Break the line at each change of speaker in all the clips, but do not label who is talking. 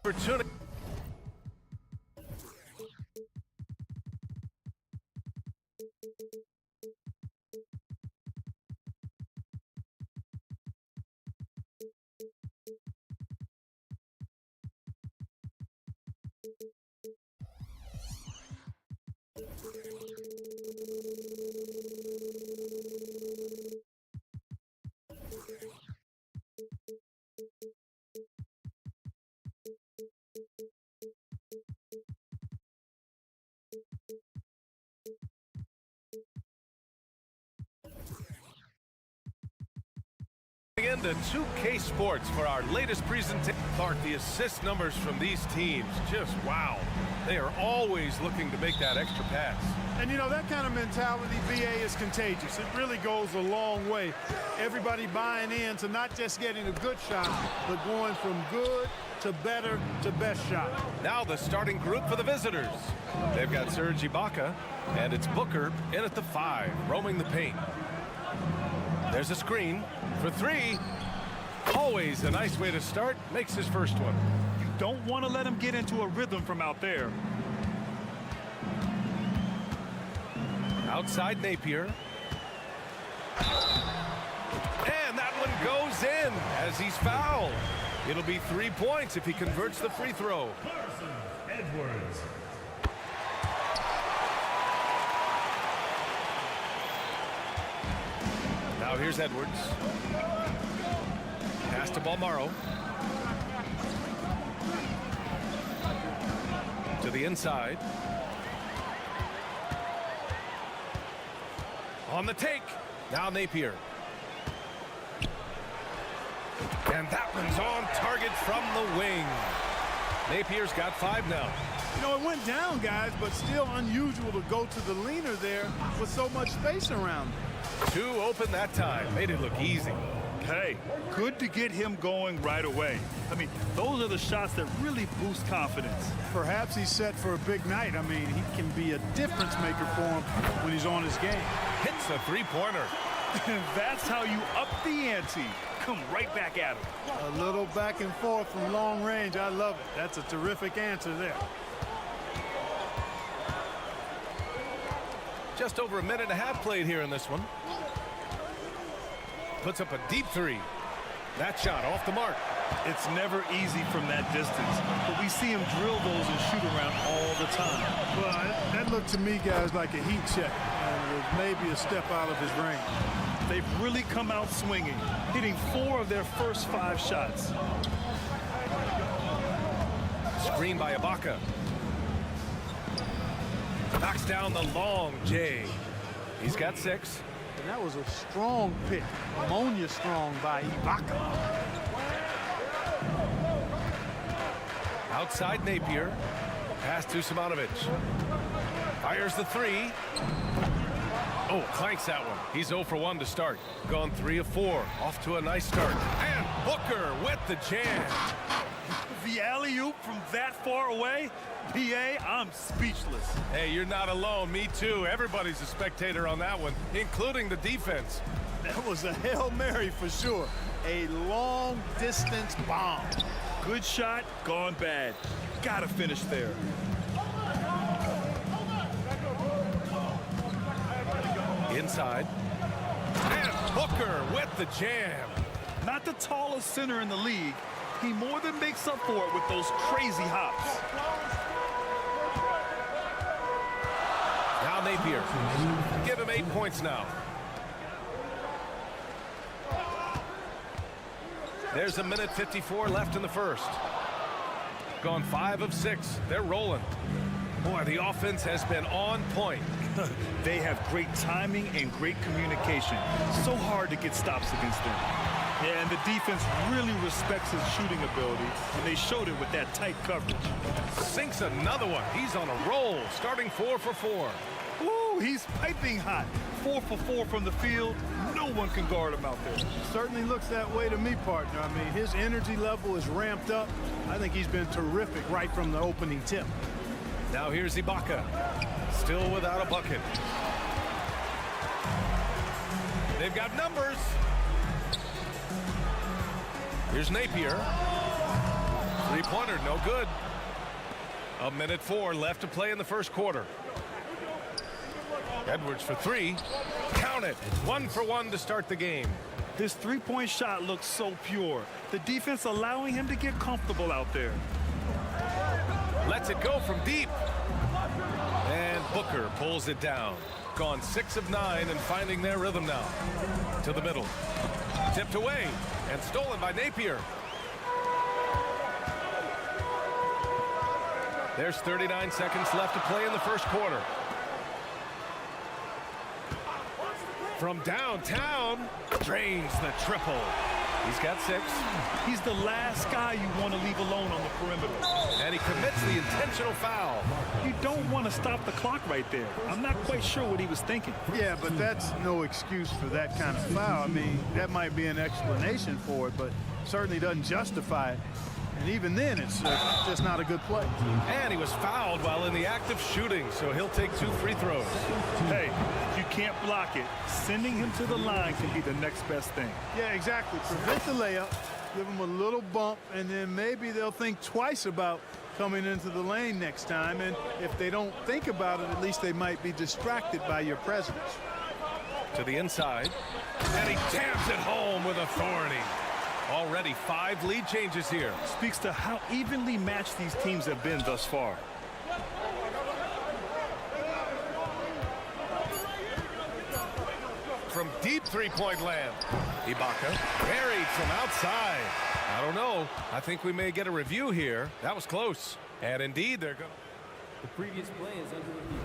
Opportunity. Into 2K Sports for our latest presentation. Clark, the assist numbers from these teams, just wow. They are always looking to make that extra pass.
And you know, that kind of mentality, BA, is contagious. It really goes a long way. Everybody buying in to not just getting a good shot, but going from good to better to best shot.
Now the starting group for the visitors. They've got Serge Ibaka, and it's Booker in at the 5, roaming the paint. There's a screen for 3. Always a nice way to start. Makes his first one.
You don't want to let him get into a rhythm from out there.
Outside Napier. And that one goes in as he's fouled. It'll be 3 points if he converts the free throw.
Edwards.
Now here's Edwards. Pass to Balmaro. To the inside. On the take. Now Napier. And that one's on target from the wing. Napier's got 5 now.
You know, it went down, guys, but still unusual to go to the leaner there with so much space around him.
2 open that time. Made it look easy.
Hey, good to get him going right away. I mean, those are the shots that really boost confidence.
Perhaps he's set for a big night. I mean, he can be a difference maker for him when he's on his game.
Hits a 3-pointer.
That's how you up the ante. Come right back at him.
A little back and forth from long range. I love it. That's a terrific answer there.
Just over a minute and a half played here in this one. Puts up a deep 3. That shot off the mark.
It's never easy from that distance, but we see him drill those and shoot around all the time.
Well, that looked to me, guys, like a heat check, and was maybe a step out of his range.
They've really come out swinging, hitting 4 of their first 5 shots.
Screen by Ibaka. Knocks down the long J. He's got 6.
And that was a strong pick, ammonia strong by Ibaka.
Outside Napier. Pass to Simonovic. Fires the 3. Oh, clanks that one. He's 0 for 1 to start. Gone 3 of 4. Off to a nice start. And Booker with the jam.
The alley-oop from that far away? PA, I'm speechless.
Hey, you're not alone. Me too. Everybody's a spectator on that one, including the defense.
That was a Hail Mary for sure. A long-distance bomb.
Good shot, gone bad. Gotta finish there.
Inside. And Booker with the jam.
Not the tallest center in the league. He more than makes up for it with those crazy hops.
Now Napier. Give him 8 points now. There's a minute 54 left in the first. Gone 5 of 6. They're rolling. Boy, the offense has been on point.
They have great timing and great communication. So hard to get stops against them. Yeah, and the defense really respects his shooting ability, and they showed it with that tight coverage.
Sinks another one. He's on a roll, starting 4 for 4.
Woo! Woo, he's piping hot. 4 for 4 from the field. No one can guard him out there.
Certainly looks that way to me, partner. I mean, his energy level is ramped up. I think he's been terrific right from the opening tip.
Now here's Ibaka, still without a bucket. They've got numbers. Here's Napier. Three-pointer, no good. 1:04 left to play in the first quarter. Edwards for three. Count it. 1 for 1 to start the game.
This three-point shot looks so pure. The defense allowing him to get comfortable out there.
Lets it go from deep. And Booker pulls it down. Gone 6 of 9 and finding their rhythm now. To the middle. Tipped away and stolen by Napier. There's 39 seconds left to play in the first quarter. From downtown, drains the triple. He's got 6.
He's the last guy you want to leave alone on the perimeter.
And he commits the intentional foul.
You don't want to stop the clock right there. I'm not quite sure what he was thinking.
Yeah, but that's no excuse for that kind of foul. I mean, that might be an explanation for it, but certainly doesn't justify it. And even then, it's just not a good play.
And he was fouled while in the act of shooting, so he'll take 2 free throws.
Hey, if you can't block it, sending him to the line can be the next best thing.
Yeah, exactly. Prevent the layup, give them a little bump, and then maybe they'll think twice about coming into the lane next time. And if they don't think about it, at least they might be distracted by your presence.
To the inside, and he jams it home with authority. Already 5 lead changes here.
Speaks to how evenly matched these teams have been thus far.
From deep three-point land, Ibaka buried from outside. I don't know. I think we may get a review here. That was close. And indeed, they're going.
The previous play is under review.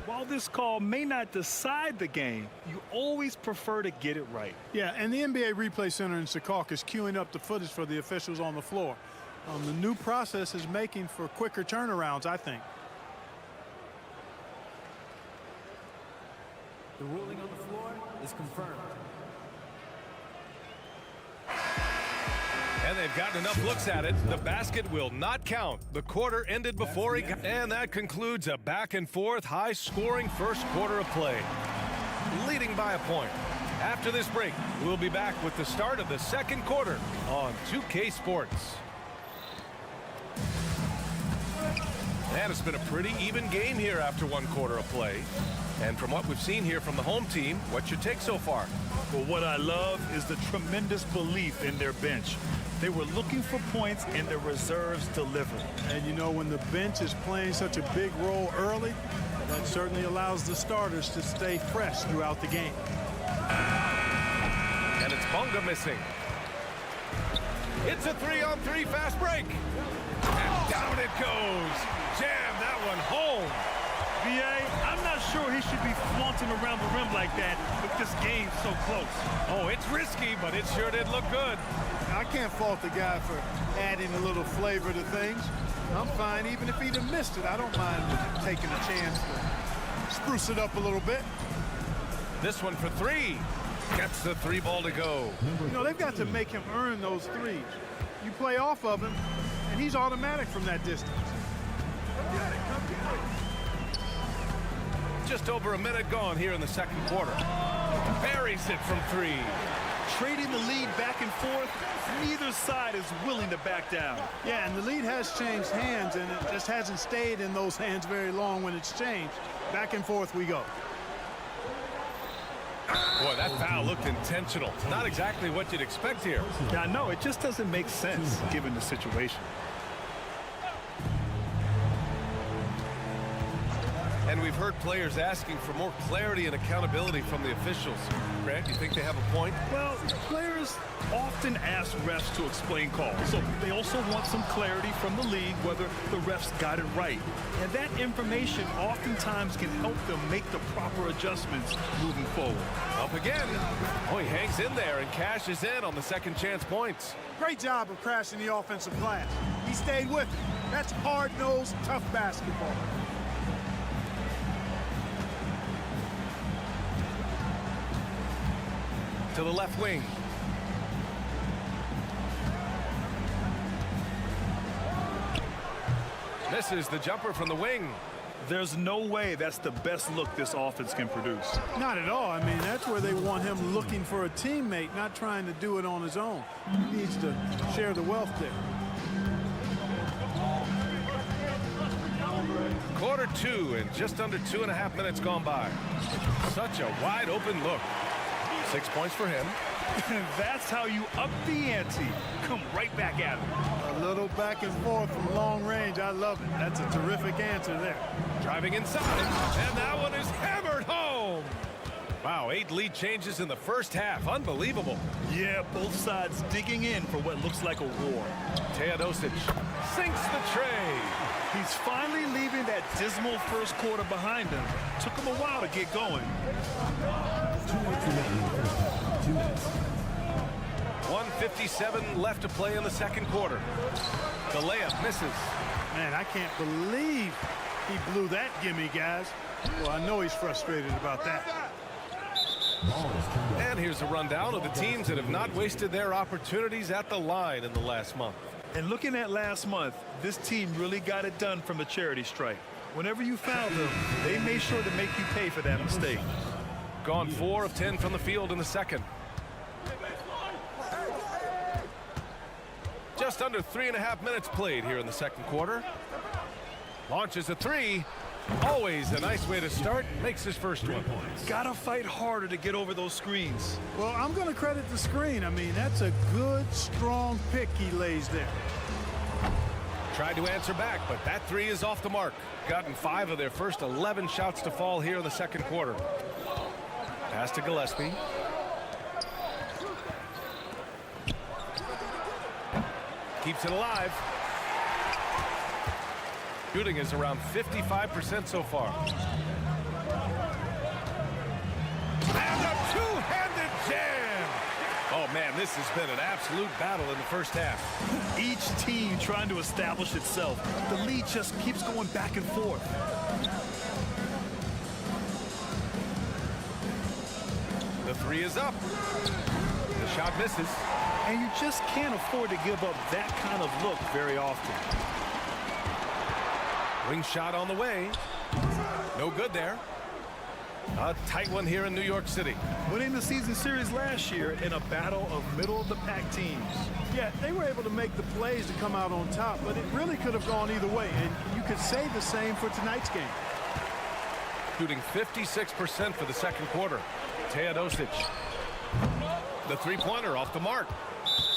While this call may not decide the game, you always prefer to get it right.
Yeah, and the NBA Replay Center in Secaucus is queuing up the footage for the officials on the floor. The new process is making for quicker turnarounds, I think.
The ruling on the floor is confirmed.
And they've gotten enough looks at it. The basket will not count. The quarter ended before he got. And that concludes a back-and-forth, high-scoring first quarter of play. Leading by a point. After this break, we'll be back with the start of the second quarter on 2K Sports. And it's been a pretty even game here after 1 quarter of play. And from what we've seen here from the home team, what's your take so far?
But what I love is the tremendous belief in their bench. They were looking for points and the reserves delivered.
And you know, when the bench is playing such a big role early, that certainly allows the starters to stay fresh throughout the game.
And it's Bunga missing. It's a 3-on-3 fast break. And down it goes. Jam that one home.
VA, I'm not sure he should be flaunting around the rim like that with this game so close.
Oh, it's risky, but it sure did look good.
I can't fault the guy for adding a little flavor to things. I'm fine even if he'd have missed it. I don't mind taking a chance to spruce it up a little bit.
This one for 3. Gets the 3 ball to go.
You know, they've got to make him earn those threes. You play off of him, and he's automatic from that distance. Come get it, come get it.
Just over a minute gone here in the second quarter. Buries it from 3.
Trading the lead back and forth, neither side is willing to back down.
Yeah, and the lead has changed hands, and it just hasn't stayed in those hands very long when it's changed. Back and forth we go.
Boy, that foul looked intentional. Not exactly what you'd expect here.
Yeah, I know, it just doesn't make sense given the situation.
And we've heard players asking for more clarity and accountability from the officials. Grant, you think they have a point?
Well, players often ask refs to explain calls, so they also want some clarity from the league whether the refs got it right. And that information oftentimes can help them make the proper adjustments moving forward.
Up again. Oh, he hangs in there and cashes in on the second chance points.
Great job of crashing the offensive glass. He stayed with it. That's hard-nosed, tough basketball.
to the left wing. Misses the jumper from the wing.
There's no way that's the best look this offense can produce.
Not at all. I mean, that's where they want him looking for a teammate, not trying to do it on his own. He needs to share the wealth there.
Quarter 2 and just under 2.5 minutes gone by. Such a wide open look. 6 points for him.
That's how you up the ante. Come right back at him.
A little back and forth from long range. I love it. That's a terrific answer there.
Driving inside, and that one is hammered home. Wow, 8 lead changes in the first half. Unbelievable.
Yeah, both sides digging in for what looks like a war.
Teodosic sinks the tray.
He's finally leaving that dismal first quarter behind him. Took him a while to get going.
1:57 left to play in the second quarter. The layup misses.
Man, I can't believe he blew that gimme, guys. Well, I know he's frustrated about that.
And here's a rundown of the teams that have not wasted their opportunities at the line in the last month.
And looking at last month, this team really got it done from the charity strike. Whenever you fouled them, they made sure to make you pay for that mistake.
Gone 4 of 10 from the field in the second. Just under 3.5 minutes played here in the second quarter. Launches a 3. Always a nice way to start. Makes his first one.
Gotta fight harder to get over those screens.
Well, I'm going to credit the screen. I mean, that's a good, strong pick he lays there.
Tried to answer back, but that 3 is off the mark. Gotten 5 of their first 11 shots to fall here in the second quarter. Pass to Gillespie. Keeps it alive. Shooting is around 55% so far. And a two-handed jam. Oh, man, this has been an absolute battle in the first half.
Each team trying to establish itself. The lead just keeps going back and forth.
The 3 is up. The shot misses.
And you just can't afford to give up that kind of look very often.
Wing shot on the way. No good there. A tight one here in New York City.
Winning the season series last year in a battle of middle-of-the-pack teams.
Yeah, they were able to make the plays to come out on top, but it really could have gone either way, and you could say the same for tonight's game.
Shooting 56% for the second quarter. Teodosic. The three-pointer off the mark.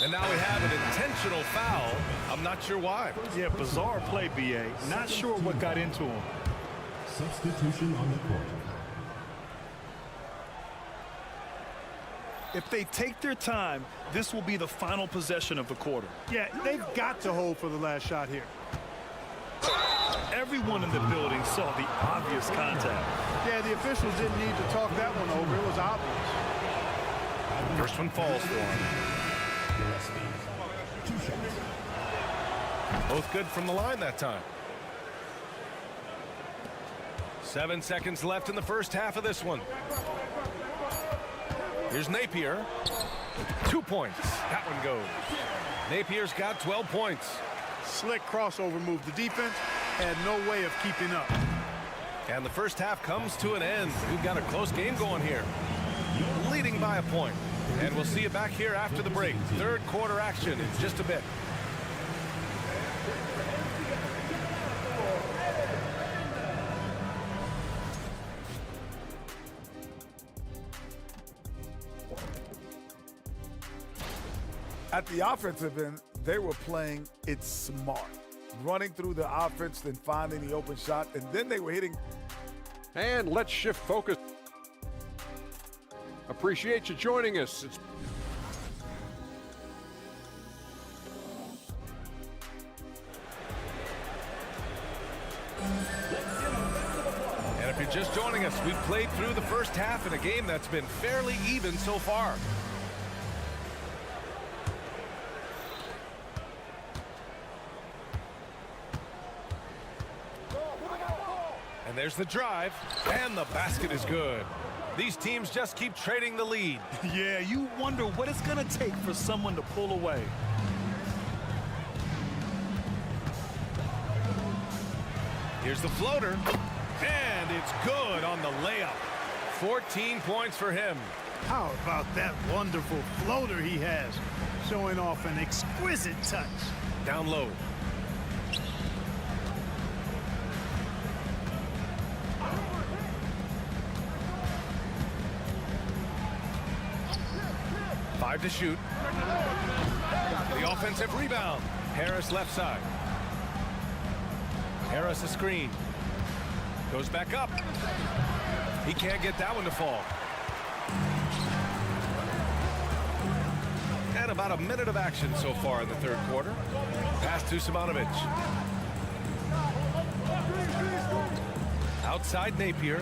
And now we have an intentional foul. I'm not sure why.
Yeah, bizarre play, B.A. Not sure what got into him.
Substitution on the court.
If they take their time, this will be the final possession of the quarter.
Yeah, they've got to hold for the last shot here.
Everyone in the building saw the obvious contact.
Yeah, the officials didn't need to talk that one over. It was obvious.
First one falls for him. Both good from the line that time. 7 seconds left in the first half of this one. Here's Napier. 2 points. That one goes. Napier's got 12 points.
Slick crossover move. The defense had no way of keeping up.
And the first half comes to an end. We've got a close game going here. Leading by a point. And we'll see you back here after the break. Third quarter action in just a bit.
At the offensive end, they were playing it smart. Running through the offense, then finding the open shot, and then they were hitting.
And let's shift focus. Appreciate you joining us.
And if you're just joining us, we've played through the first half in a game that's been fairly even so far. And there's the drive, and the basket is good. These teams just keep trading the lead.
Yeah, you wonder what it's going to take for someone to pull away.
Here's the floater, and it's good on the layup. 14 points for him.
How about that wonderful floater he has, showing off an exquisite touch.
Down low. Five to shoot. The offensive rebound. Harris left side. Harris a screen. Goes back up. He can't get that one to fall. And about a minute of action so far in the third quarter. Pass to Simanovic. Outside Napier.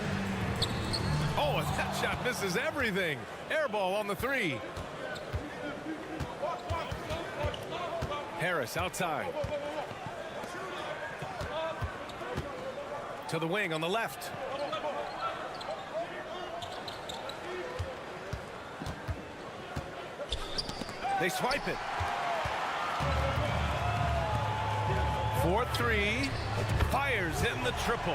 Oh, and that shot misses everything. Air ball on the three. Harris outside. To the wing on the left. They swipe it. 4-3. Fires in the triple.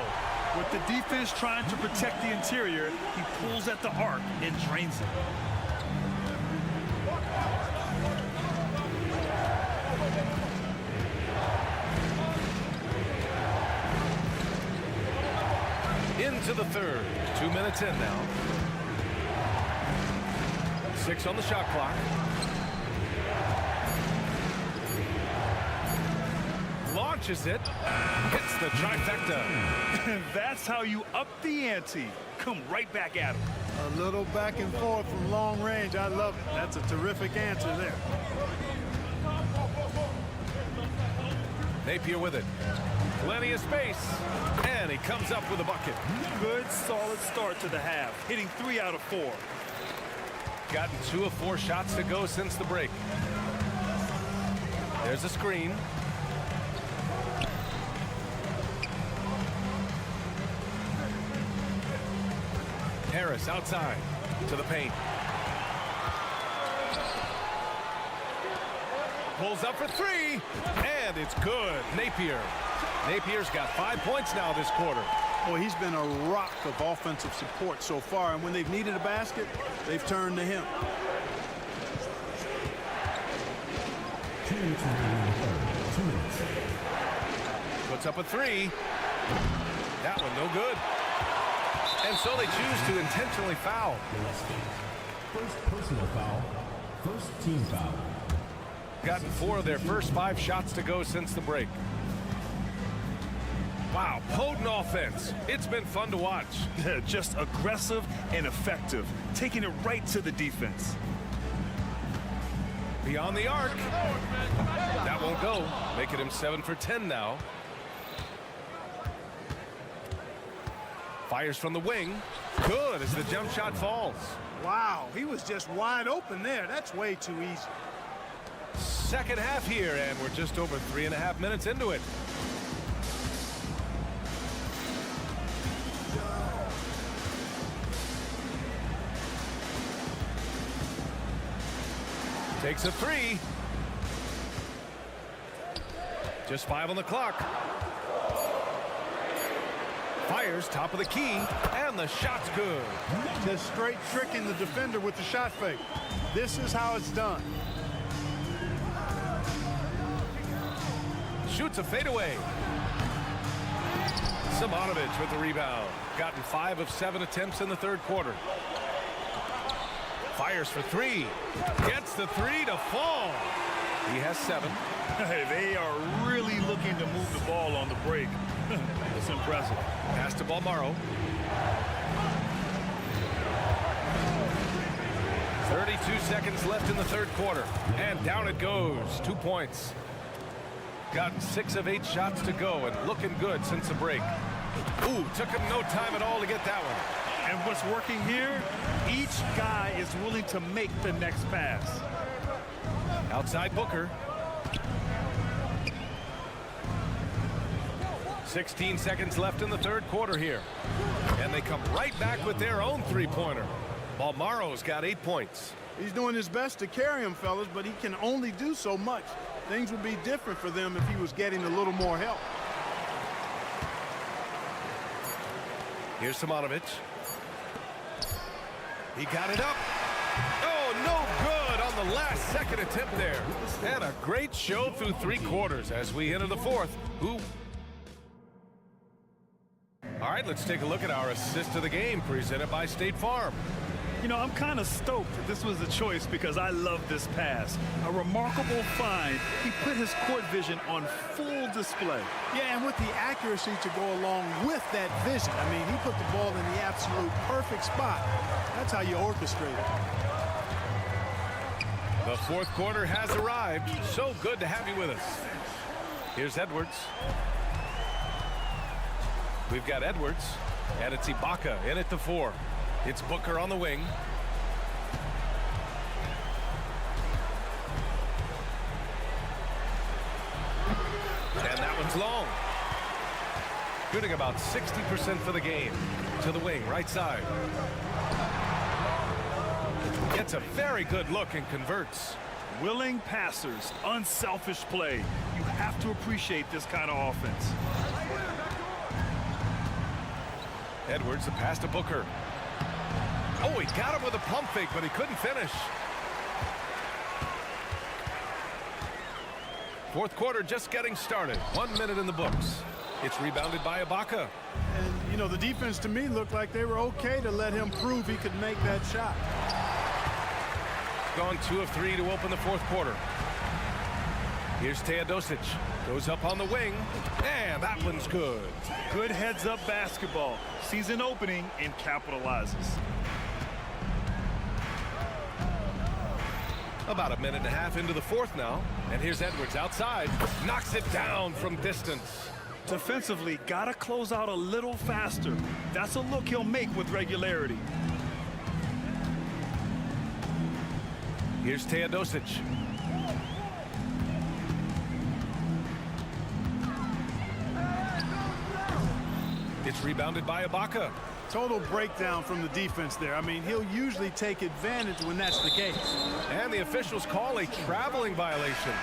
With the defense trying to protect the interior, he pulls at the arc and drains it.
Into the third. 2 minutes in now. 6 on the shot clock. Launches it. Hits the trifecta.
And that's how you up the ante. Come right back at him.
A little back and forth from long range. I love it. That's a terrific answer there.
Napier with it. Plenty of space. And he comes up with a bucket.
Good, solid start to the half, hitting 3 out of 4.
Gotten 2 of 4 shots to go since the break. There's a screen. Harris outside to the paint. Pulls up for 3, and it's good. Napier's got 5 points now this quarter.
Boy, he's been a rock of offensive support so far, and when they've needed a basket, they've turned to him.
2 minutes remaining in the third. 2 minutes.
Puts up a 3. That one no good. And so they choose to intentionally foul.
First personal foul. First team foul.
Gotten 4 of their first 5 shots to go since the break. Wow, potent offense. It's been fun to watch.
Just aggressive and effective, taking it right to the defense.
Beyond the arc. That won't go. Making him 7 for 10 now. Fires from the wing. Good as the jump shot falls.
Wow, he was just wide open there. That's way too easy.
Second half here, and we're just over 3.5 minutes into it. Takes a 3. Just 5 on the clock. Fires top of the key, and the shot's good.
Just straight tricking the defender with the shot fake. This is how it's done.
Shoots a fadeaway. Simanovic with the rebound. Gotten 5 of 7 attempts in the third quarter. Fires for 3. Gets the 3 to fall. He has 7.
Hey, they are really looking to move the ball on the break. It's impressive.
Pass to Balmaro. 32 seconds left in the third quarter. And down it goes. 2 points. Gotten 6 of 8 shots to go and looking good since the break. Ooh, took him no time at all to get that one.
And what's working here, each guy is willing to make the next pass.
Outside Booker. 16 seconds left in the third quarter here. And And they come right back with their own three-pointer. Balmaro's got 8 points.
He's doing his best to carry him, fellas, but he can only do so much. Things would be different for them if he was getting a little more help.
Here's Simonovic. He got it up. Oh, no good on the last second attempt there. And a great show through 3 quarters as we enter the 4th. All right, let's take a look at our assist of the game presented by State Farm.
You know, I'm kind of stoked that this was a choice because I love this pass. A remarkable find. He put his court vision on full display.
Yeah, and with the accuracy to go along with that vision. I mean, he put the ball in the absolute perfect spot. That's how you orchestrate it.
The 4th quarter has arrived. So good to have you with us. Here's Edwards. We've got Edwards, and it's Ibaka in at the 4. It's Booker on the wing. And that one's long. Shooting about 60% for the game. To the wing, right side. Gets a very good look and converts.
Willing passers, unselfish play. You have to appreciate this kind of offense.
Edwards, the pass to Booker. Oh, he got him with a pump fake, but he couldn't finish. 4th quarter just getting started. 1 minute in the books. It's rebounded by Ibaka.
And, you know, the defense to me looked like they were okay to let him prove he could make that shot.
Gone 2 of 3 to open the 4th quarter. Here's Teodosic. Goes up on the wing, and that one's good.
Good heads-up basketball. Sees an opening and capitalizes.
About a minute and a half into the 4th now. And here's Edwards outside. Knocks it down from distance.
Defensively, gotta close out a little faster. That's a look he'll make with regularity.
Here's Teodosic. It's rebounded by Ibaka.
Total breakdown from the defense there. I mean, he'll usually take advantage when that's the case.
And the officials call a traveling violation.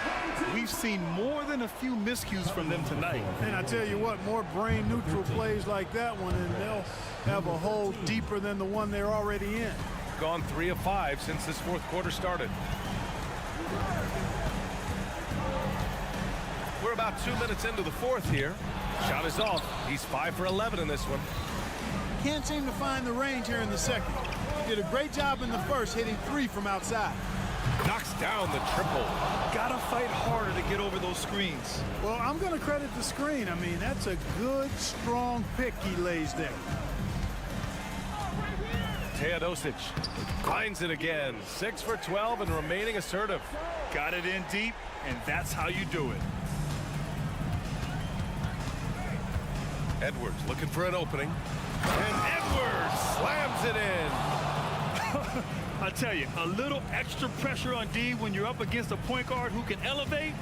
We've seen more than a few miscues from them tonight.
And I tell you what, more brain-neutral plays like that one, and they'll have a hole deeper than the one they're already in.
Gone 3 of 5 since this 4th quarter started. We're about 2 minutes into the 4th here. Shot is off. He's 5 for 11 in this one.
Can't seem to find the range here in the 2nd. He did a great job in the 1st, hitting 3 from outside.
Knocks down the triple.
Gotta fight harder to get over those screens.
Well, I'm going to credit the screen. I mean, that's a good, strong pick he lays there.
Teodosic finds it again. 6 for 12 and remaining assertive.
Got it in deep, and that's how you do it.
Edwards looking for an opening. And Edwards slams it in.
I tell you, a little extra pressure on D when you're up against a point guard who can elevate.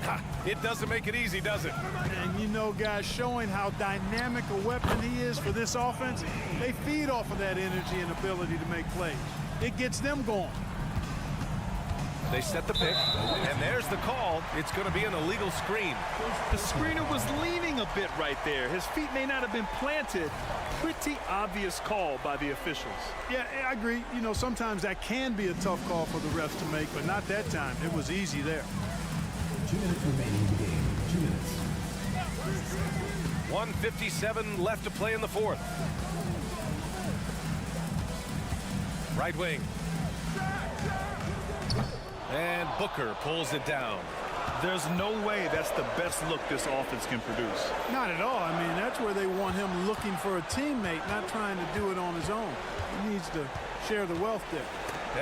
It doesn't make it easy, does it?
And you know, guys, showing how dynamic a weapon he is for this offense, they feed off of that energy and ability to make plays. It gets them going.
They set the pick, and there's the call. It's going to be an illegal screen.
The screener was leaning a bit right there. His feet may not have been planted. Pretty obvious call by the officials.
Yeah, I agree. You know, sometimes that can be a tough call for the refs to make, but not that time. It was easy there.
2 minutes remaining in the game. 2 minutes.
1:57 left to play in the 4th. Right wing. And Booker pulls it down.
There's no way that's the best look this offense can produce.
Not at all. I mean, that's where they want him looking for a teammate, not trying to do it on his own. He needs to share the wealth there.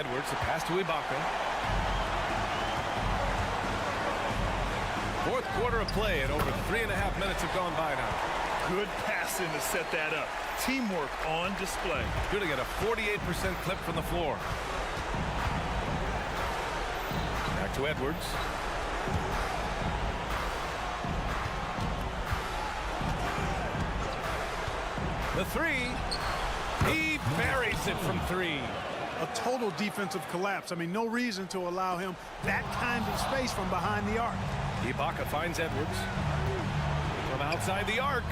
Edwards, a pass to Ibaka. 4th quarter of play, and over 3.5 minutes have gone by now.
Good passing to set that up. Teamwork on display.
Going to get a 48% clip from the floor. Back to Edwards. The 3. He buries it from 3.
A total defensive collapse. I mean, no reason to allow him that kind of space from behind the arc.
Ibaka finds Edwards from outside the arc,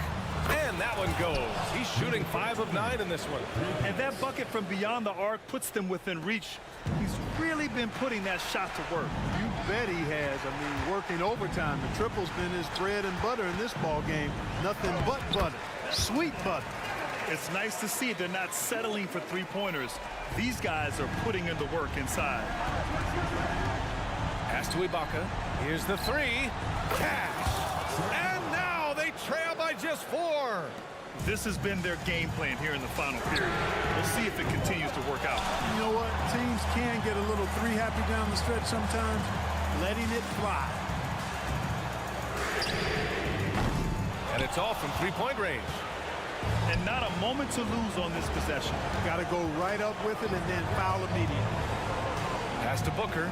and that one goes. He's shooting 5 of 9 in this one.
And that bucket from beyond the arc puts them within reach. He's really been putting that shot to work.
You bet he has. I mean, working overtime. The triple's been his bread and butter in this ball game. Nothing but butter. Sweet butter.
It's nice to see they're not settling for three-pointers. These guys are putting in the work inside.
Pass to Ibaka. Here's the 3. Cash. And now they trail by just 4.
This has been their game plan here in the final period. We'll see if it continues to work out.
You know what? Teams can get a little three-happy down the stretch sometimes. Letting it fly.
And it's off from 3-point range.
And not a moment to lose on this possession.
Got to go right up with it and then foul immediately.
Pass to Booker.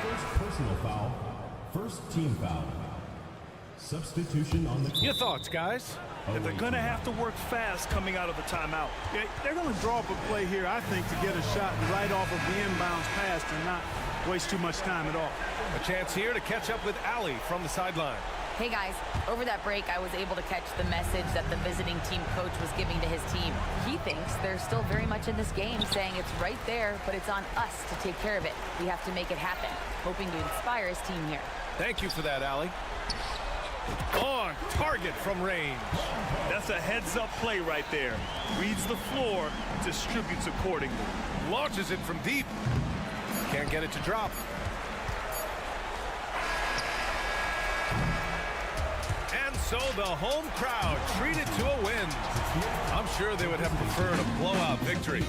First personal foul. First team foul. Substitution on the court.
Your thoughts, guys?
And they're going to have to work fast coming out of the timeout.
Yeah, they're going to draw up a play here, I think, to get a shot right off of the inbounds pass and not waste too much time at all.
A chance here to catch up with Allie from the sideline.
Hey guys, over that break I was able to catch the message that the visiting team coach was giving to his team. He thinks they're still very much in this game, saying it's right there, but it's on us to take care of it. We have to make it happen, hoping to inspire his team here.
Thank you for that, Allie. On target from range.
That's a heads-up play right there. Reads the floor, distributes accordingly.
Launches it from deep. Can't get it to drop. And so the home crowd treated to a win. I'm sure they would have preferred a blowout victory.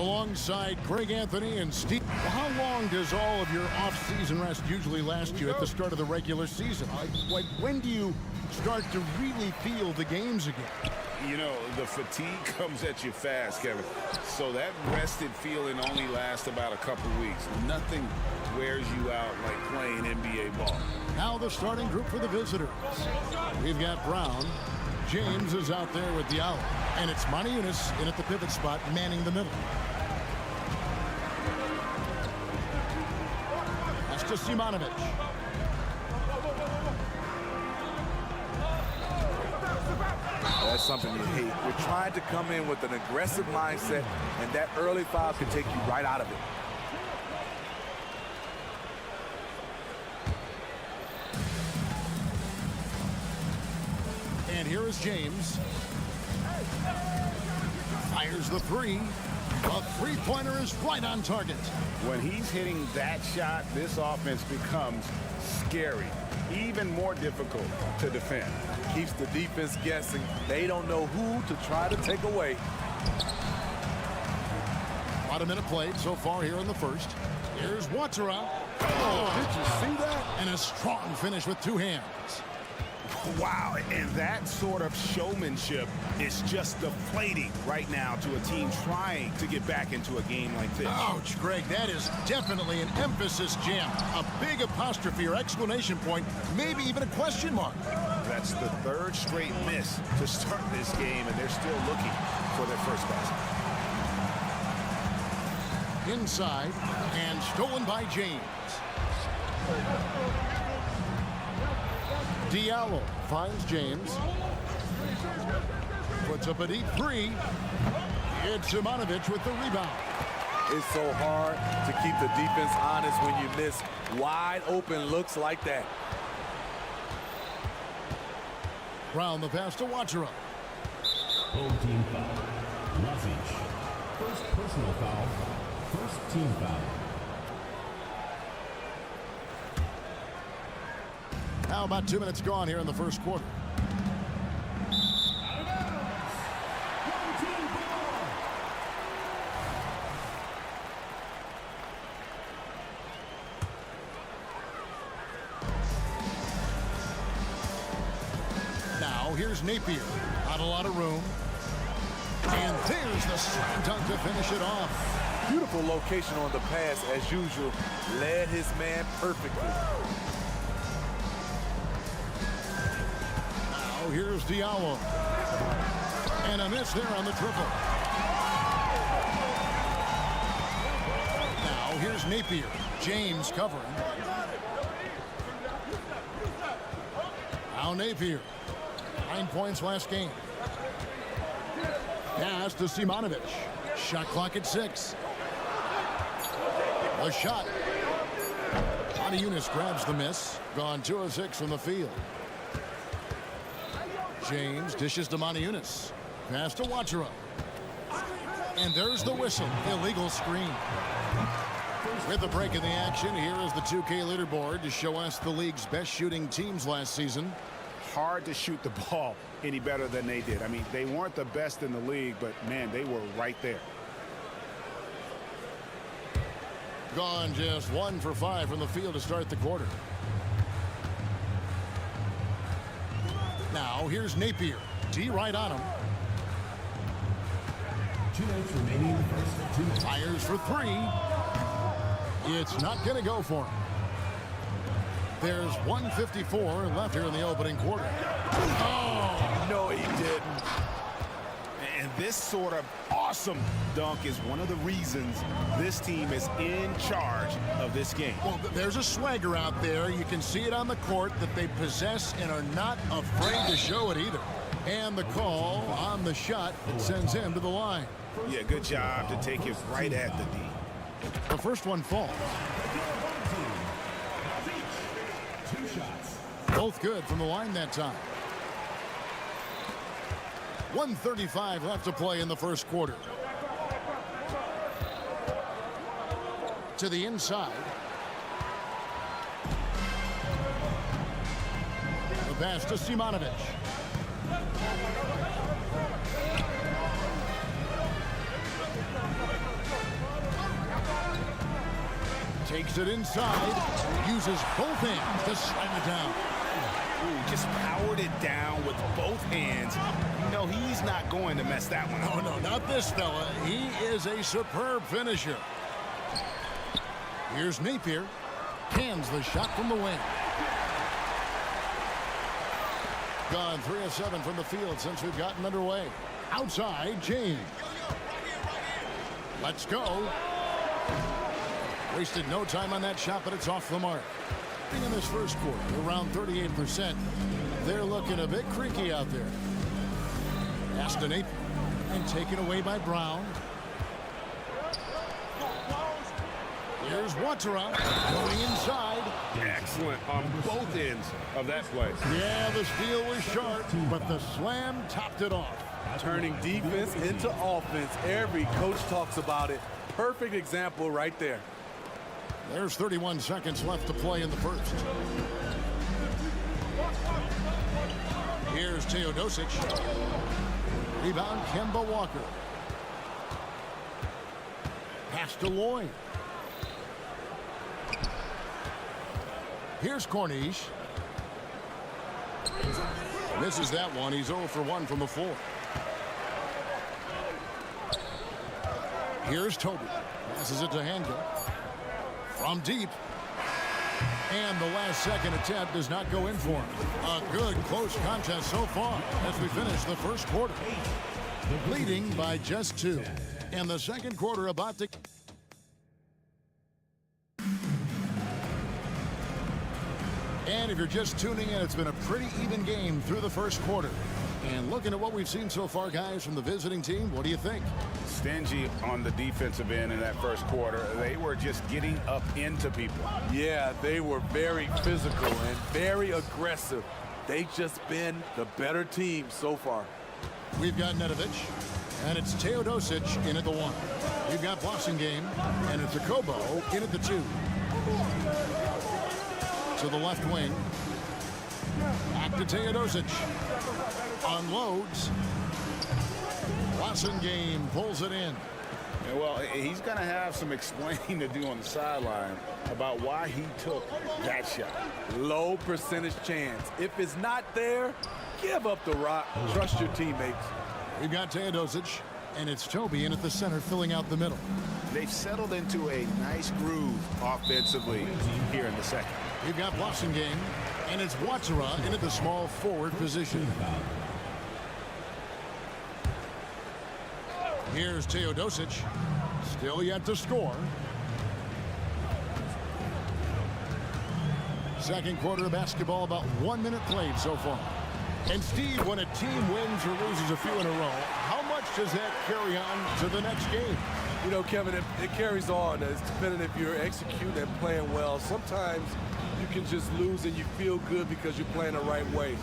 alongside Greg Anthony and Steve. Well, how long does all of your off-season rest usually last you at the start of the regular season? Like when do you start to really feel the games again?
You know, the fatigue comes at you fast, Kevin. So that rested feeling only lasts about a couple weeks. Nothing wears you out like playing NBA ball.
Now the starting group for the visitors. We've got Brown. James is out there with Diallo. And it's Maniunas in at the pivot spot, manning the middle. That's to Simonovic.
That's something you hate. You're trying to come in with an aggressive mindset, and that early foul can take you right out of it.
And here is James. Fires the three. The three-pointer is right on target.
When he's hitting that shot, this offense becomes scary, even more difficult to defend.
Keeps the defense guessing. They don't know who to try to take away.
About a minute played so far here in the first. Here's Watera. Oh, did you see that? And a strong finish with two hands.
Wow, and that sort of showmanship is just deflating right now to a team trying to get back into a game like this.
Ouch, Greg, that is definitely an emphasis jam. A big apostrophe or exclamation point, maybe even a question mark.
That's the third straight miss to start this game, and they're still looking for their first basket.
Inside, and stolen by James. Diallo finds James. Puts up a deep three. It's Simonovic with the rebound.
It's so hard to keep the defense honest when you miss wide open looks like that.
Brown the pass to Watera.
Home team foul. Lazic. First personal foul. First team foul.
Now about 2 minutes gone here in the first quarter. Now here's Napier. Not a lot of room. And there's the slam dunk to finish it off.
Beautiful location on the pass as usual. Led his man perfectly.
Now here's Diallo. And a miss there on the triple. Now here's Napier. James covering. Now Napier. 9 points last game. Pass to Simonovic. Shot clock at 6. A shot. Maniunas grabs the miss. Gone 2 of 6 from the field. James dishes to Maniunas. Pass to Watera. And there's the whistle. Illegal screen. With the break in the action, here is the 2K leaderboard to show us the league's best shooting teams last season.
Hard to shoot the ball any better than they did. I mean, they weren't the best in the league, but man, they were right there.
Gone just 1 for 5 from the field to start the quarter. Now here's Napier. D right on him.
2 minutes remaining in the first. 2 minutes.
Fires for 3. It's not going to go for him. There's 1:54 left here in the opening quarter.
Oh, no, he didn't. And this sort of awesome dunk is one of the reasons this team is in charge of this game.
Well, there's a swagger out there. You can see it on the court that they possess and are not afraid to show it either. And the call on the shot that sends him to the line.
Yeah, good job to take it right at the D.
The first one falls.
2 shots.
Both good from the line that time. 1:35 left to play in the first quarter. To the inside. The pass to Simonovic. Takes it inside. Uses both hands to slam it down.
Ooh, just powered it down with both hands. No, he's not going to mess that one up.
Oh, no, not this fella. He is a superb finisher. Here's Napier. Cans the shot from the wing. Gone 3 of 7 from the field since we've gotten underway. Outside, James. Let's go. Wasted no time on that shot, but it's off the mark. In this first quarter, around 38%. They're looking a bit creaky out there. Pass to Napier and taken away by Brown. Here's Watera going inside.
Excellent on both ends of that play.
Yeah, the steal was sharp, but the slam topped it off.
Turning defense into offense. Every coach talks about it. Perfect example right there.
There's 31 seconds left to play in the first. Here's Teodosic. Rebound, Kemba Walker. Pass to Lloyd. Here's Corniche. Misses that one. He's 0 for 1 from the floor. Here's Toby. Passes it to Hanga. From deep. And the last second attempt does not go in for him. A good close contest so far as we finish the first quarter. Leading by just 2. And the second quarter about to... And if you're just tuning in, it's been a pretty even game through the first quarter. And looking at what we've seen so far, guys, from the visiting team, what do you think?
Stingy on the defensive end in that first quarter. They were just getting up into people.
Yeah, they were very physical and very aggressive. They've just been the better team so far.
We've got Nedovic, and it's Teodosic in at the 1. We've got Blossingame, and it's Akobo in at the 2. To the left wing. Back to Teodosic. Unloads. Blossingame pulls it in.
Yeah, well, he's going to have some explaining to do on the sideline about why he took that shot.
Low percentage chance. If it's not there, give up the rock. Trust your teammates.
We've got Teodosic, and it's Toby in at the center filling out the middle.
They've settled into a nice groove offensively here in the second.
We've got Blossingame, and it's Watera in at the small forward position. Here's Teodosic, still yet to score. Second quarter of basketball, about 1 minute played so far. And Steve, when a team wins or loses a few in a row, how much does that carry on to the next game?
You know, Kevin, it carries on. It's depending if you're executing and playing well. Sometimes you can just lose and you feel good because you're playing the right way.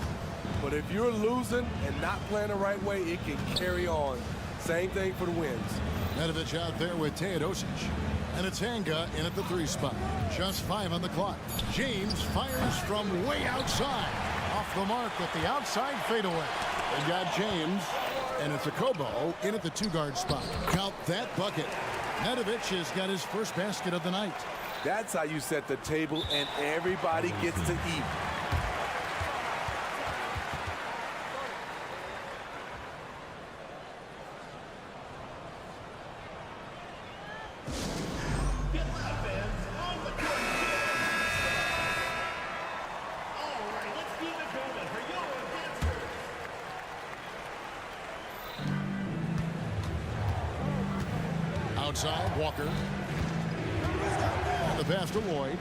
But if you're losing and not playing the right way, it can carry on. Same thing for the wins.
Nedovic out there with Teodosic. And it's Hanga in at the 3 spot. Just 5 on the clock. James fires from way outside. Off the mark with the outside fadeaway. They got James. And it's Akobo in at the 2-guard spot. Count that bucket. Nedovic has got his first basket of the night.
That's how you set the table and everybody gets to eat.
Outside, Walker. And the pass to Lloyd.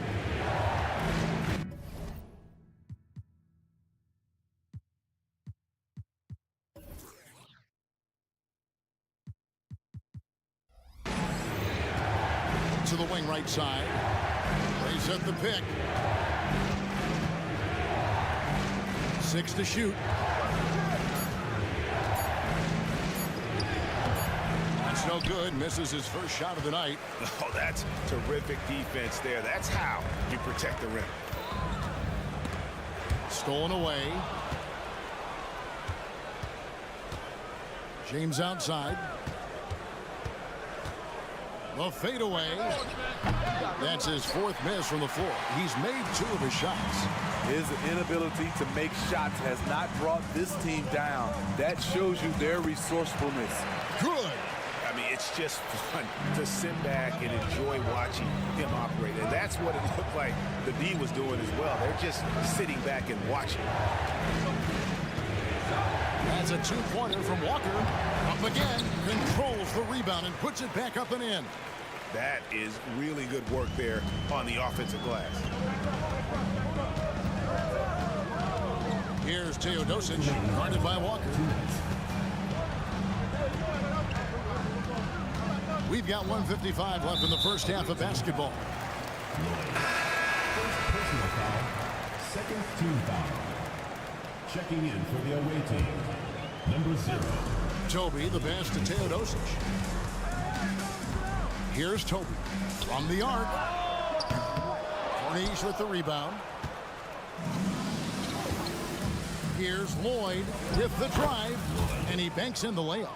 To the wing right side. They set the pick. 6 to shoot. No good. Misses his first shot of the night.
Oh, that's terrific defense there. That's how you protect the rim.
Stolen away. James outside. The fadeaway. That's his fourth miss from the floor. He's made 2 of his shots.
His inability to make shots has not brought this team down. That shows you their resourcefulness.
Good.
I mean, it's just fun to sit back and enjoy watching him operate. And that's what it looked like the D was doing as well. They're just sitting back and watching.
That's a 2-pointer from Walker. Up again, controls the rebound and puts it back up and in.
That is really good work there on the offensive glass.
Here's Teodosic, guarded by Walker. We've got 1:55 left in the first half of basketball.
First personal foul, second team foul. Checking in for the away team, number 0.
Toby, the pass to Teodosic. Here's Toby from the arc. Corniche with the rebound. Here's Lloyd with the drive, and he banks in the layup.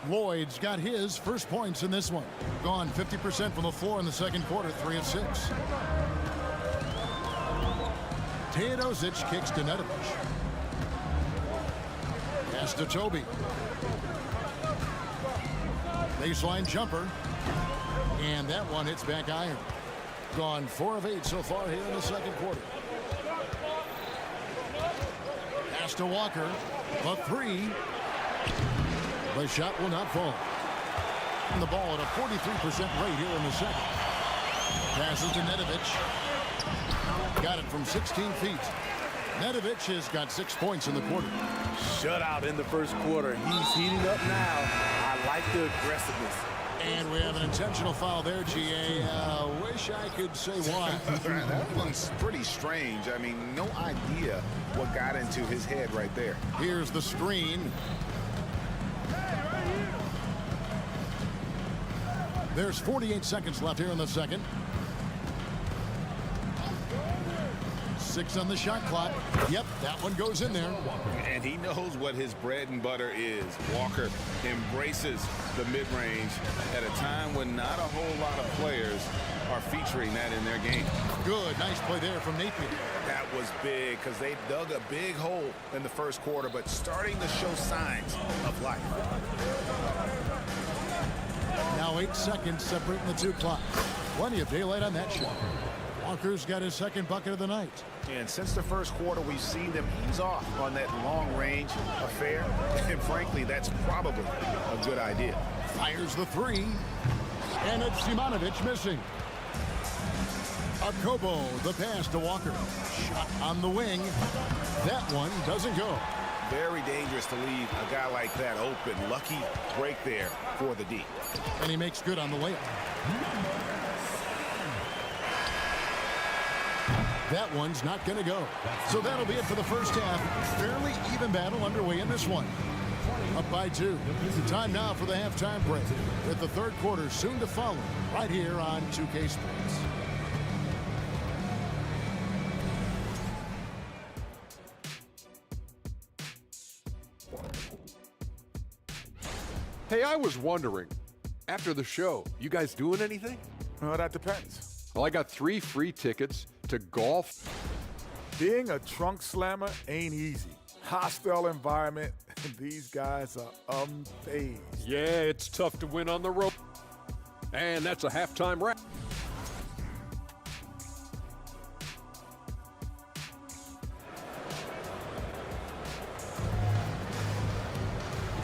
Lloyd's got his first points in this one. Gone 50% from the floor in the second quarter, 3 of 6. Teodosic kicks to Nedovic. Pass to Toby. Baseline jumper. And that one hits back iron. Gone 4 of 8 so far here in the second quarter. Pass to Walker. A 3. The shot will not fall. And the ball at a 43% rate here in the second. Passes to Nedovic. Got it from 16 feet. Nedovic has got 6 points in the quarter.
Shutout in the first quarter. He's heating up now. I like the aggressiveness.
And we have an intentional foul there, GA. Wish I could say why.
That one's pretty strange. I mean, no idea what got into his head right there.
Here's the screen. There's 48 seconds left here in the second. 6 on the shot clock. Yep, that one goes in there.
And he knows what his bread and butter is. Walker embraces the mid-range at a time when not a whole lot of players are featuring that in their game.
Good, nice play there from Napier.
That was big because they dug a big hole in the first quarter, but starting to show signs of life.
Now 8 seconds separating the 2 clocks. Plenty of daylight on that shot. Walker's got his second bucket of the night.
And since the first quarter, we've seen them ease off on that long-range affair. And frankly, that's probably a good idea.
Fires the 3. And it's Simonovic missing. Akobo, the pass to Walker. Shot on the wing. That one doesn't go.
Very dangerous to leave a guy like that open. Lucky break there for the D.
And he makes good on the layup. That one's not going to go. So that'll be it for the first half. Fairly even battle underway in this one. Up by 2. Time now for the halftime break, with the third quarter soon to follow right here on 2K Sports.
Hey, I was wondering, after the show, you guys doing anything?
Well, that depends.
Well, I got 3 free tickets to golf.
Being a trunk slammer ain't easy. Hostile environment, and these guys are unfazed.
Yeah, it's tough to win on the road. And that's a halftime wrap.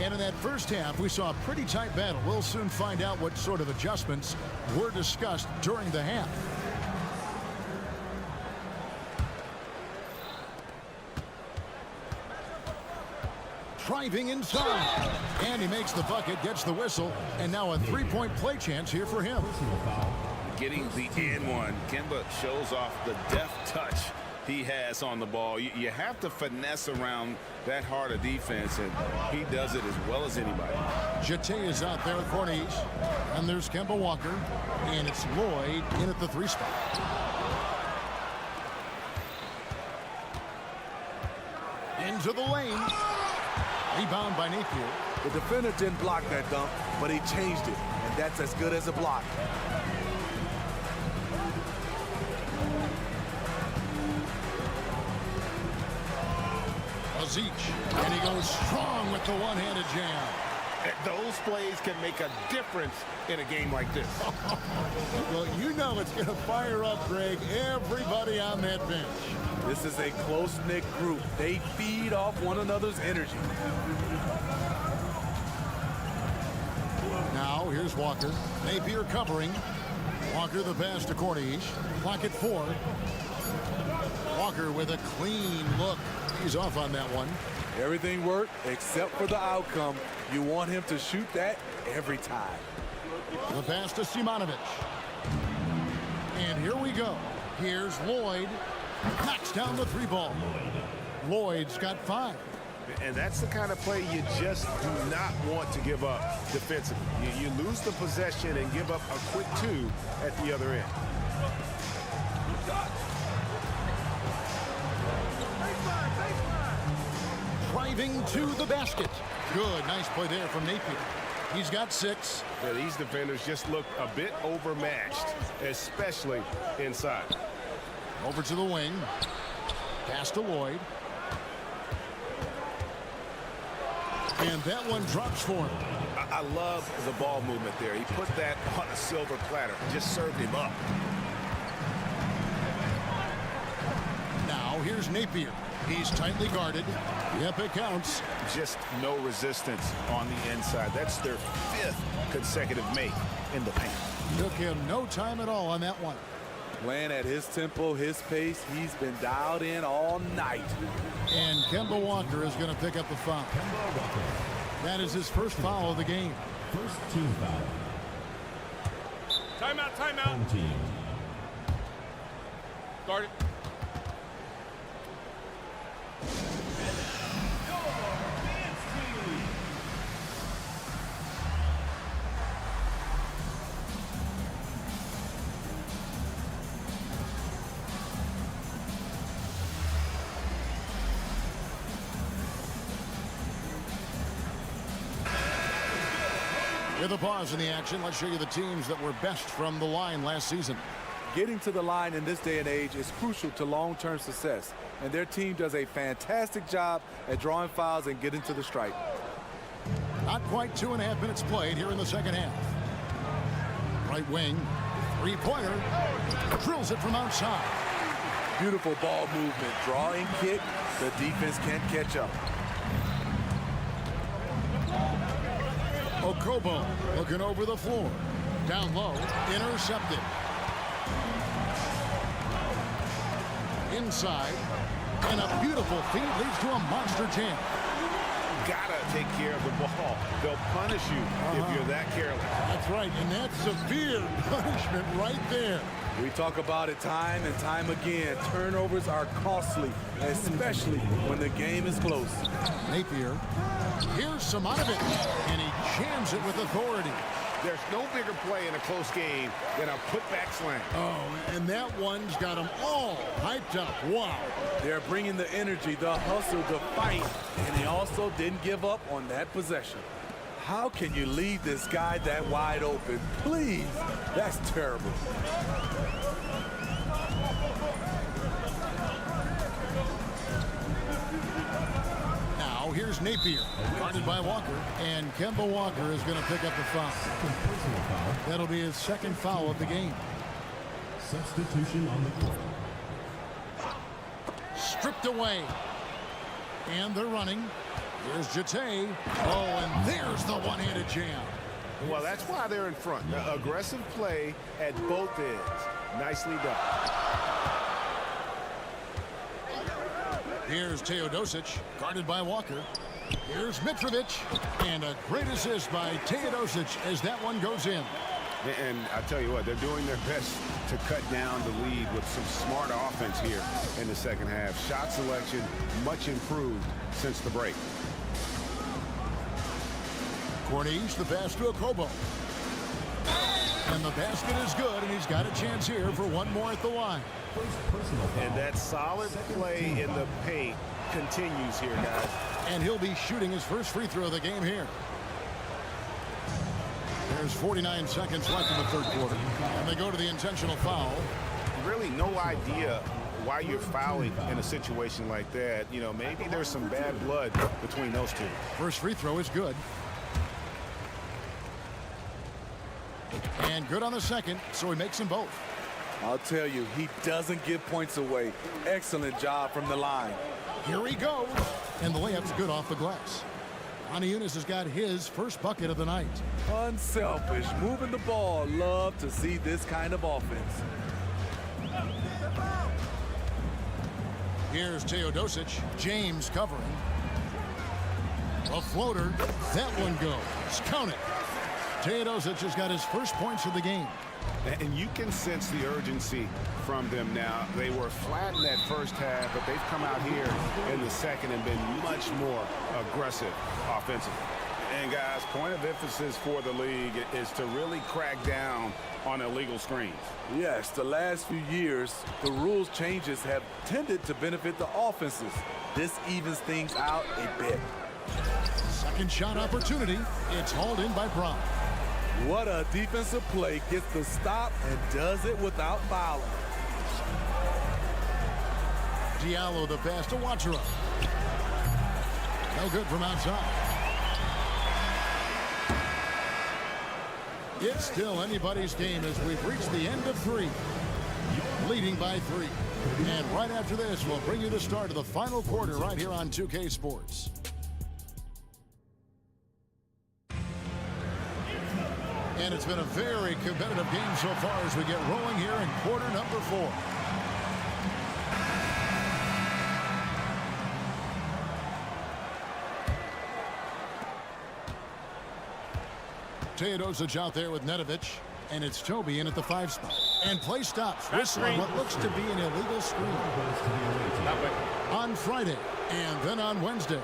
And in that first half, we saw a pretty tight battle. We'll soon find out what sort of adjustments were discussed during the half. Driving inside. And he makes the bucket, gets the whistle, and now a 3-point play chance here for him.
Getting the and one. Kemba shows off the deft touch he has on the ball. You have to finesse around that hard a defense, and he does it as well as anybody.
Jete is out there at Corniche, and there's Kemba Walker, and it's Lloyd in at the 3 spot. Into the lane. Rebound by Napier.
The defender didn't block that dunk, but he changed it, and that's as good as a block.
Lazic, and he goes strong with the one-handed jam.
Those plays can make a difference in a game like this.
Well, you know it's going to fire up, Greg, everybody on that bench.
This is a close-knit group. They feed off one another's energy.
Now, here's Walker. Napier covering. Walker the pass to Corniche. Clock at 4. Walker with a clean look. He's off on that one.
Everything worked except for the outcome. You want him to shoot that every time.
The pass to Simonovic. And here we go. Here's Lloyd. Knocks down the 3 ball. Lloyd's got 5.
And that's the kind of play you just do not want to give up defensively. You lose the possession and give up a quick 2 at the other end.
Driving to the basket. Good, nice play there from Napier. He's got 6.
Yeah, these defenders just look a bit overmatched, especially inside.
Over to the wing. Pass to Lloyd. And that one drops for him.
I love the ball movement there. He put that on a silver platter. Just served him up.
Now here's Napier. He's tightly guarded. Yep, it counts.
Just no resistance on the inside. That's their 5th consecutive make in the paint.
Took him no time at all on that one.
Playing at his tempo, his pace. He's been dialed in all night.
And Kemba Walker is going to pick up the foul. That is his first foul of the game.
First team foul.
Timeout, timeout.
Home team.
Start it.
With a pause in the action, let's show you the teams that were best from the line last season.
Getting to the line in this day and age is crucial to long-term success, and their team does a fantastic job at drawing fouls and getting to the stripe.
Not quite 2.5 minutes played here in the second half. Right wing, 3-pointer, drills it from outside.
Beautiful ball movement, drawing kick. The defense can't catch up.
Okobo looking over the floor. Down low, intercepted. Inside, and a beautiful feed leads to a monster jam.
Gotta take care of the ball. They'll punish you if you're that careless.
That's right, and that's severe punishment right there.
We talk about it time and time again. Turnovers are costly, especially when the game is close.
Napier. Here's Simonovic, and he jams it with authority.
There's no bigger play in a close game than a putback slam.
Oh, and that one's got them all hyped up. Wow.
They're bringing the energy, the hustle, the fight, and they also didn't give up on that possession. How can you leave this guy that wide open? Please, that's terrible.
Now here's Napier, guarded by Walker, and Kemba Walker is going to pick up the foul.
Personal foul.
That'll be his second foul of the game.
Substitution on the court.
Stripped away. And they're running. Here's Jete. Oh, and there's the one-handed jam.
Well, that's why they're in front. The aggressive play at both ends. Nicely done.
Here's Teodosic, guarded by Walker. Here's Mitrovic, and a great assist by Teodosic as that one goes in.
And I tell you what, they're doing their best to cut down the lead with some smart offense here in the second half. Shot selection much improved since the break.
Corniche, the pass to Okobo. And the basket is good, and he's got a chance here for one more at the line.
And that solid play in the paint continues here, guys.
And he'll be shooting his first free throw of the game here. There's 49 seconds left in the third quarter. And they go to the intentional foul.
Really no idea why you're fouling in a situation like that. You know, maybe there's some bad blood between those two.
First free throw is good. And good on the second, so he makes them both.
I'll tell you, he doesn't give points away. Excellent job from the line.
Here he goes. And the layup's good off the glass. Eunice has got his first bucket of the night.
Unselfish, moving the ball. Love to see this kind of offense.
Here's Teodosic. James covering. A floater. That one goes. Count it. Teodosic has got his first points of the game.
And you can sense the urgency from them now. They were flat in that first half, but they've come out here in the second and been much more aggressive offensively. And guys, point of emphasis for the league is to really crack down on illegal screens.
Yes, the last few years, the rules changes have tended to benefit the offenses. This evens things out a bit.
Second shot opportunity. It's hauled in by Brown.
What a defensive play. Gets the stop and does it without fouling.
Diallo the pass to Wachera. No good from outside. It's still anybody's game as we've reached the end of three. Leading by 3. And right after this, we'll bring you the start of the final quarter right here on 2K Sports. And it's been a very competitive game so far as we get rolling here in quarter number 4. Teodosic out there with Nedovic, and it's Toby in at the 5 spot. And play stops. Whistling what looks to be an illegal screen. On Friday, and then on Wednesday.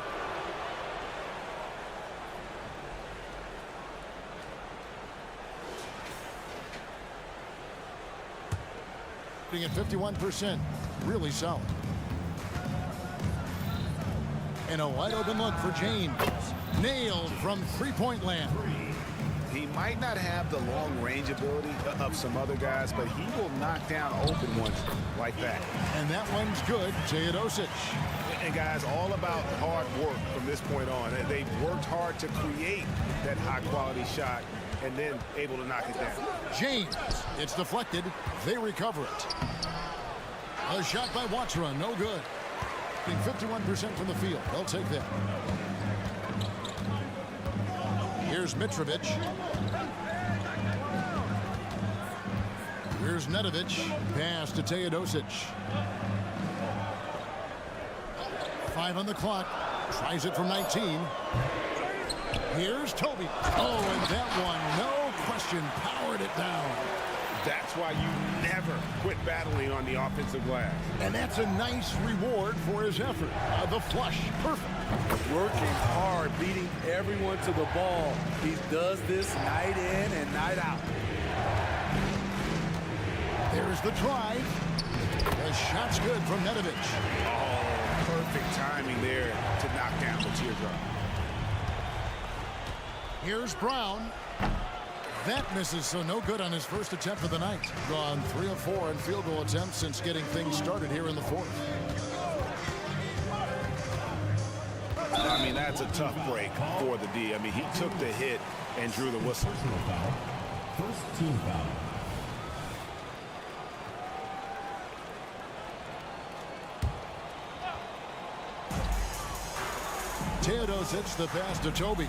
At 51%, really solid. And a wide open look for James. Nailed from three-point land.
He might not have the long range ability of some other guys, but he will knock down open ones like that.
And that one's good. Teodosic.
And guys, all about hard work from this point on. They've worked hard to create that high-quality shot and then able to knock it down.
James. It's deflected. They recover it. A shot by Wachera. No good. 51% from the field. They'll take that. Here's Mitrovic. Here's Nedovic. Pass to Teodosic. 5 on the clock. Tries it from 19. Here's Toby. Oh, and that one, no question, powered it down.
That's why you never quit battling on the offensive glass.
And that's a nice reward for his effort. The flush, perfect.
Working hard, beating everyone to the ball. He does this night in and night out.
There's the drive. The shot's good from Nedovic.
Oh, perfect timing there to knock down the teardrop.
Here's Brown. That misses, so no good on his first attempt of the night. Gone 3 of 4 in field goal attempts since getting things started here in the 4th.
I mean, that's a tough break for the D. I mean, he took the hit and drew the whistle.
First team foul.
Teodosic the pass to Toby.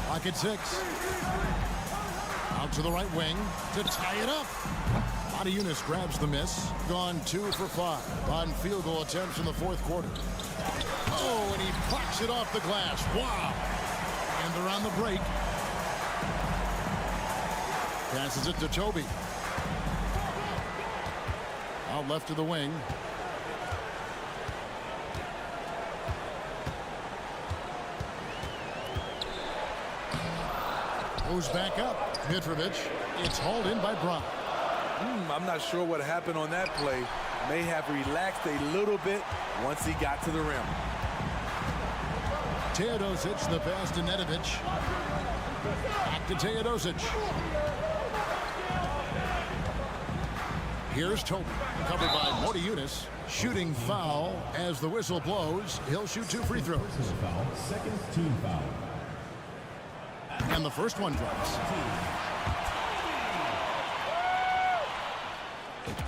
Pocket 6. Out to the right wing to tie it up. Eunice grabs the miss. Gone 2 for 5 on field goal attempts in the 4th quarter. Oh, and he blocks it off the glass. Wow. And they're on the break. Passes it to Toby. Out left to the wing. Goes back up. Mitrovic. It's hauled in by Brown.
I'm not sure what happened on that play. May have relaxed a little bit once he got to the rim.
Teodosic the pass to Nedovic. Back to Teodosic. Here's Toby, covered by Modi Yunus. Shooting foul as the whistle blows. He'll shoot 2 free throws.
Foul, second team foul.
And the first one drops.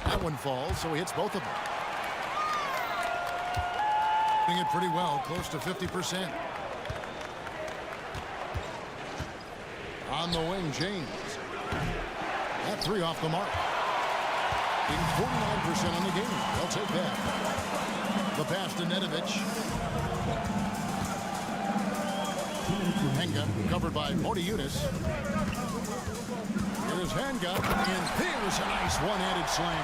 That one falls, so he hits both of them. Doing it pretty well, close to 50%. On the wing, James. That 3 off the mark. Being 49% on the game. They'll take that. The pass to Nedovic. Henga, covered by Modi Yunus. Here's Henga, and there's a nice one-handed slam.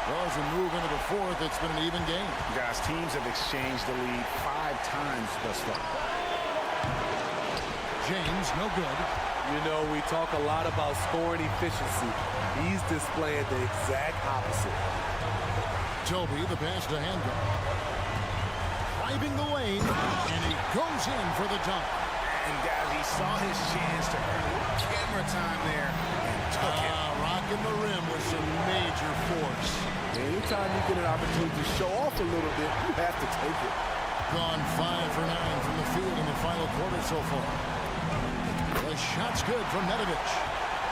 Well, as we move into the fourth, it's been an even game.
Guys, teams have exchanged the lead 5 times thus far.
James, no good.
You know, we talk a lot about scoring efficiency. He's displaying the exact opposite.
Toby, the pass to Henga. Driving the lane, and he goes in for the dunk.
And guys, he saw his chance to earn a little camera time there and took it.
Rocking the rim with some major force.
Anytime you get an opportunity to show off a little bit, you have to take it.
Gone 5 for 9 from the field in the final quarter so far. The shot's good from Nedovic.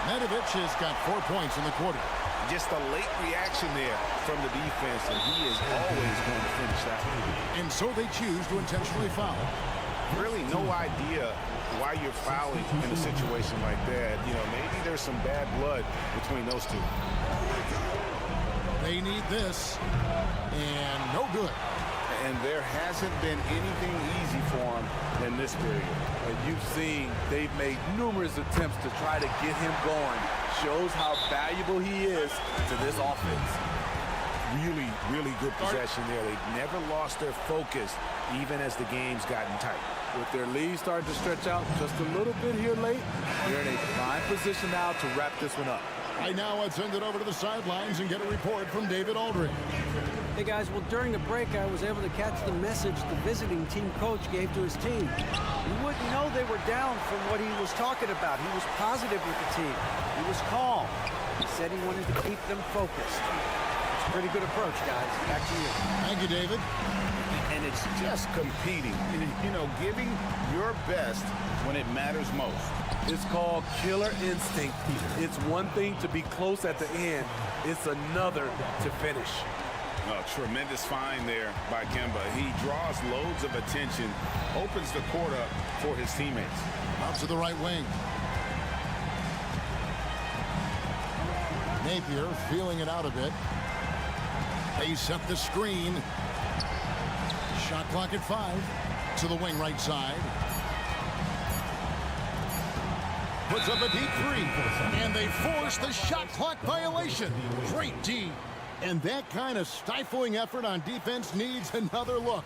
Nedovic has got 4 points in the quarter.
Just a late reaction there from the defense, and he is always going to finish that.
And so they choose to intentionally foul.
Really no idea why you're fouling in a situation like that. You know, maybe there's some bad blood between those two.
They need this, and no good.
And there hasn't been anything easy for him in this period.
And you've seen they've made numerous attempts to try to get him going. Shows how valuable he is to this offense.
Really, really good possession there. They've never lost their focus, even as the game's gotten tight.
With their lead starting to stretch out just a little bit here late, they're in a prime position now to wrap this one up.
Right now, let's send it over to the sidelines and get a report from David Aldridge.
Hey guys, well during the break I was able to catch the message the visiting team coach gave to his team. You wouldn't know they were down from what he was talking about. He was positive with the team. He was calm. He said he wanted to keep them focused. It's a pretty good approach, guys. Back to you.
Thank you, David.
And it's just competing, you know, giving your best when it matters most.
It's called killer instinct. It's one thing to be close at the end. It's another to finish.
Oh, tremendous find there by Kemba. He draws loads of attention, opens the court up for his teammates.
Out to the right wing. Napier feeling it out a bit. They set the screen. Shot clock at 5. To the wing right side. Puts up a deep 3. And they force the shot clock violation. Great D. And that kind of stifling effort on defense needs another look.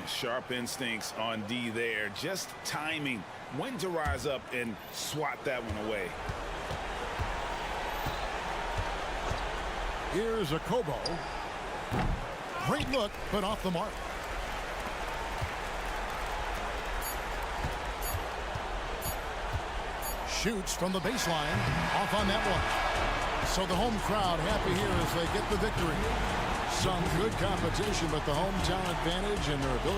Sharp instincts on D there. Just timing when to rise up and swat that one away.
Here's a Kobo. Great look, but off the mark. Shoots from the baseline. Off on that one. So the home crowd happy here as they get the victory. Some good competition, but the hometown advantage and their ability.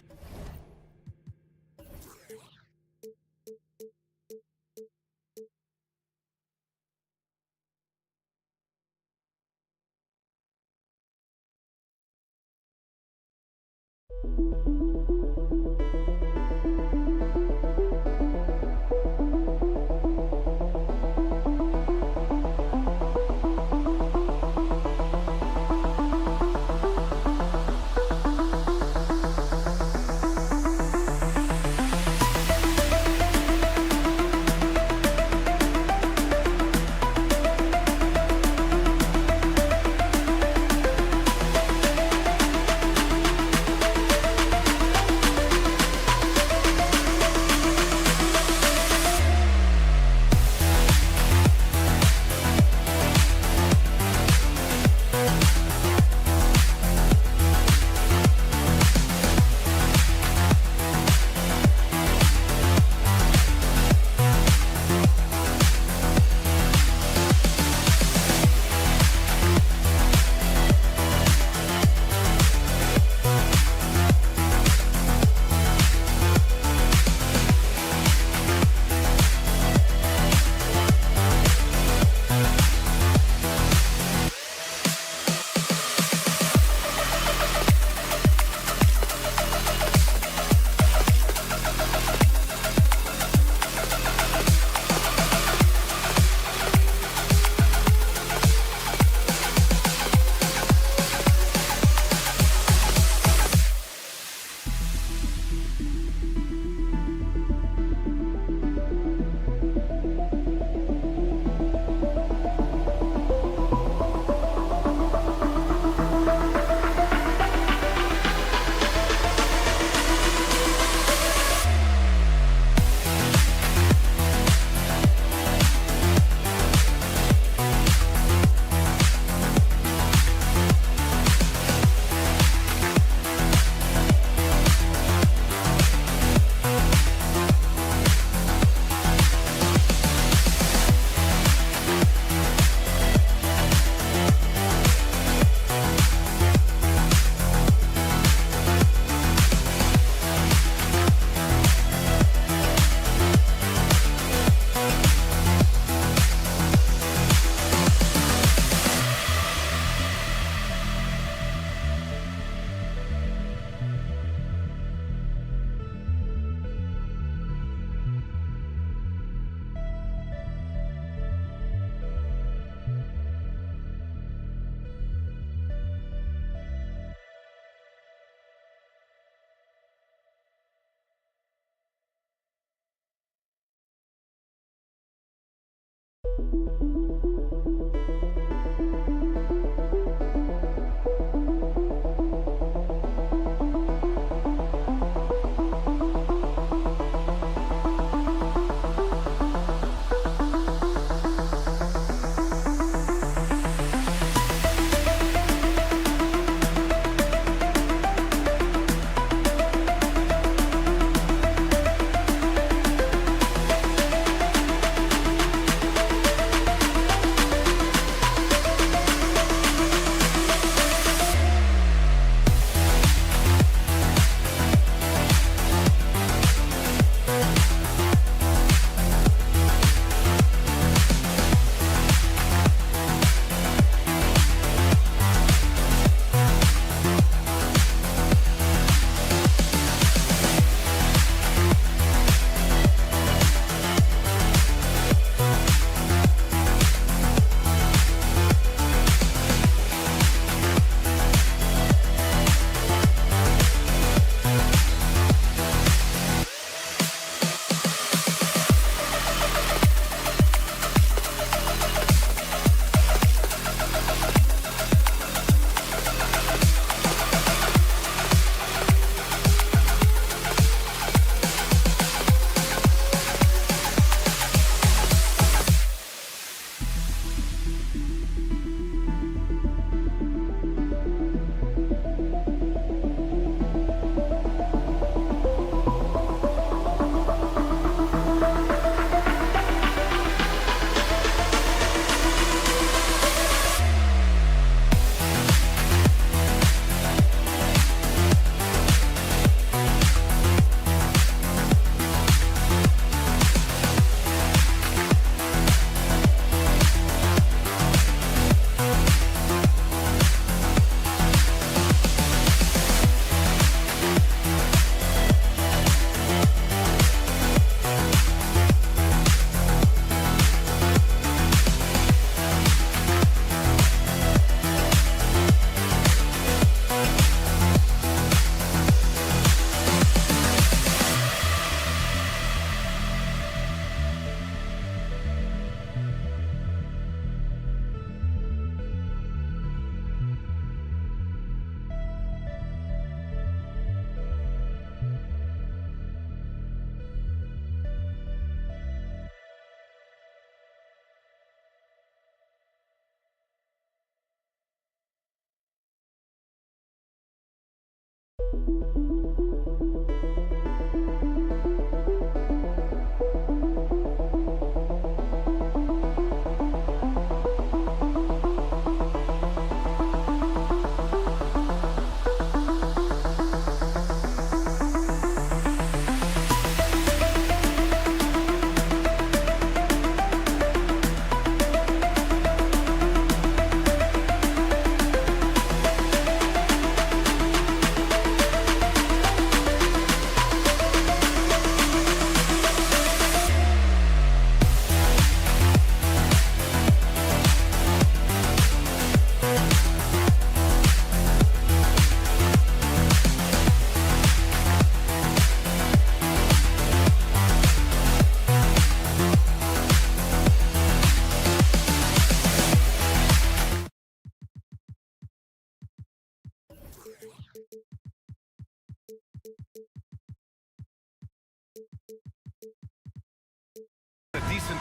A decent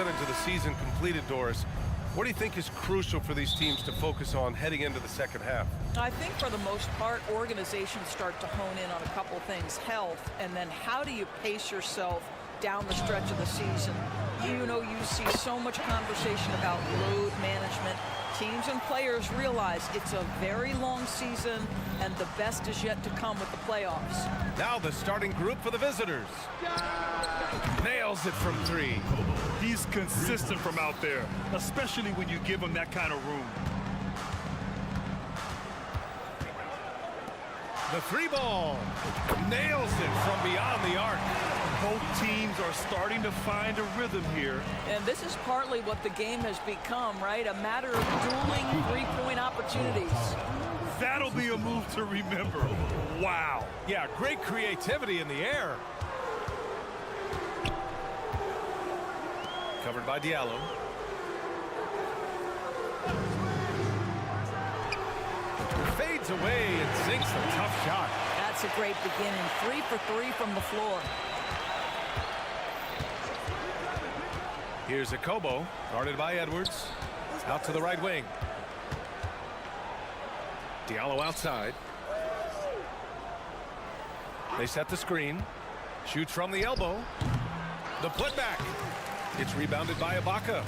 into the season completed, Doris. What do you think is crucial for these teams to focus on heading into the second half?
I think for the most part, organizations start to hone in on a couple of things: health, and then how do you pace yourself down the stretch of the season. You know, you see so much conversation about load management. Teams and players realize it's a very long season, and the best is yet to come with the playoffs.
Now the starting group for the visitors. Nails it from 3.
He's consistent from out there, especially when you give him that kind of room.
The 3 ball. Nails it from beyond the arc.
Both teams are starting to find a rhythm here.
And this is partly what the game has become, right? A matter of dueling three-point opportunities.
That'll be a move to remember. Wow.
Yeah, great creativity in the air. Covered by Diallo. Fades away and sinks a tough shot.
That's a great beginning. 3 for 3 from the floor.
Here's Akobo, guarded by Edwards. Out to the right wing. Diallo outside. They set the screen. Shoots from the elbow. The putback. It's rebounded by Ibaka.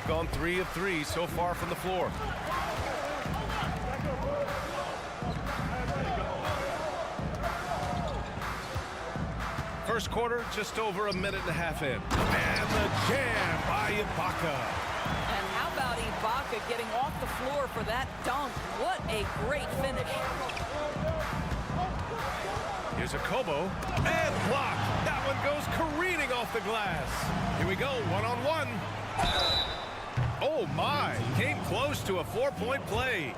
Gone 3 of 3 so far from the floor. First quarter, just over a minute and a half in. And the jam by Ibaka.
And how about Ibaka getting off the floor for that dunk? What a great finish.
Here's Akobo. And blocked. That one goes careening off the glass. Here we go, one-on-one. Oh, my. Came close to a 4-point play.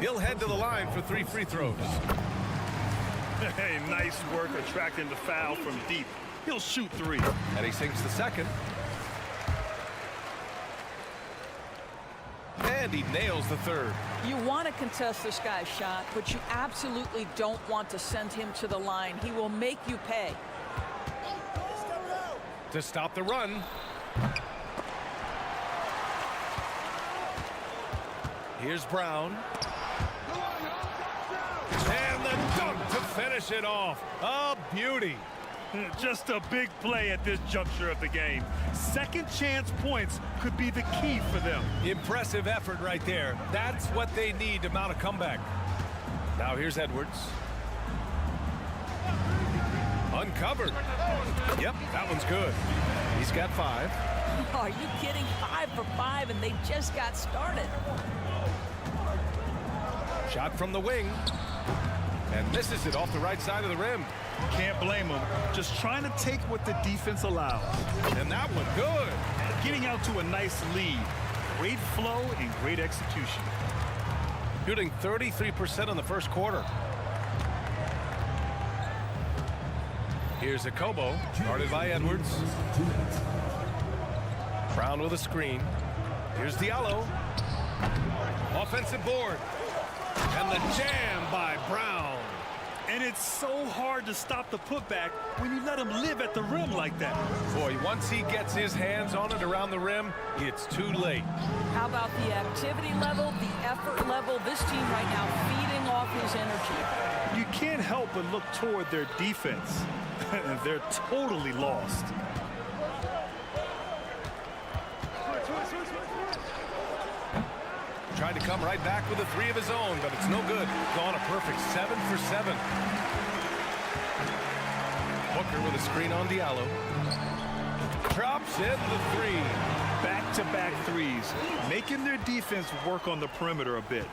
He'll head to the line for 3 free throws.
Hey, nice work attracting the foul from deep. He'll shoot 3.
And he sinks the second. And he nails the third.
You want to contest this guy's shot, but you absolutely don't want to send him to the line. He will make you pay.
To stop the run. Here's Brown. And the dunk to finish it off. A beauty.
Just a big play at this juncture of the game. Second chance points could be the key for them.
Impressive effort right there. That's what they need to mount a comeback. Now here's Edwards. Uncovered. Yep, that one's good. He's got 5.
Are you kidding? 5 for 5, and they just got started.
Shot from the wing. And misses it off the right side of the rim.
Can't blame him. Just trying to take what the defense allows.
And that one good.
Getting out to a nice lead. Great flow and great execution.
Shooting 33% in the first quarter. Here's Akobo, guarded by Edwards. Brown with a screen. Here's Diallo. Offensive board. And the jam by Brown.
And it's so hard to stop the putback when you let him live at the rim like that.
Boy, once he gets his hands on it around the rim, it's too late.
How about the activity level, the effort level? This team right now feeding off his energy.
You can't help but look toward their defense. They're totally lost.
Tried to come right back with a 3 of his own, but it's no good. Gone a perfect 7 for 7. Booker with a screen on Diallo. Drops in the 3.
Back-to-back threes, making their defense work on the perimeter a bit.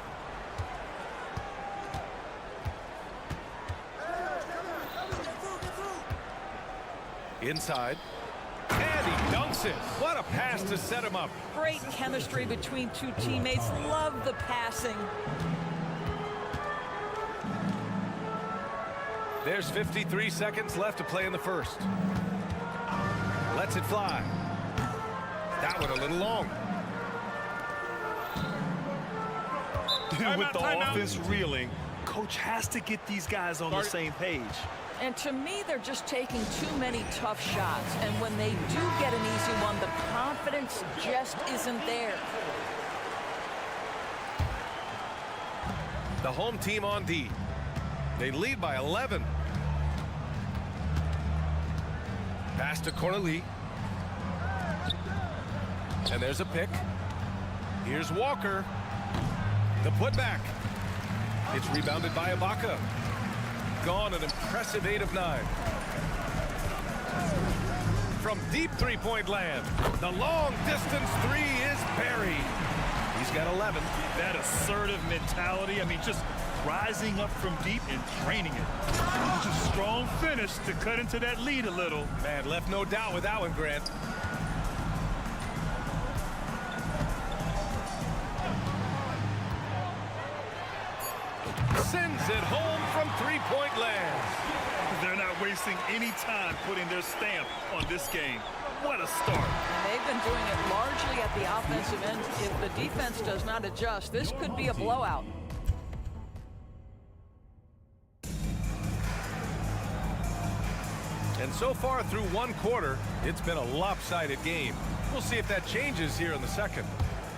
Inside. And he dunks it. What a pass to set him up.
Great chemistry between two teammates. Love the passing.
There's 53 seconds left to play in the first. Lets it fly. That one a little long.
With the offense reeling, coach has to get these guys on the same page.
And to me, they're just taking too many tough shots. And when they do get an easy one, the confidence just isn't there.
The home team on D. They lead by 11. Pass to Corneli. And there's a pick. Here's Walker. The putback. It's rebounded by Ibaka. Gone an impressive 8 of 9. From deep three-point land, the long-distance three is buried. He's got 11.
That assertive mentality, I mean, just rising up from deep and draining it. Just a strong finish to cut into that lead a little.
Man, left no doubt with that one, Grant. Sends it home from three-point land.
They're not wasting any time putting their stamp on this game. What a start.
And they've been doing it largely at the offensive end. If the defense does not adjust, this could be a blowout.
And so far through one quarter, it's been a lopsided game. We'll see if that changes here in the second.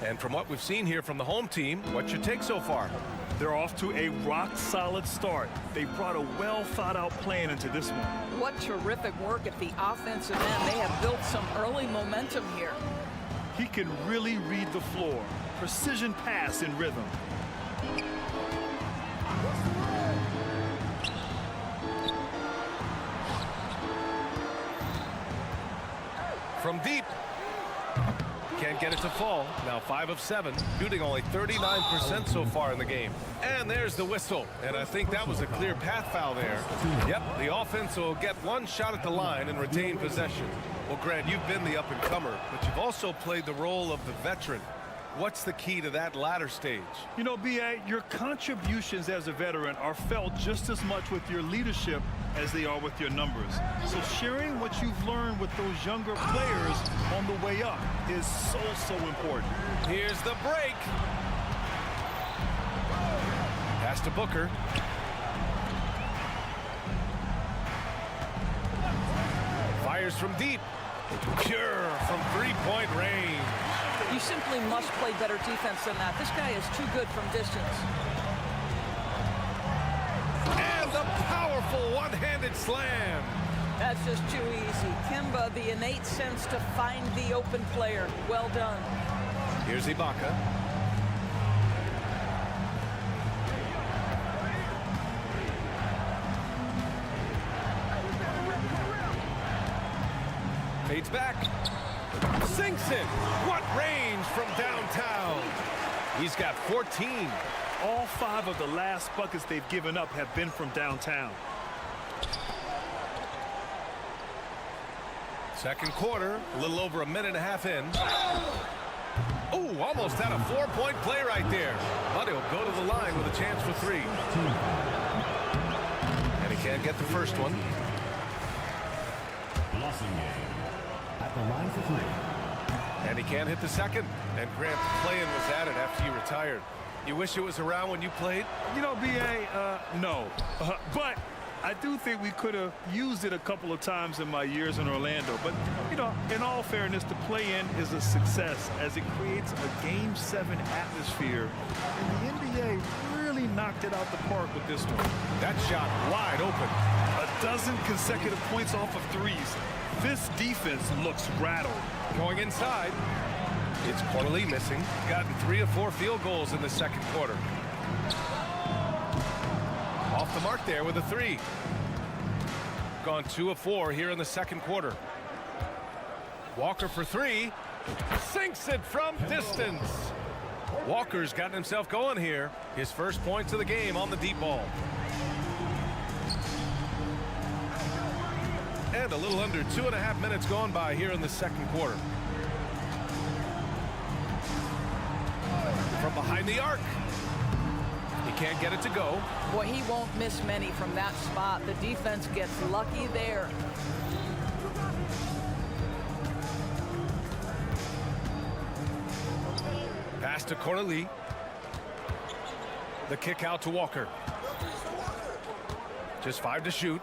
And from what we've seen here from the home team, what's your take so far?
They're off to a rock-solid start. They brought a well-thought-out plan into this one.
What terrific work at the offensive end. They have built some early momentum here.
He can really read the floor. Precision pass in rhythm.
From deep. Can't get it to fall. Now 5 of 7, shooting only 39% so far in the game. And there's the whistle. And I think that was a clear path foul there. Yep, the offense will get one shot at the line and retain possession. Well, Grant, you've been the up-and-comer, but you've also played the role of the veteran. What's the key to that latter stage?
You know, B.A., your contributions as a veteran are felt just as much with your leadership as they are with your numbers. So sharing what you've learned with those younger players on the way up is so important.
Here's the break. Pass to Booker. Fires from deep. Pure from three-point range.
You simply must play better defense than that. This guy is too good from distance.
And the powerful one-handed slam.
That's just too easy. Kemba, the innate sense to find the open player. Well done.
Here's Ibaka. Fades back. Sinks it. What range from downtown. He's got 14.
All 5 of the last buckets they've given up have been from downtown.
Second quarter, a little over a minute and a half in. Oh, almost had a 4-point play right there. But he'll go to the line with a chance for 3. And he can't get the first one.
At the line for 3.
And he can't hit the second. And Grant, playing was added after you retired. You wish it was around when you played?
You know, B.A., no. But I do think we could have used it a couple of times in my years in Orlando. But, you know, in all fairness, the play-in is a success as it creates a Game 7 atmosphere. And the NBA really knocked it out the park with this one.
That shot wide open.
A dozen consecutive points off of threes. This defense looks rattled.
Going inside. It's Corley missing. Gotten 3 of 4 field goals in the second quarter. Off the mark there with a 3. Gone 2 of 4 here in the second quarter. Walker for 3. Sinks it from distance. Walker's gotten himself going here. His first points of the game on the deep ball. And a little under 2.5 minutes gone by here in the second quarter. From behind the arc. He can't get it to go.
Boy, he won't miss many from that spot. The defense gets lucky there.
Pass to Corley. The kick out to Walker. Just 5 to shoot.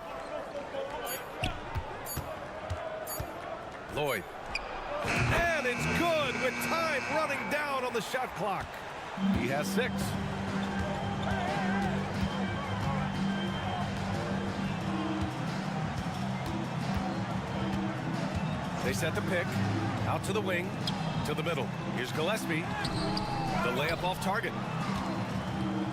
Lloyd. And it's good with time running down on the shot clock. He has 6. They set the pick. Out to the wing. To the middle. Here's Gillespie. The layup off target.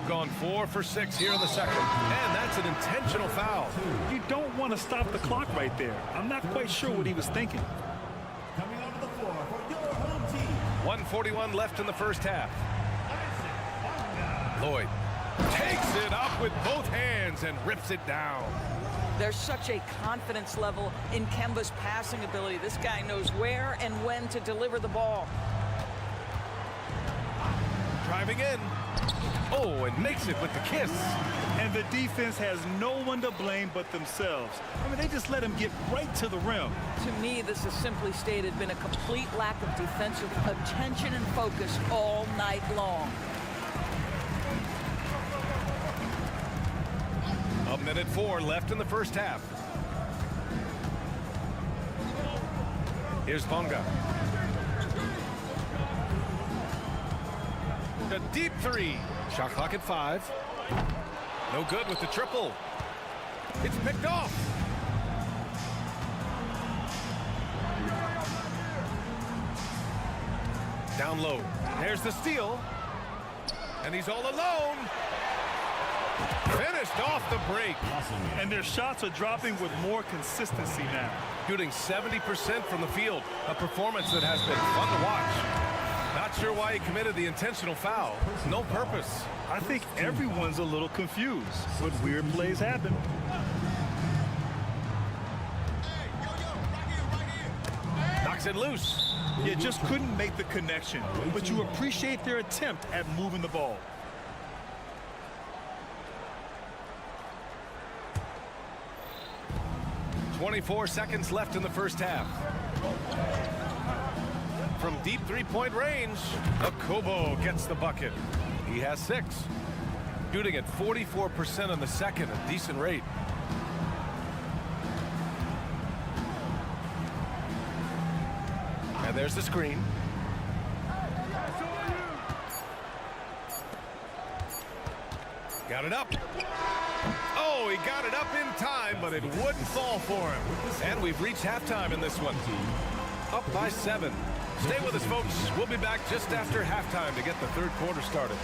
They've gone 4 for 6 here in the second, and that's an intentional foul.
You don't want to stop the clock right there. I'm not quite sure what he was thinking.
Coming onto the floor for your home team.
1:41 left in the first half. Lloyd takes it up with both hands and rips it down.
There's such a confidence level in Kemba's passing ability. This guy knows where and when to deliver the ball.
Driving in. Oh, and makes it with the kiss.
And the defense has no one to blame but themselves. I mean, they just let him get right to the rim.
To me, this has simply stated been a complete lack of defensive attention and focus all night long.
A minute 4 left in the first half. Here's Bonga. A deep 3. Shot clock at 5. No good with the triple. It's picked off. Down low. There's the steal. And he's all alone. Finished off the break.
And their shots are dropping with more consistency now.
Shooting 70% from the field. A performance that has been fun to watch. Not sure why he committed the intentional foul. No purpose.
I think everyone's a little confused, but weird plays happen.
Knocks it loose.
You just couldn't make the connection, but you appreciate their attempt at moving the ball.
.24 seconds left in the first half. From deep three-point range, Akobo gets the bucket. He has 6. Shooting at 44% in the second, a decent rate. And there's the screen. Got it up. Oh, he got it up in time, but it wouldn't fall for him. And we've reached halftime in this one. Up by 7. Stay with us, folks. We'll be back just after halftime to get the third quarter started.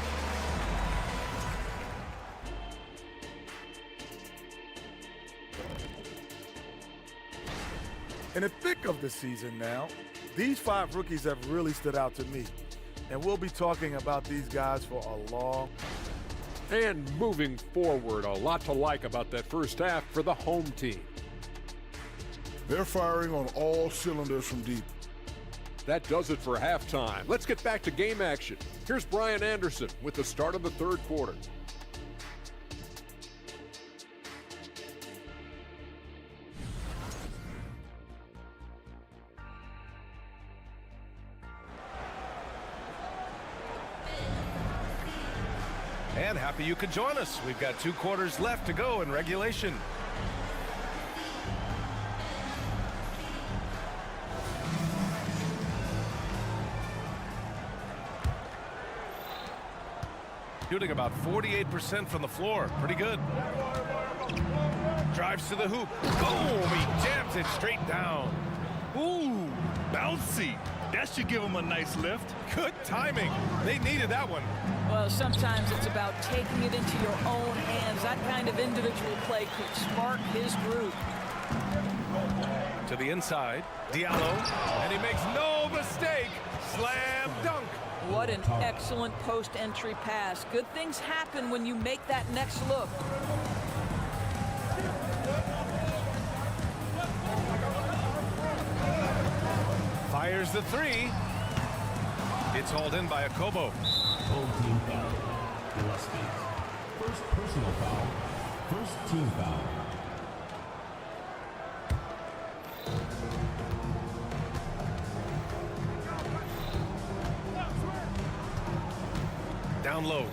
In the thick of the season now, these 5 rookies have really stood out to me. And we'll be talking about these guys for a long time.
And moving forward, a lot to like about that first half for the home team.
They're firing on all cylinders from deep.
That does it for halftime. Let's get back to game action. Here's Brian Anderson with the start of the third quarter.
And happy you could join us. We've got 2 quarters left to go in regulation. Shooting about 48% from the floor. Pretty good. Drives to the hoop. Boom! He jams it straight down.
Ooh, bouncy. That should give him a nice lift.
Good timing. They needed that one.
Well, sometimes it's about taking it into your own hands. That kind of individual play could spark his group.
To the inside, Diallo, and he makes no mistake. Slam dunk.
What an excellent post-entry pass. Good things happen when you make that next look.
Fires the 3. It's hauled in by Akobo.
Home team foul. Gillespie. First personal foul. First team foul.
Down low.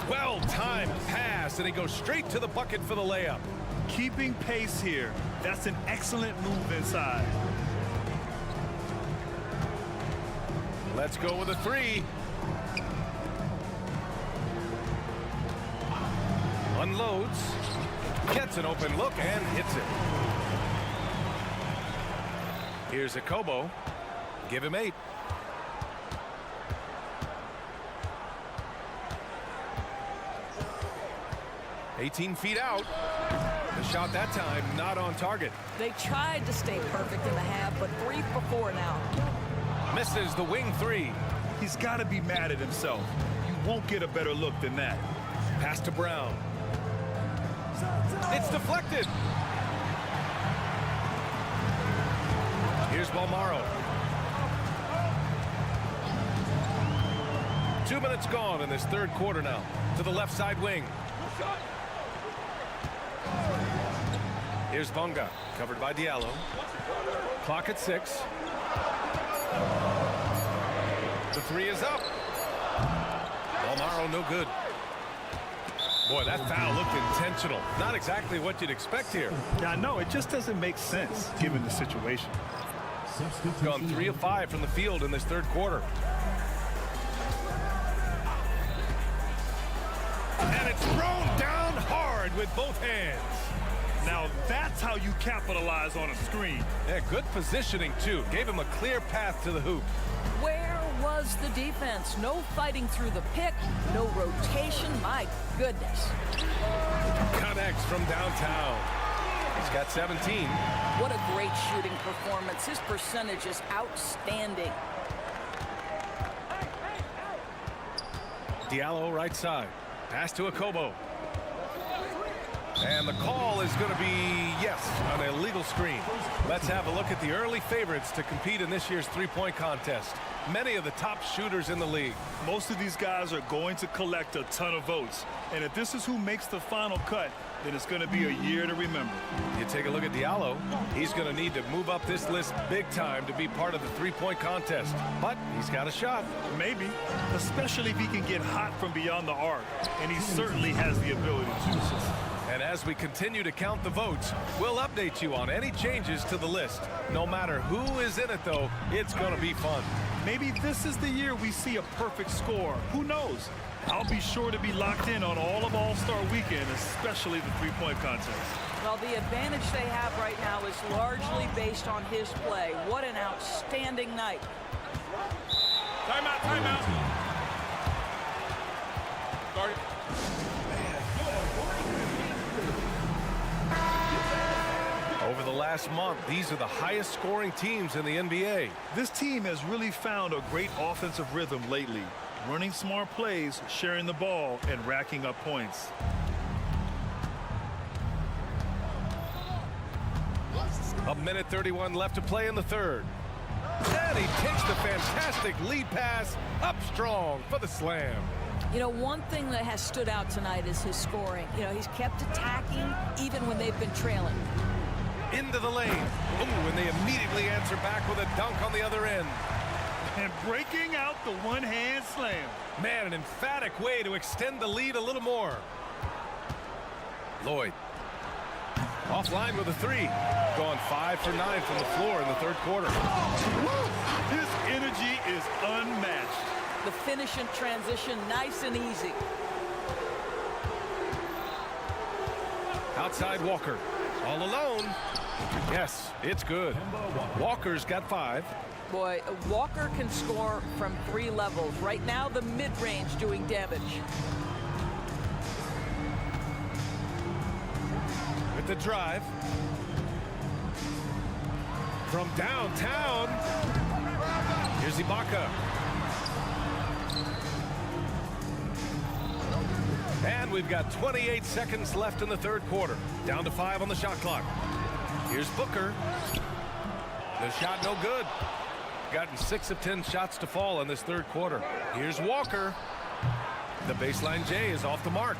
Well-timed pass, and he goes straight to the bucket for the layup.
Keeping pace here. That's an excellent move inside.
Let's go with a 3. Unloads. Gets an open look and hits it. Here's Akobo. Give him 8. 18 feet out. The shot that time not on target.
They tried to stay perfect in the half, but 3 for 4 now.
Misses the wing 3.
He's got to be mad at himself. You won't get a better look than that.
Pass to Brown. It's deflected. Here's Balmaro. 2 minutes gone in this third quarter now. To the left side wing. Here's Bonga, covered by Diallo. Clock at 6. The 3 is up. Balmaro no good. Boy, that foul looked intentional. Not exactly what you'd expect here.
Yeah, I know. It just doesn't make sense given the situation.
Gone 3 of 5 from the field in this third quarter. And it's thrown down hard with both hands.
Now that's how you capitalize on a screen.
Yeah, good positioning too. Gave him a clear path to the hoop.
Where was the defense? No fighting through the pick, no rotation. My goodness.
Connects from downtown. He's got 17.
What a great shooting performance. His percentage is outstanding.
Diallo right side. Pass to Akobo. And the call is going to be, yes, an illegal screen. Let's have a look at the early favorites to compete in this year's three-point contest. Many of the top shooters in the league.
Most of these guys are going to collect a ton of votes. And if this is who makes the final cut, then it's going to be a year to remember.
You take a look at Diallo. He's going to need to move up this list big time to be part of the three-point contest. But he's got a shot.
Maybe, especially if he can get hot from beyond the arc. And he certainly has the ability to.
And as we continue to count the votes, we'll update you on any changes to the list. No matter who is in it, though, it's going to be fun.
Maybe this is the year we see a perfect score. Who knows? I'll be sure to be locked in on all of All-Star Weekend, especially the three-point contest.
Well, the advantage they have right now is largely based on his play. What an outstanding night.
Timeout, timeout. Sorry. Over the last month, these are the highest scoring teams in the NBA.
This team has really found a great offensive rhythm lately. Running smart plays, sharing the ball, and racking up points.
A minute 31 left to play in the third. And he takes the fantastic lead pass up strong for the slam.
You know, one thing that has stood out tonight is his scoring. You know, he's kept attacking even when they've been trailing.
Into the lane. Ooh, and they immediately answer back with a dunk on the other end.
And breaking out the one-hand slam.
Man, an emphatic way to extend the lead a little more. Lloyd. Offline with a 3. Going 5 for 9 from the floor in the third quarter.
His energy is unmatched.
The finish in transition, nice and easy.
Outside Walker. All alone. Yes, it's good. Walker's got 5.
Boy, Walker can score from 3 levels. Right now, the mid-range doing damage.
With the drive. From downtown. Here's Ibaka. And we've got 28 seconds left in the third quarter. Down to 5 on the shot clock. Here's Booker. The shot no good. Gotten 6 of 10 shots to fall in this third quarter. Here's Walker. The baseline J is off the mark.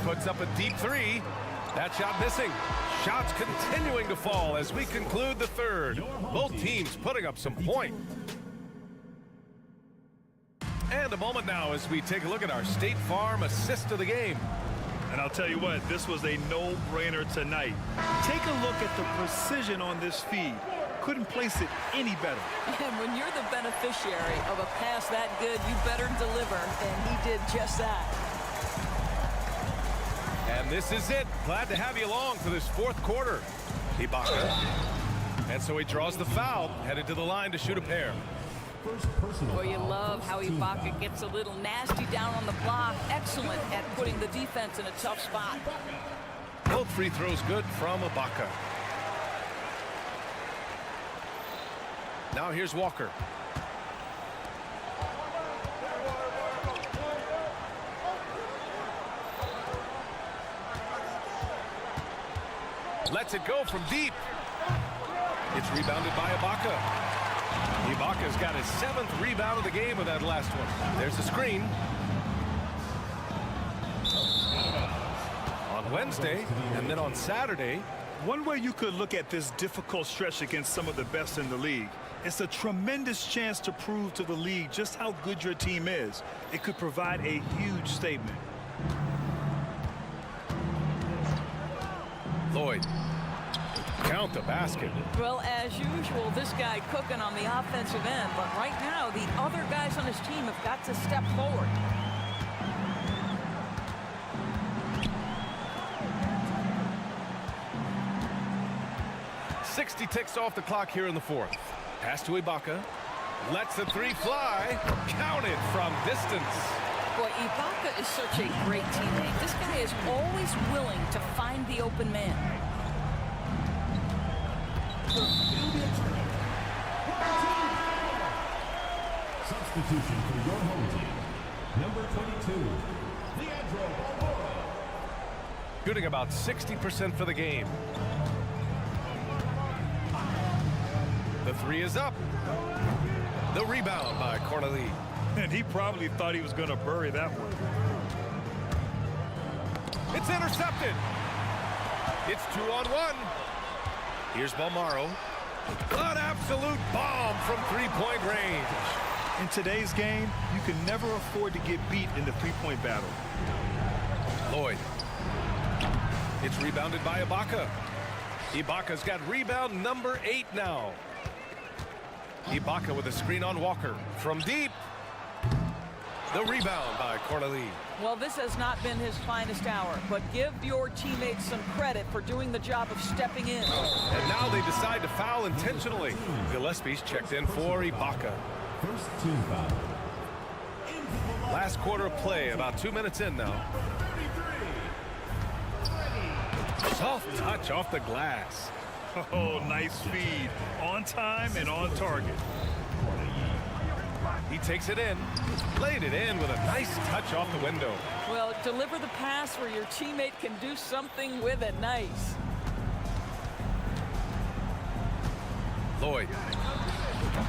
Puts up a deep 3. That shot missing. Shots continuing to fall as we conclude the third. Both teams putting up some point. And a moment now as we take a look at our State Farm assist of the game.
And I'll tell you what, this was a no-brainer tonight. Take a look at the precision on this feed. Couldn't place it any better.
And when you're the beneficiary of a pass that good, you better deliver. And he did just that.
And this is it. Glad to have you along for this fourth quarter. Ibaka. And so he draws the foul, headed to the line to shoot a pair.
Well, you love how Ibaka gets a little nasty down on the block. Excellent at putting the defense in a tough spot.
Both free throws good from Ibaka. Now here's Walker. Lets it go from deep. It's rebounded by Ibaka. Ibaka's got his 7th rebound of the game with that last one. There's the screen. On Wednesday and then on Saturday.
One way you could look at this difficult stretch against some of the best in the league, it's a tremendous chance to prove to the league just how good your team is. It could provide a huge statement.
Lloyd. Count the basket.
Well, as usual, this guy cooking on the offensive end. But right now, the other guys on his team have got to step forward.
.60 ticks off the clock here in the 4th. Pass to Ibaka. Lets the three fly. Counted from distance.
Boy, Ibaka is such a great teammate. This guy is always willing to find the open man.
Substitution for your home team. Number 22, Leandro Balmora.
Shooting about 60% for the game. The three is up. The rebound by Corneli.
And he probably thought he was going to bury that one.
It's intercepted. It's 2-on-1. Here's Balmaro. An absolute bomb from three-point range.
In today's game, you can never afford to get beat in the three-point battle.
Lloyd. It's rebounded by Ibaka. Ibaka's got rebound number 8 now. Ibaka with a screen on Walker. From deep. The rebound by Corneli.
Well, this has not been his finest hour, but give your teammates some credit for doing the job of stepping in.
And now they decide to foul intentionally. Gillespie's checked in for Ibaka.
First team foul.
Last quarter of play, about 2 minutes in now. Soft touch off the glass.
Oh, nice feed. On time and on target.
He takes it in, laid it in with a nice touch off the window.
Well, deliver the pass where your teammate can do something with it. Nice.
Lloyd.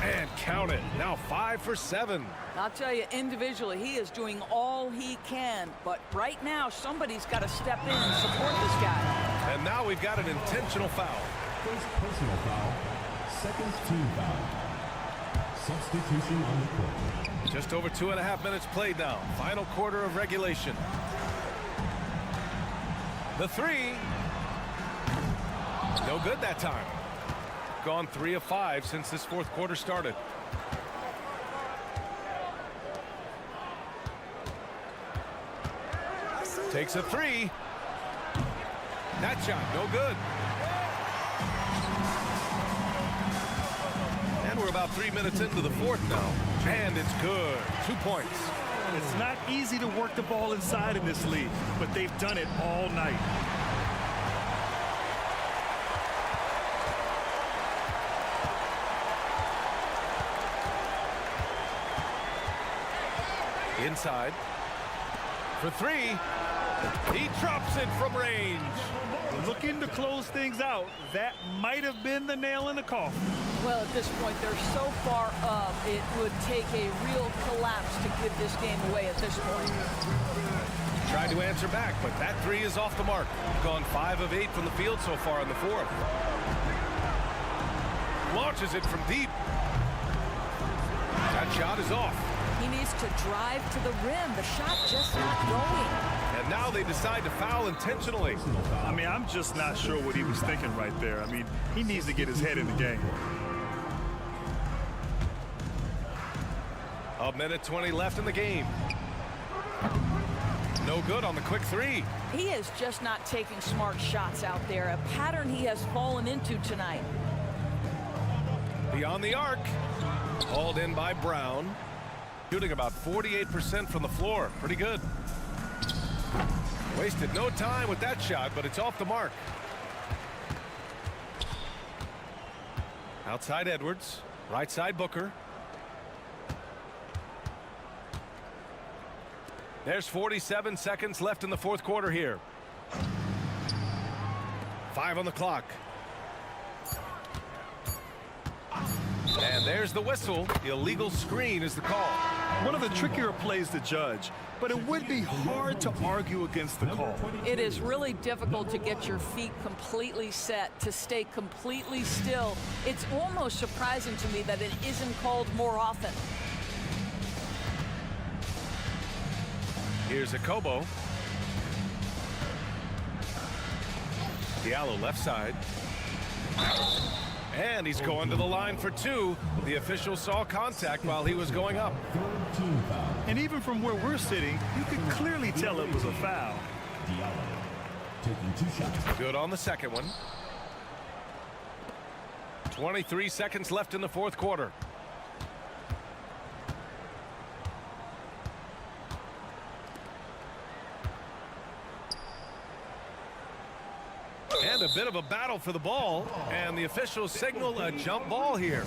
And count it. Now 5 for 7.
I'll tell you, individually, he is doing all he can. But right now, somebody's got to step in and support this guy.
And now we've got an intentional foul.
First personal foul. Second team foul. Substitution on the court.
Just over 2.5 minutes played now. Final quarter of regulation. The three. No good that time. Gone 3 of 5 since this 4th quarter started. Takes a three. That shot, no good. And we're about 3 minutes into the 4th now. And it's good. 2 points.
It's not easy to work the ball inside in this league, but they've done it all night.
Inside. For three. He drops it from range.
Looking to close things out. That might have been the nail in the coffin.
Well, at this point, they're so far up, it would take a real collapse to give this game away at this point.
Tried to answer back, but that three is off the mark. Gone 5 of 8 from the field so far in the 4th. Launches it from deep. That shot is off.
He needs to drive to the rim. The shot just not going.
And now they decide to foul intentionally.
I mean, I'm just not sure what he was thinking right there. I mean, he needs to get his head in the game.
A minute 20 left in the game. No good on the quick three.
He is just not taking smart shots out there. A pattern he has fallen into tonight.
beyond the arc. Hauled in by Brown. Shooting about 48% from the floor. Pretty good. Wasted no time with that shot, but it's off the mark. Outside Edwards. Right side Booker. There's 47 seconds left in the fourth quarter here. 5 on the clock. And there's the whistle. Illegal screen is the call.
One of the trickier plays to judge, but it would be hard to argue against the call.
It is really difficult to get your feet completely set, to stay completely still. It's almost surprising to me that it isn't called more often.
Here's Akobo. Diallo left side. And he's going to the line for 2. The official saw contact while he was going up.
And even from where we're sitting, you can clearly tell it was a foul.
Diallo taking 2 shots.
Good on the second one. 23 seconds left in the fourth quarter. And a bit of a battle for the ball, and the officials signal a jump ball here.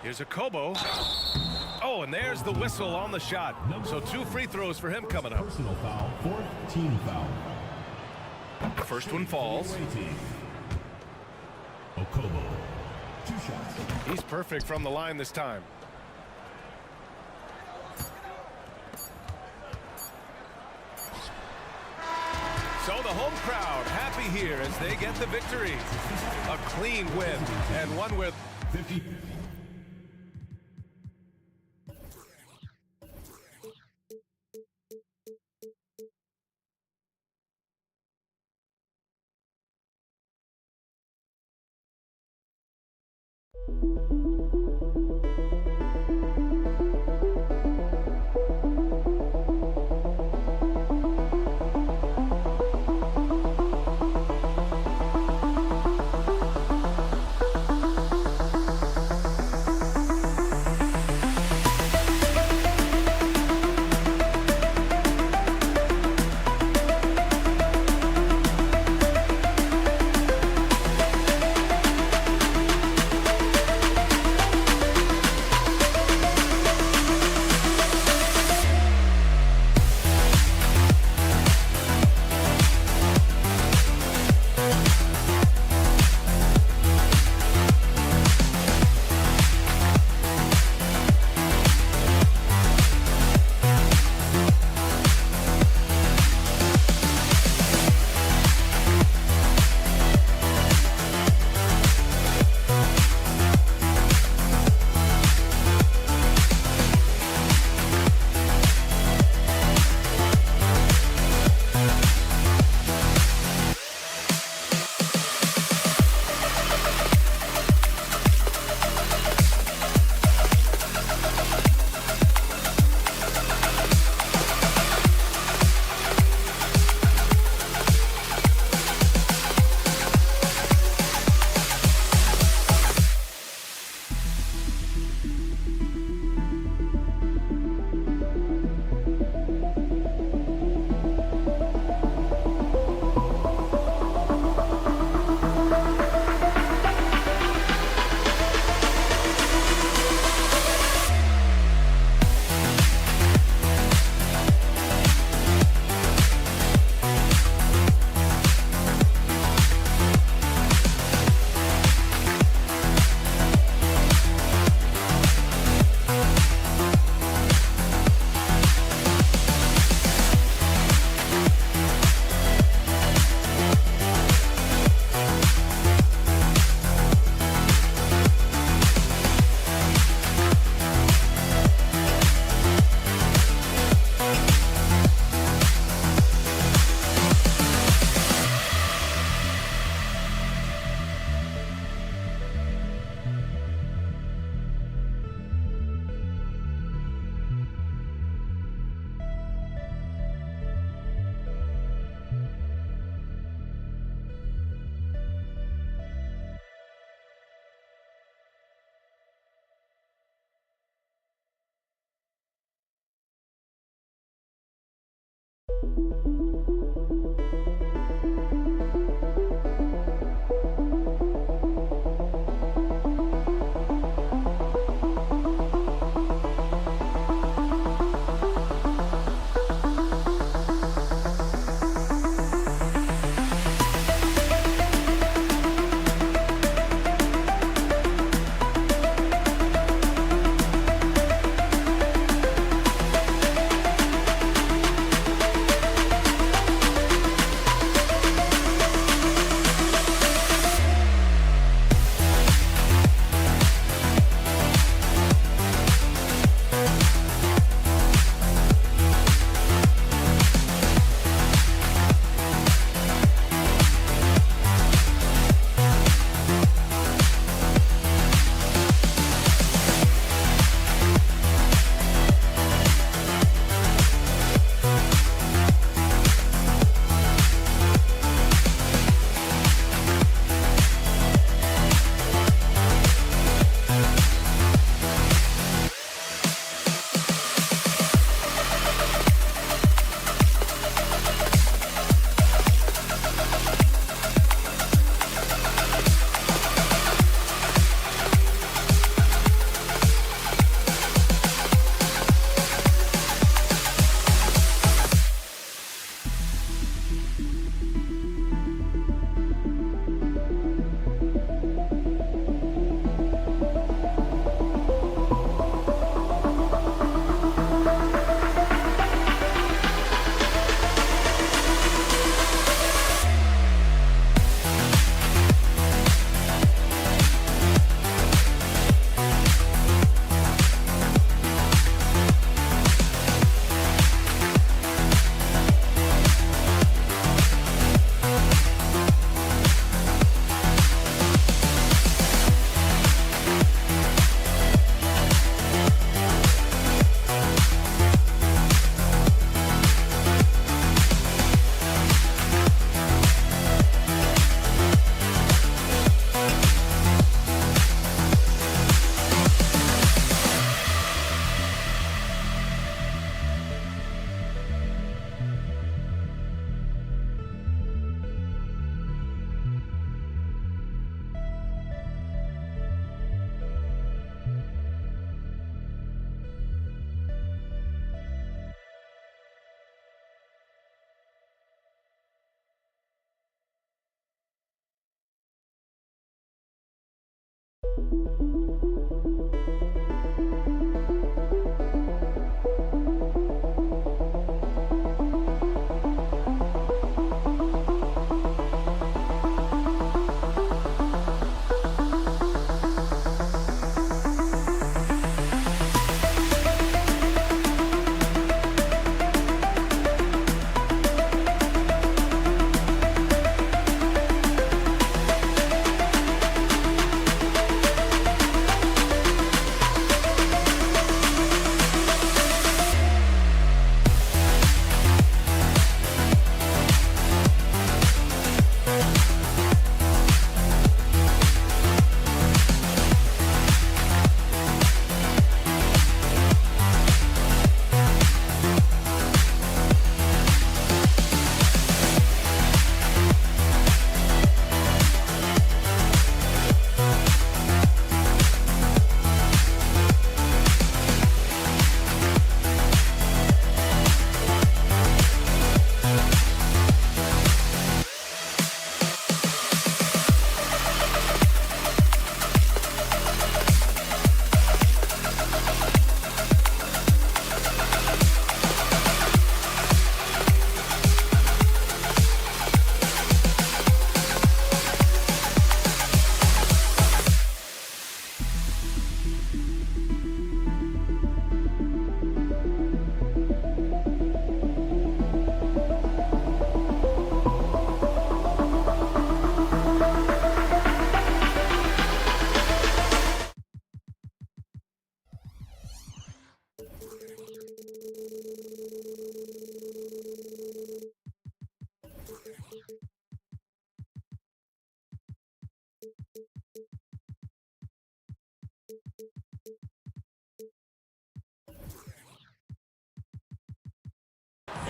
Here's Akobo. Oh, and there's the whistle on the shot. So 2 free throws for him coming up.
Personal foul, 4th team foul.
First one falls.
Okobo, 2 shots.
He's perfect from the line this time. So the home crowd happy here as they get the victory. A clean win, and one with
50.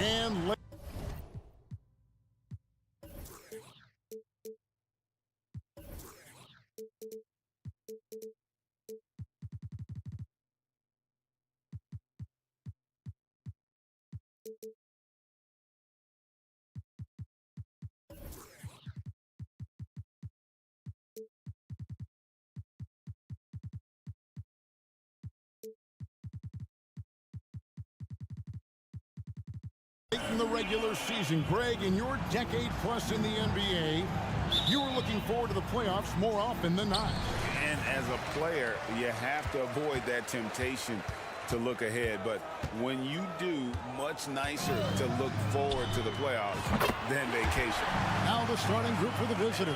And in the regular season, Greg, in your decade plus in the NBA, you were looking forward to the playoffs more often than not.
And as a player, you have to avoid that temptation to look ahead. But when you do, much nicer to look forward to the playoffs than vacation.
Now the starting group for the visitors.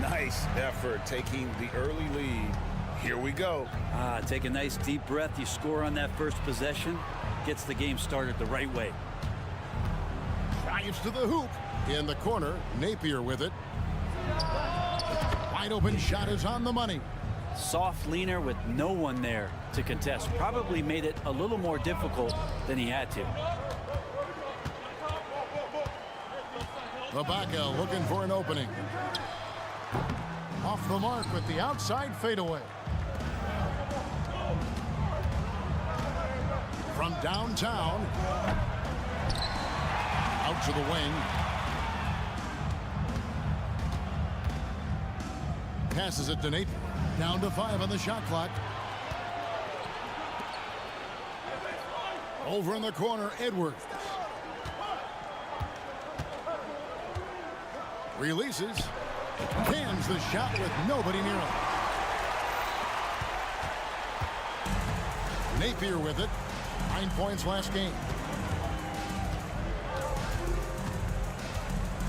Nice effort taking the early lead. Here we go.
Take a nice deep breath. You score on that first possession. Gets the game started the right way.
Drives to the hoop. In the corner, Napier with it. Wide open shot is on the money.
Soft leaner with no one there to contest. Probably made it a little more difficult than he had to.
Ibaka looking for an opening. Off the mark with the outside fadeaway. From downtown. Out to the wing. Passes it to Napier. Down to 5 on the shot clock. Over in the corner, Edwards. Releases. Cans the shot with nobody near him. Napier with it. 9 points last game.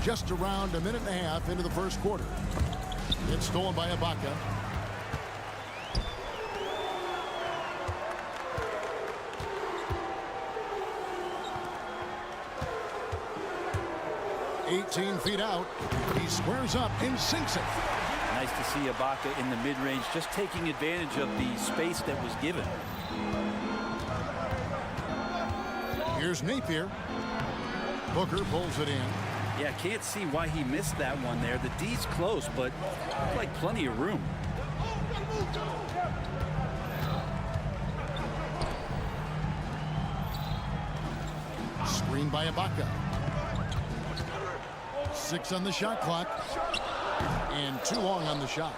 Just around a minute and a half into the first quarter. It's stolen by Ibaka. $18 feet out. He squares up and sinks it.
Nice to see Ibaka in the mid-range, just taking advantage of the space that was given.
Here's Napier. Booker pulls it in.
Yeah, can't see why he missed that one there. The D's close, but like plenty of room.
Screen by Ibaka. 6 on the shot clock. And too long on the shot.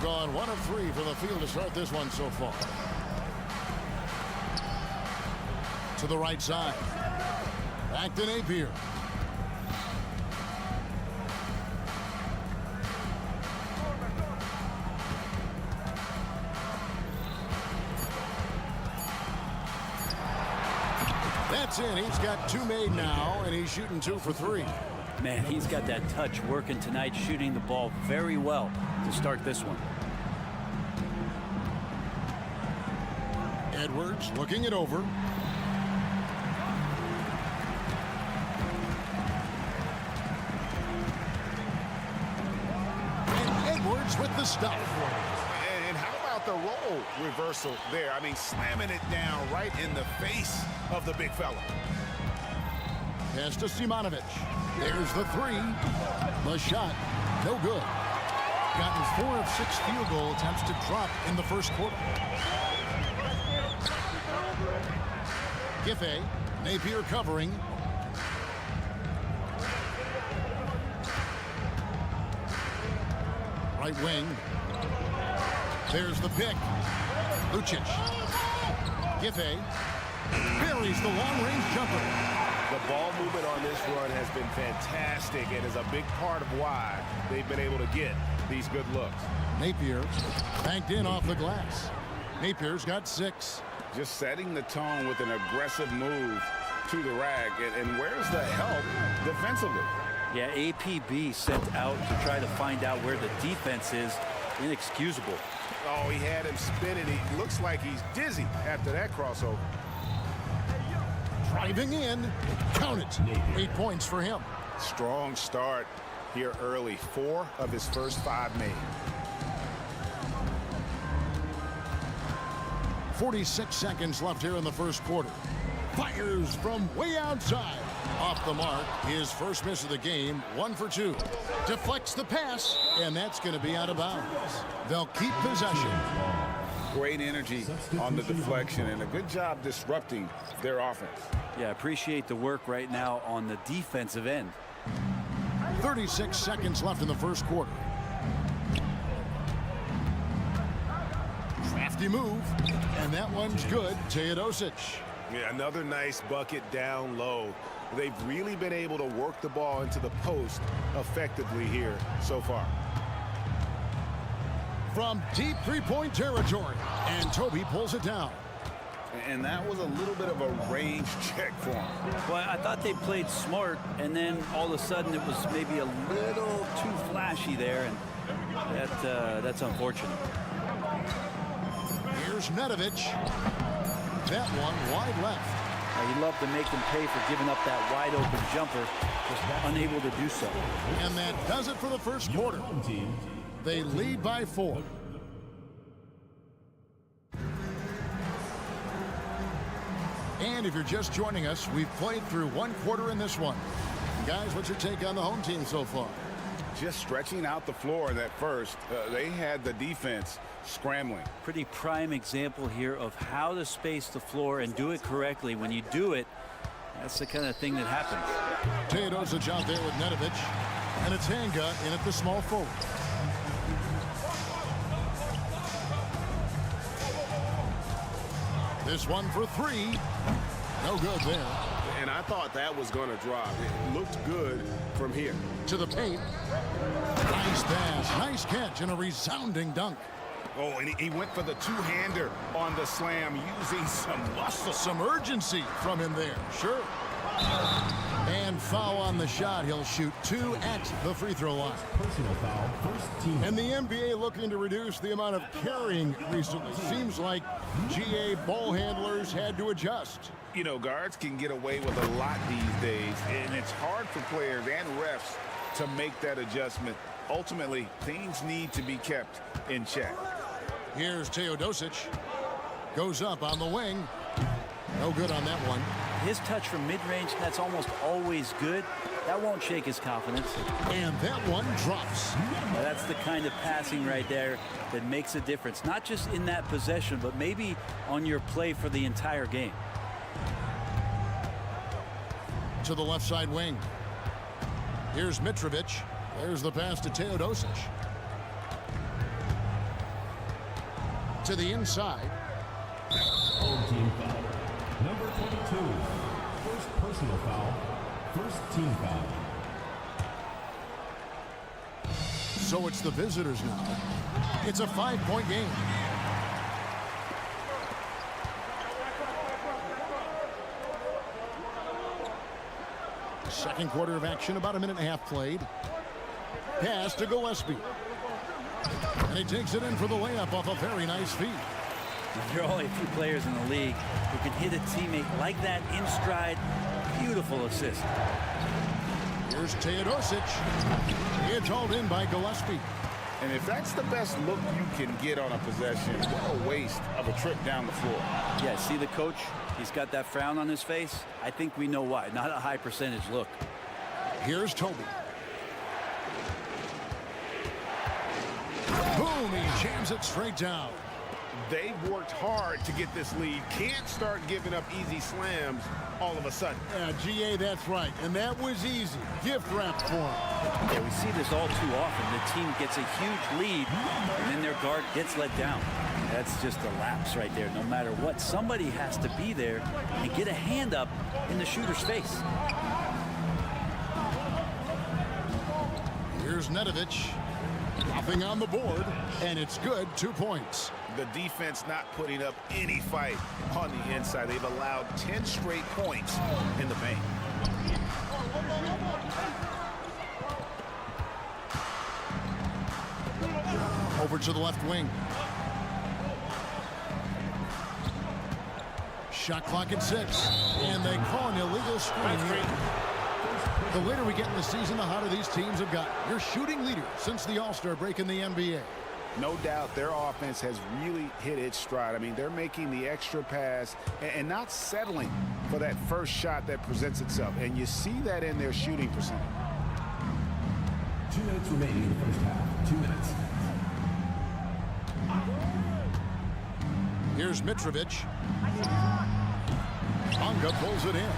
Gone 1 of 3 from the field to start this one so far. To the right side. Back to Napier. That's in. He's got 2 made now, and he's shooting 2 for 3.
Man, he's got that touch working tonight, shooting the ball very well to start this one.
Edwards looking it over. And Edwards with the stop.
And how about the role reversal there? I mean, slamming it down right in the face of the big fella.
Pass to Simonovic. There's the 3. The shot, no good. Gotten 4 of 6 field goal attempts to drop in the first quarter. Giffey, Napier covering. Right wing. There's the pick. Lucic. Giffey buries the long-range jumper.
The ball movement on this run has been fantastic and is a big part of why they've been able to get these good looks.
Napier banked in off the glass. Napier's got 6.
Just setting the tone with an aggressive move to the rack. And where's the help defensively?
Yeah, APB sent out to try to find out where the defense is. Inexcusable.
Oh, he had him spinning. He looks like he's dizzy after that crossover.
Driving in. Count it. 8 points for him.
Strong start here early. 4 of his first 5 made.
46 seconds left here in the first quarter. Fires from way outside. Off the mark. His first miss of the game. 1 for 2. Deflects the pass, and that's going to be out of bounds. They'll keep possession.
Great energy on the deflection and a good job disrupting their offense.
Yeah, appreciate the work right now on the defensive end.
36 seconds left in the first quarter. Crafty move, and that one's good. Teodosic.
Yeah, another nice bucket down low. They've really been able to work the ball into the post effectively here so far.
From deep three-point territory, and Toby pulls it down.
And that was a little bit of a range check for him.
Well, I thought they played smart, and then all of a sudden it was maybe a little too flashy there, and that's unfortunate.
Here's Nedovic. That one wide left.
He loved to make them pay for giving up that wide open jumper, just unable to do so.
And that does it for the first quarter. They lead by 4. And if you're just joining us, we've played through 1 quarter in this one. Guys, what's your take on the home team so far?
Just stretching out the floor in that first. They had the defense scrambling.
Pretty prime example here of how to space the floor and do it correctly. When you do it, that's the kind of thing that happens.
Teodosic out there with Nedovic. And it's Hanga in at the small forward. This one for 3. No good there.
And I thought that was going to drop. It looked good from here.
To the paint. Nice pass. Nice catch and a resounding dunk.
Oh, and he went for the two-hander on the slam using some muscle.
Some urgency from him there. Sure. And foul on the shot. He'll shoot 2 at the free throw line.
Personal foul, first team.
And the NBA looking to reduce the amount of carrying recently. Seems like GA ball handlers had to adjust.
You know, guards can get away with a lot these days, and it's hard for players and refs to make that adjustment. Ultimately, things need to be kept in check.
Here's Teodosic. Goes up on the wing. No good on that one.
His touch from mid-range, that's almost always good. That won't shake his confidence.
And that one drops.
Now, that's the kind of passing right there that makes a difference. Not just in that possession, but maybe on your play for the entire game.
To the left side wing. Here's Mitrovic. There's the pass to Teodosic. to the inside.
Home team foul. Number 22. First personal foul. First team foul.
So it's the visitors now. It's a 5-point game. Second quarter of action, about a minute and a half played. Pass to Gillespie. And he takes it in for the layup off a very nice feed.
There are only a few players in the league who can hit a teammate like that in stride. Beautiful assist.
Here's Teodosic. It's hauled in by Gillespie.
And if that's the best look you can get on a possession, what a waste of a trip down the floor.
Yeah, see the coach? He's got that frown on his face. I think we know why. Not a high percentage look.
Here's Toby. Boom, he jams it straight down.
They've worked hard to get this lead. Can't start giving up easy slams all of a sudden.
Yeah, GA, that's right. And that was easy. Gift wrapped for him.
Yeah, we see this all too often. The team gets a huge lead, and then their guard gets let down. That's just a lapse right there. No matter what, somebody has to be there and get a hand up in the shooter's face.
Here's Nedovic. Nothing on the board, and it's good. 2 points.
The defense not putting up any fight on the inside. They've allowed 10 straight points in the paint.
Over to the left wing. Shot clock at 6, and they call an illegal screen here. The later we get in the season, the hotter these teams have got. Your shooting leader since the All-Star break in the NBA.
No doubt their offense has really hit its stride. I mean, they're making the extra pass and not settling for that first shot that presents itself. And you see that in their shooting percentage.
2 minutes remaining in the first half. 2 minutes.
Here's Mitrovic. Bonga pulls it in.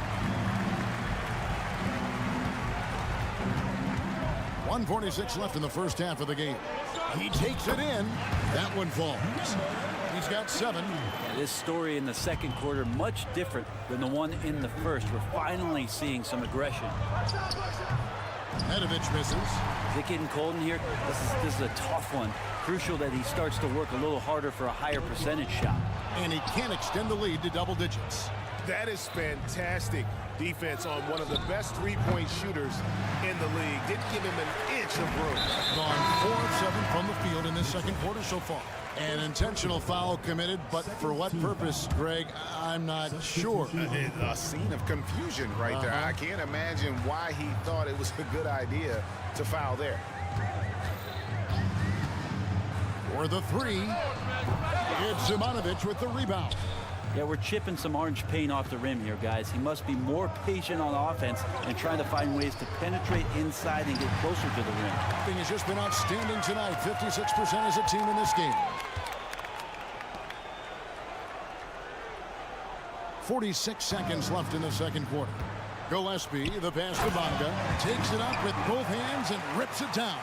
1:46 left in the first half of the game. He takes it in. That one falls. He's got 7.
This story in the second quarter much different than the one in the first. We're finally seeing some aggression.
Nedovic misses.
Is it getting cold in here? This is a tough one. Crucial that he starts to work a little harder for a higher percentage shot.
And he can extend the lead to double digits.
That is fantastic defense on one of the best three-point shooters in the league. Didn't give him an inch of room.
Gone 4 of 7 from the field in this second quarter so far. An intentional foul committed, but for what purpose, Greg, I'm not sure.
A scene of confusion right there. I can't imagine why he thought it was a good idea to foul there.
For the 3, it's Zimanovic with the rebound.
Yeah, we're chipping some orange paint off the rim here, guys. He must be more patient on offense and trying to find ways to penetrate inside and get closer to the rim.
Thing has just been outstanding tonight. 56% as a team in this game. 46 seconds left in the second quarter. Gillespie, the pass to Bonga, takes it up with both hands and rips it down.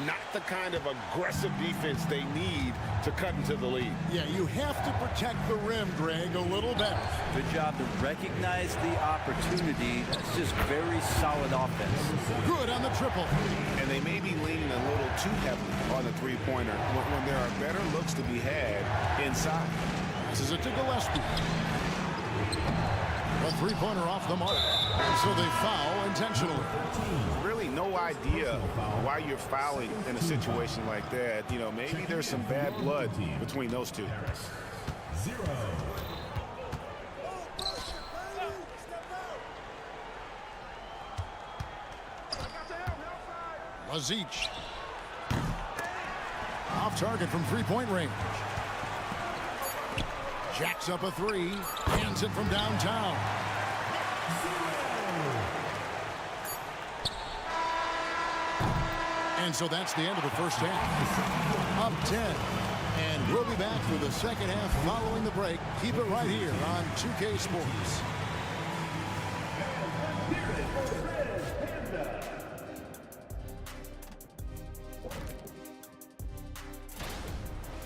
Not the kind of aggressive defense they need to cut into the lead.
Yeah, you have to protect the rim, Greg, a little better.
Good job to recognize the opportunity. That's just very solid offense.
Good on the triple.
And they may be leaning a little too heavily on the three-pointer when there are better looks to be had inside.
This is it to Gillespie. A three-pointer off the mark. So they foul intentionally.
Really no idea why you're fouling in a situation like that. You know, maybe there's some bad blood between those two.
0.
Lazic. Off target from three-point range. Jacks up a 3, hands it from downtown. And so that's the end of the first half. Up 10. And we'll be back for the second half following the break. Keep it right here on 2K Sports.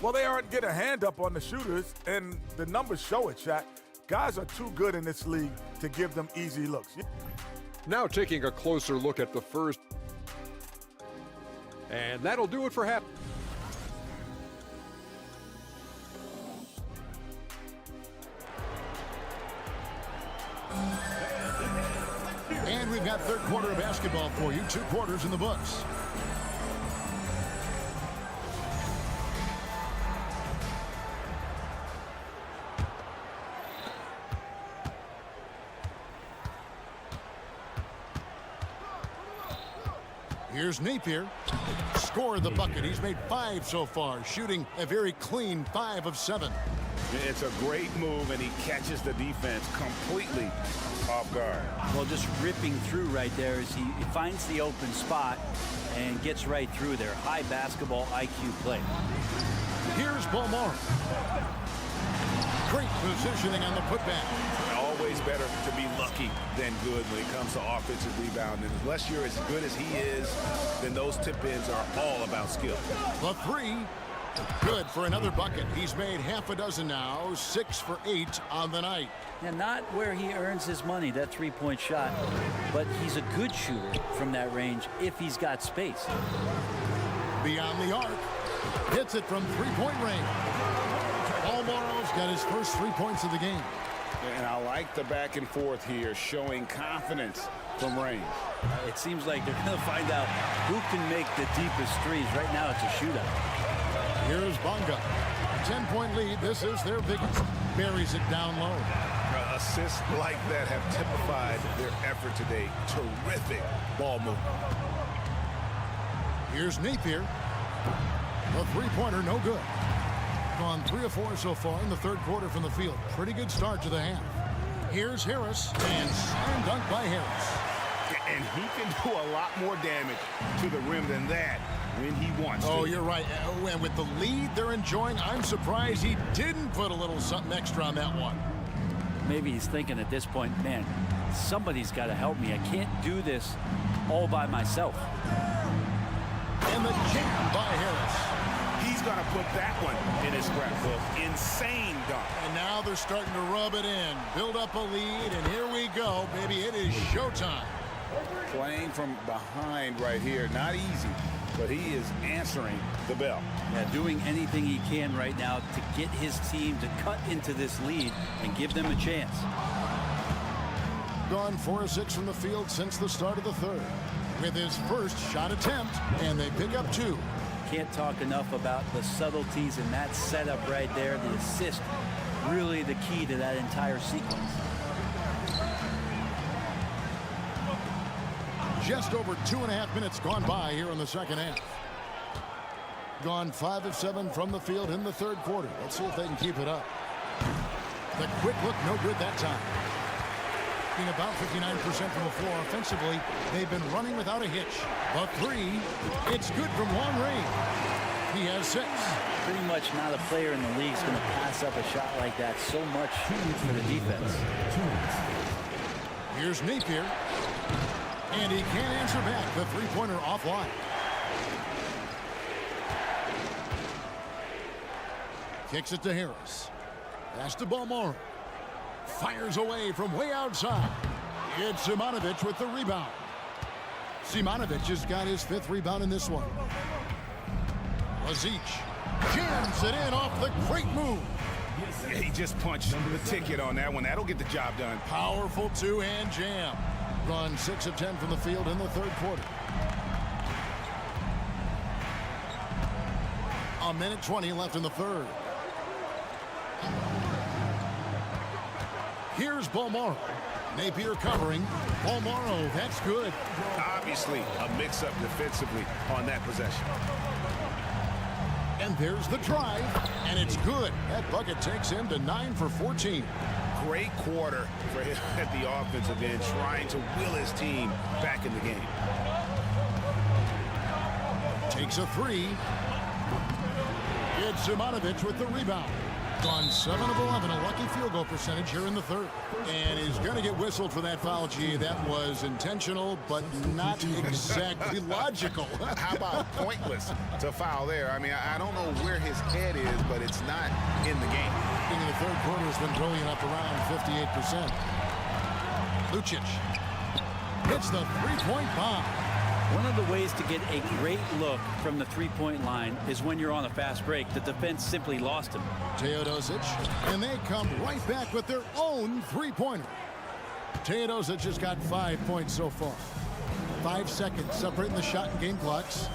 Well, they aren't getting a hand up on the shooters, and the numbers show it, Shaq. Guys are too good in this league to give them easy looks.
Now taking a closer look at the first. And that'll do it for half.
And we've got third quarter of basketball for you. 2 quarters in the books. Here's Napier. Scored the bucket. He's made 5 so far, shooting a very clean 5 of 7.
It's a great move, and he catches the defense completely off guard.
Well, just ripping through right there as he finds the open spot and gets right through there. High basketball IQ play.
Here's Beaumont. Great positioning on the putback.
Always better to be lucky than good when it comes to offensive rebounding. Unless you're as good as he is, then those tip-ins are all about skill.
The 3. Good for another bucket. He's made half a dozen now, 6 for 8 on the night.
And not where he earns his money, that three-point shot, but he's a good shooter from that range if he's got space.
Beyond the arc, hits it from three-point range. Alvaro's got his first 3 points of the game.
And I like the back and forth here, showing confidence from range.
It seems like they're going to find out who can make the deepest threes. Right now it's a shootout.
Here's Bonga. 10-point lead. This is their biggest. Buries it down low.
Assists like that have typified their effort today. Terrific ball movement.
Here's Napier. The three-pointer, no good. Gone 3 of 4 so far in the third quarter from the field. Pretty good start to the half. Here's Harris, and slam dunk by Harris.
And he can do a lot more damage to the rim than that when he wants to.
Oh, you're right. And with the lead they're enjoying, I'm surprised he didn't put a little something extra on that one.
Maybe he's thinking at this point, man, somebody's got to help me. I can't do this all by myself.
And the jam by Harris.
He's going to put that one in his scrapbook. Insane dunk.
And now they're starting to rub it in. Build up a lead, and here we go, baby. It is showtime.
Playing from behind right here. Not easy, but he is answering the bell.
Yeah, doing anything he can right now to get his team to cut into this lead and give them a chance.
Gone 4 of 6 from the field since the start of the third. With his first shot attempt, and they pick up 2.
Can't talk enough about the subtleties in that setup right there. The assist, really the key to that entire sequence.
Just over 2.5 minutes gone by here in the second half. Gone 5 of 7 from the field in the third quarter. Let's see if they can keep it up. The quick look, no good that time. Being about 59% from the floor offensively, they've been running without a hitch. The 3, it's good from long range. He has 6.
Pretty much not a player in the league is going to pass up a shot like that so much for the defense.
Here's Napier. And he can't answer back. The three-pointer offline. Kicks it to Harris. Pass to Beaumont. Fires away from way outside. It's Simonovic with the rebound. Simonovic has got his 5th rebound in this one. Lazic jams it in off the great move.
Yeah, he just punched the ticket on that one. That'll get the job done.
Powerful two-hand jam. Gone 6 of 10 from the field in the third quarter. A minute 20 left in the third. Here's Beaumont. Napier covering. Beaumont, that's good.
Obviously, a mix-up defensively on that possession.
And there's the drive, and it's good. That bucket takes him to 9 for 14.
Great quarter for him at the offensive end, trying to will his team back in the game.
Takes a 3. It's Simonovic with the rebound. Gone 7 of 11, a lucky field goal percentage here in the third. And he's going to get whistled for that foul, G. That was intentional, but not exactly logical.
How about pointless to foul there? I mean, I don't know where his head is, but it's not in the game.
In the third quarter has been brilliant, up around 58%. Lucic hits the three-point bomb.
One of the ways to get a great look from the three-point line is when you're on a fast break. The defense simply lost him.
Teodosic, and they come right back with their own three-pointer. Teodosic has got 5 points so far. 5 seconds separating the shot and game clocks.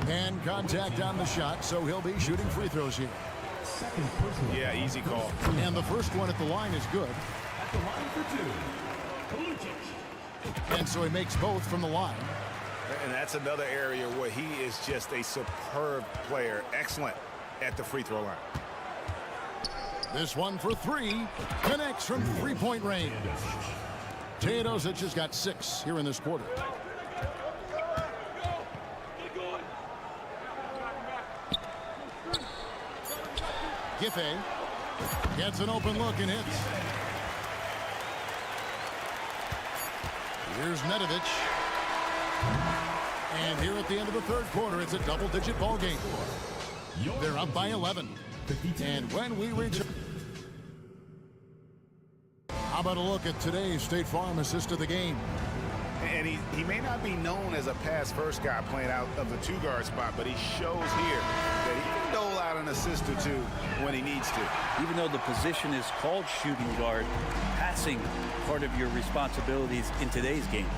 And contact on the shot, so he'll be shooting free throws here.
Yeah, easy call.
And the first one at the line is good.
At the line for 2, Lucic.
And so he makes both from the line.
And that's another area where he is just a superb player. Excellent at the free throw line.
This one for 3. Connects from three-point range. Teodosic has got 6 here in this quarter. Giffey gets an open look and hits. Here's Nedovic. And here at the end of the third quarter, it's a double-digit ball game. They're up by 11. And when we reach... How about a look at today's State Farm assist of the game?
And he may not be known as a pass-first guy playing out of the two-guard spot, but he shows here that he can dole out an assist or two when he needs to.
Even though the position is called shooting guard, passing part of your responsibilities in today's game.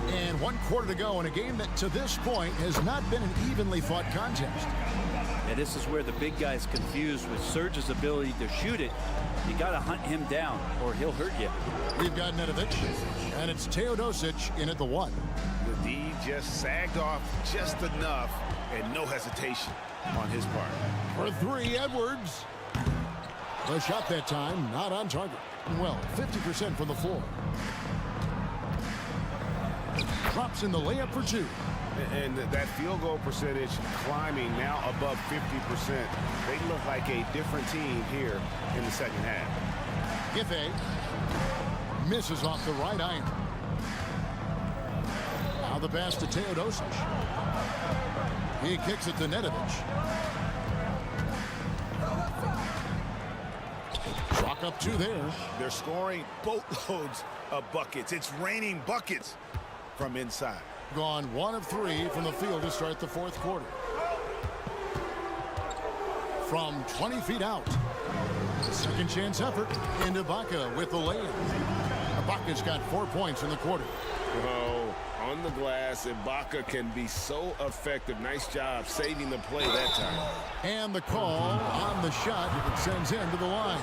And 1 quarter to go in a game that to this point has not been an evenly fought contest.
And this is where the big guy's confused with Serge's ability to shoot it. You got to hunt him down or he'll hurt you.
We've got Nedovic, and it's Teodosic in at the 1.
The D just sagged off just enough and no hesitation on his part.
For 3, Edwards. The shot that time not on target. Well, 50% from the floor. Drops in the layup for 2.
And that field goal percentage climbing now above 50%. They look like a different team here in the second half.
Giffey misses off the right iron. Now the pass to Teodosic. He kicks it to Nedovic. Chalk up 2 there.
They're scoring boatloads of buckets. It's raining buckets from inside.
Gone 1 of 3 from the field to start the fourth quarter. From 20 feet out. Second chance effort into Ibaka with the layup. Ibaka's got 4 points in the quarter.
Oh, on the glass, Ibaka can be so effective. Nice job saving the play that time.
And the call on the shot sends him to the line.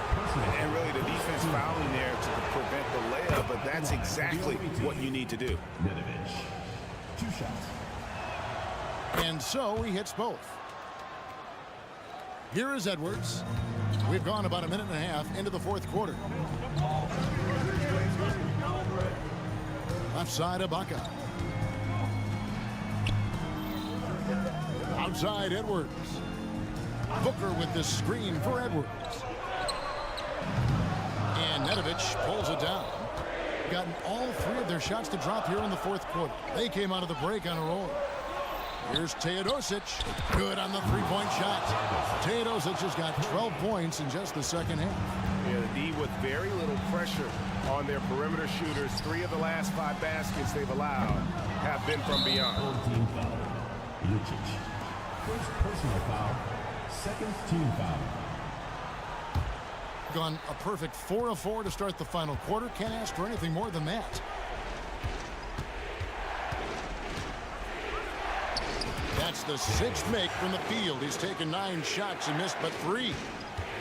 And really the defense fouling there to prevent the layup, but that's exactly what you need to do.
2 shots.
And so he hits both. Here is Edwards. We've gone about a minute and a half into the fourth quarter. Left side, Ibaka. Outside, Edwards. Booker with the screen for Edwards. And Nedovic pulls it down. Gotten all 3 of their shots to drop here in the fourth quarter. They came out of the break on a roll. Here's Teodosic. Good on the three-point shot. Teodosic has got 12 points in just the second half.
Yeah, the D with very little pressure on their perimeter shooters. 3 of the last 5 baskets they've allowed have been from beyond.
Team foul. Lucic. First personal foul. Second team foul.
Gone a perfect 4 of 4 to start the final quarter. Can't ask for anything more than that. That's the 6th make from the field. He's taken 9 shots and missed but 3.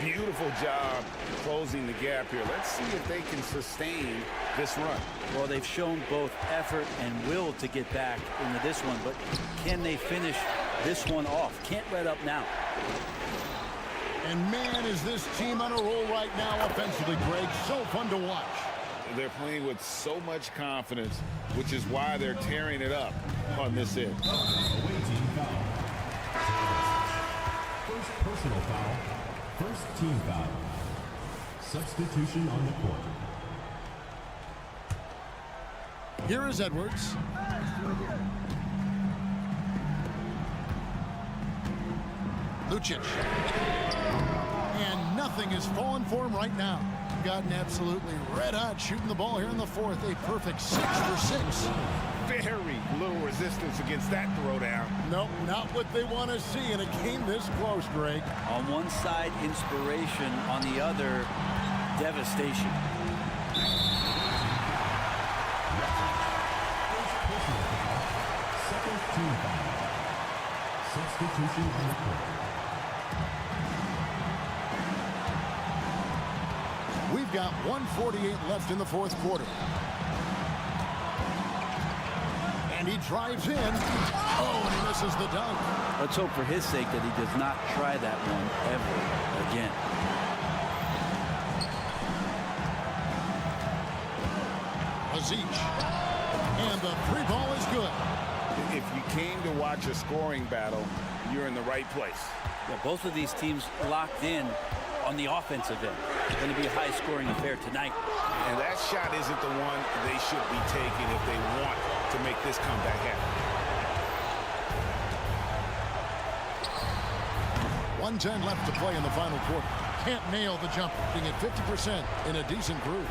Beautiful job closing the gap here. Let's see if they can sustain this run.
Well, they've shown both effort and will to get back into this one, but can they finish this one off? Can't let up now.
And man, is this team on a roll right now offensively, Greg. So fun to watch.
They're playing with so much confidence, which is why they're tearing it up on this end.
First personal foul. First team foul. Substitution on the court.
Here is Edwards. Lucic. And nothing is falling for him right now. Gotten absolutely red hot shooting the ball here in the fourth. A perfect 6 for 6.
Very little resistance against that throwdown.
Nope, not what they want to see in a game this close, Greg.
On one side, inspiration. On the other, devastation.
Second team foul. Substitution on the court.
We've got 1:48 left in the fourth quarter. And he drives in. Oh, and he misses the dunk.
Let's hope for his sake that he does not try that one ever again.
Aziz. And the three ball is good.
If you came to watch a scoring battle, you're in the right place.
Yeah, both of these teams locked in on the offensive end. It's going to be a high-scoring affair tonight.
And that shot isn't the one they should be taking if they want to make this comeback happen.
1:10 left to play in the final quarter. Can't nail the jumper, being at 50% in a decent groove.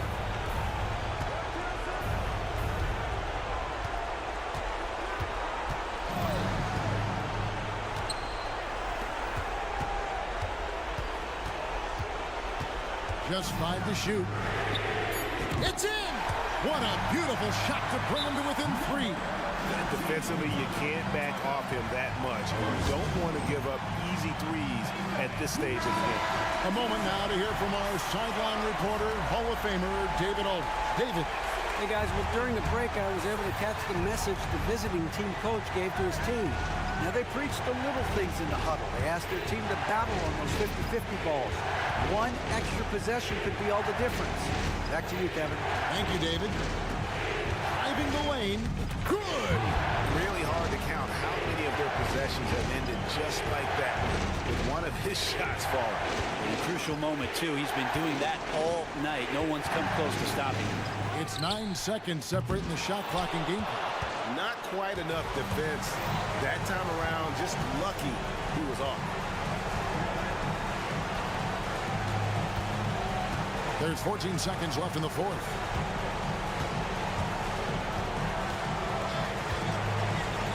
Just 5 to shoot. It's in! What a beautiful shot to bring him to within 3.
Defensively, you can't back off him that much. You don't want to give up easy threes at this stage of the game.
A moment now to hear from our sideline reporter, Hall of Famer David Aldridge. David.
Hey guys, well during the break I was able to catch the message the visiting team coach gave to his team. Now they preached the little things in the huddle. They asked their team to battle on those 50-50 balls. One extra possession could be all the difference. Back to you, Kevin.
Thank you, David. Driving the lane. Good!
Really hard to count how many of their possessions have ended just like that, with one of his shots falling.
In a crucial moment, too. He's been doing that all night. No one's come close to stopping him.
It's 9 seconds separating the shot clock and game clock.
Not quite enough defense that time around. Just lucky he was off.
There's 14 seconds left in the fourth.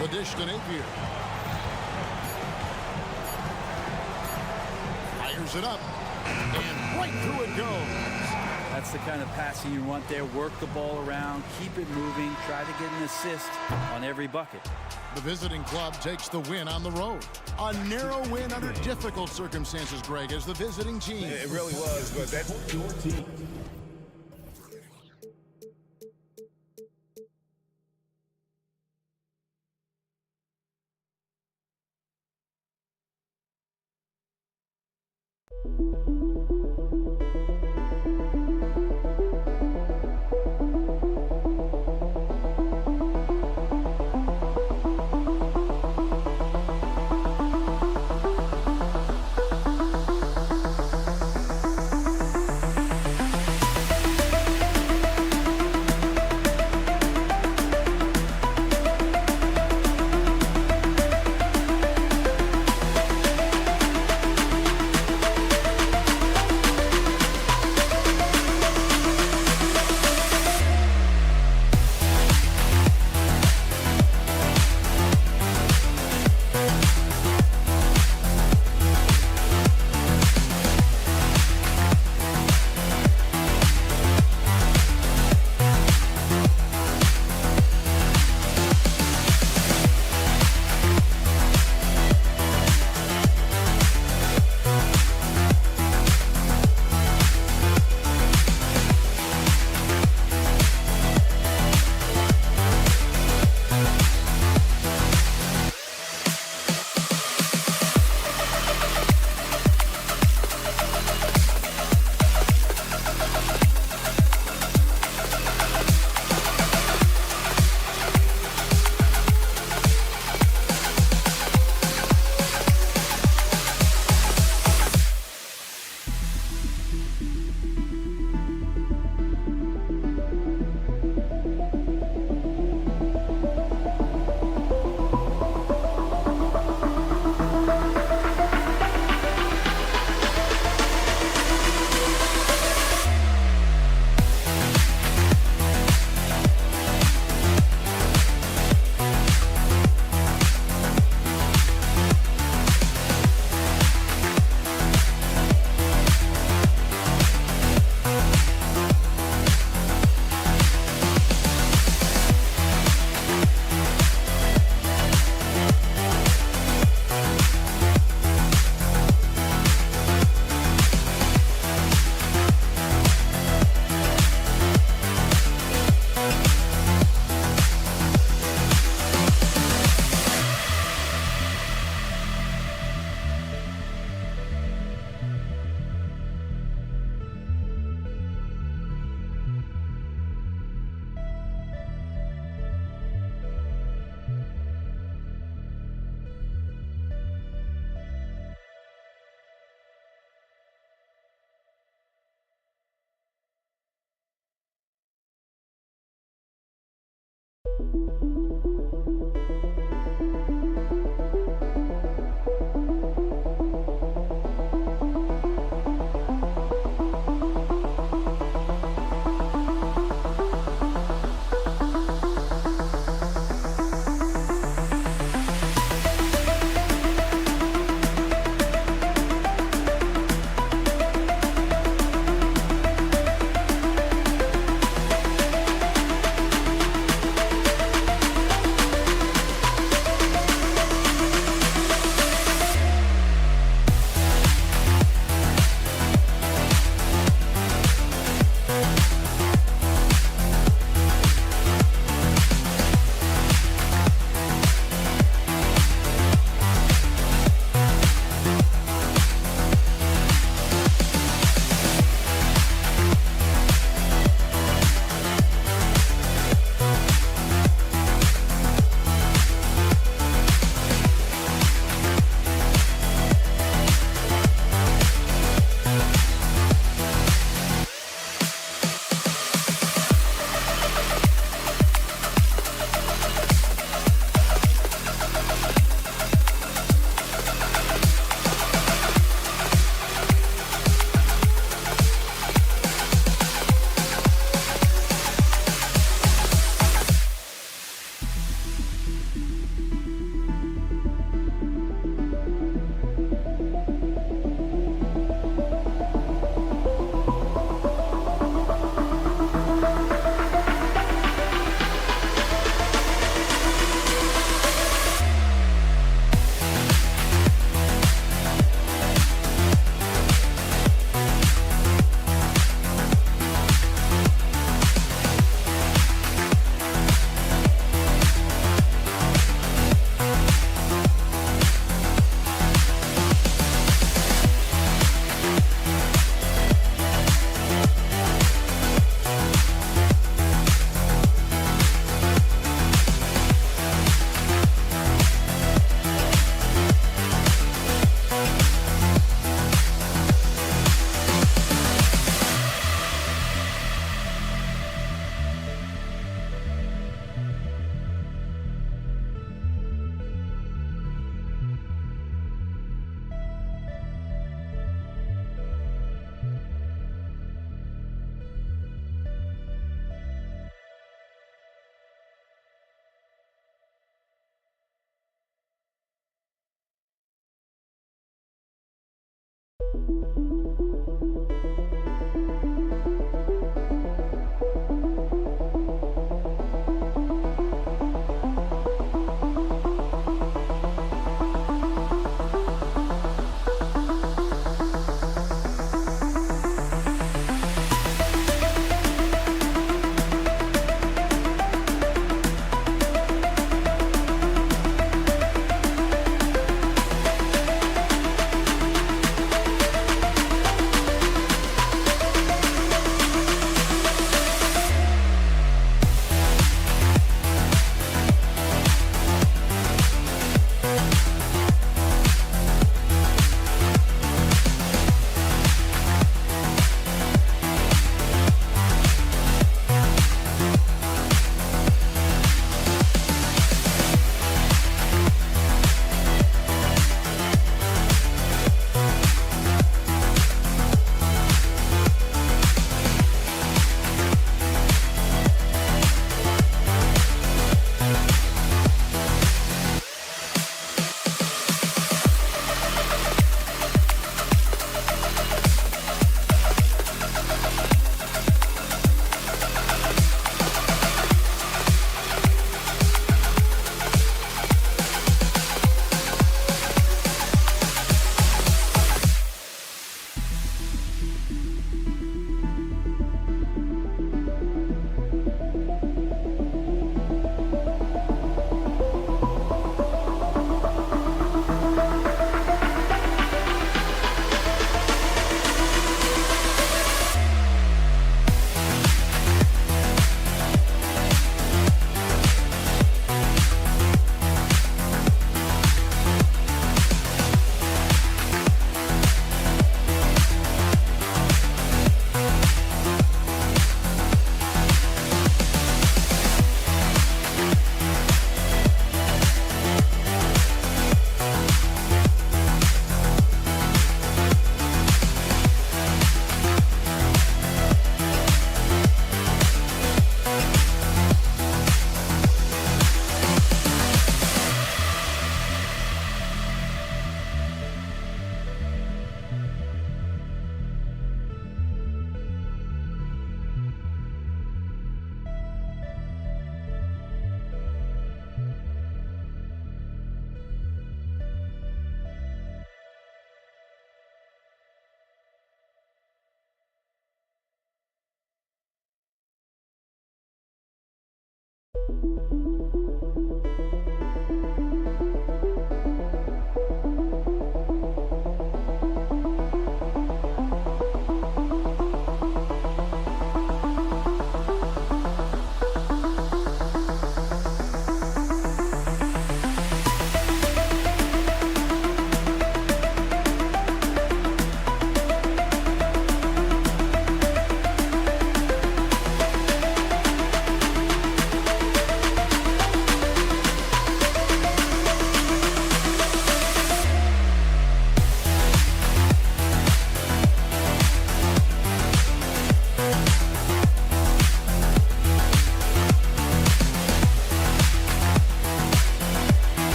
The dish to Napier. Fires it up. And right through it goes.
That's the kind of passing you want there. Work the ball around, keep it moving, try to get an assist on every bucket.
The visiting club takes the win on the road. A narrow win under difficult circumstances, Greg, as the visiting team.
It really was, but that's
your team.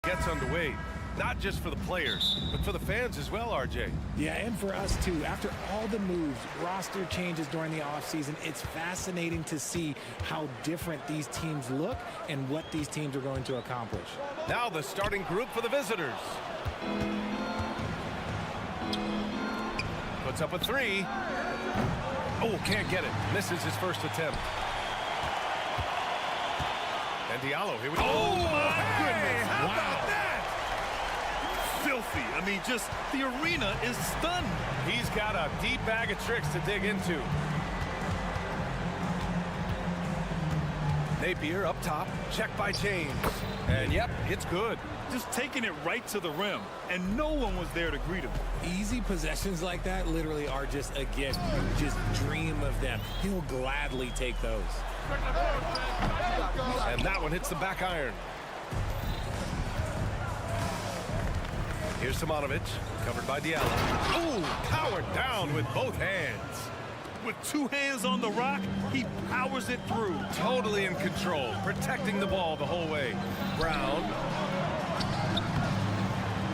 Gets underway, not just for the players, but for the fans as well, RJ.
Yeah, and for us too. After all the moves, roster changes during the offseason, it's fascinating to see how different these teams look and what these teams are going to accomplish.
Now the starting group for the visitors. Puts up a three. Oh, can't get it. Misses his first attempt. And Diallo, here we go.
Oh, my goodness.
How about that?
Filthy. I mean, just the arena is stunned.
He's got a deep bag of tricks to dig into. Napier up top, checked by James. And yep, it's good.
Just taking it right to the rim, and no one was there to greet him.
Easy possessions like that literally are just a gift. You just dream of them. He'll gladly take those.
And that one hits the back iron. Here's Simonovic, covered by Diallo. Ooh, powered down with both hands.
With two hands on the rock, he powers it through.
Totally in control, protecting the ball the whole way. Brown.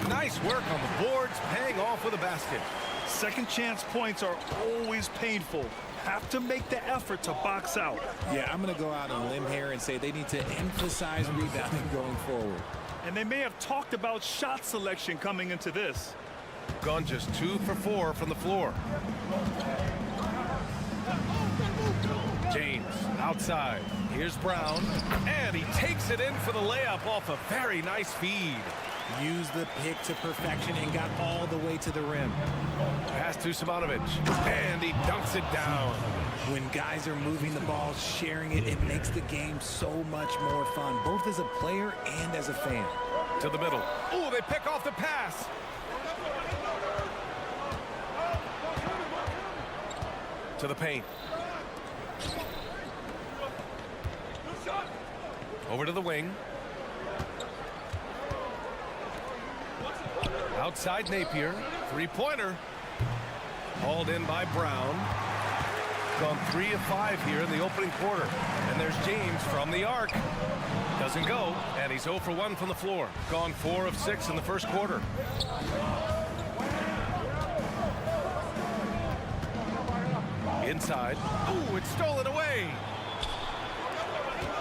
Nice work on the boards, paying off with a basket.
Second chance points are always painful. Have to make the effort to box out.
Yeah, I'm going to go out on a limb here and say they need to emphasize rebounding going forward.
And they may have talked about shot selection coming into this.
Gone just 2 for 4 from the floor. James outside. Here's Brown. And he takes it in for the layup off a very nice feed.
Used the pick to perfection and got all the way to the rim.
Pass to Simonovic. And he dunks it down.
When guys are moving the ball, sharing it, it makes the game so much more fun, both as a player and as a fan.
To the middle. Oh, they pick off the pass. To the paint. Over to the wing. Outside Napier. Three-pointer. Hauled in by Brown. Gone 3 of 5 here in the opening quarter. And there's James from the arc. Doesn't go. And he's 0 for 1 from the floor. Gone 4 of 6 in the first quarter. Inside. Ooh, it's stolen away.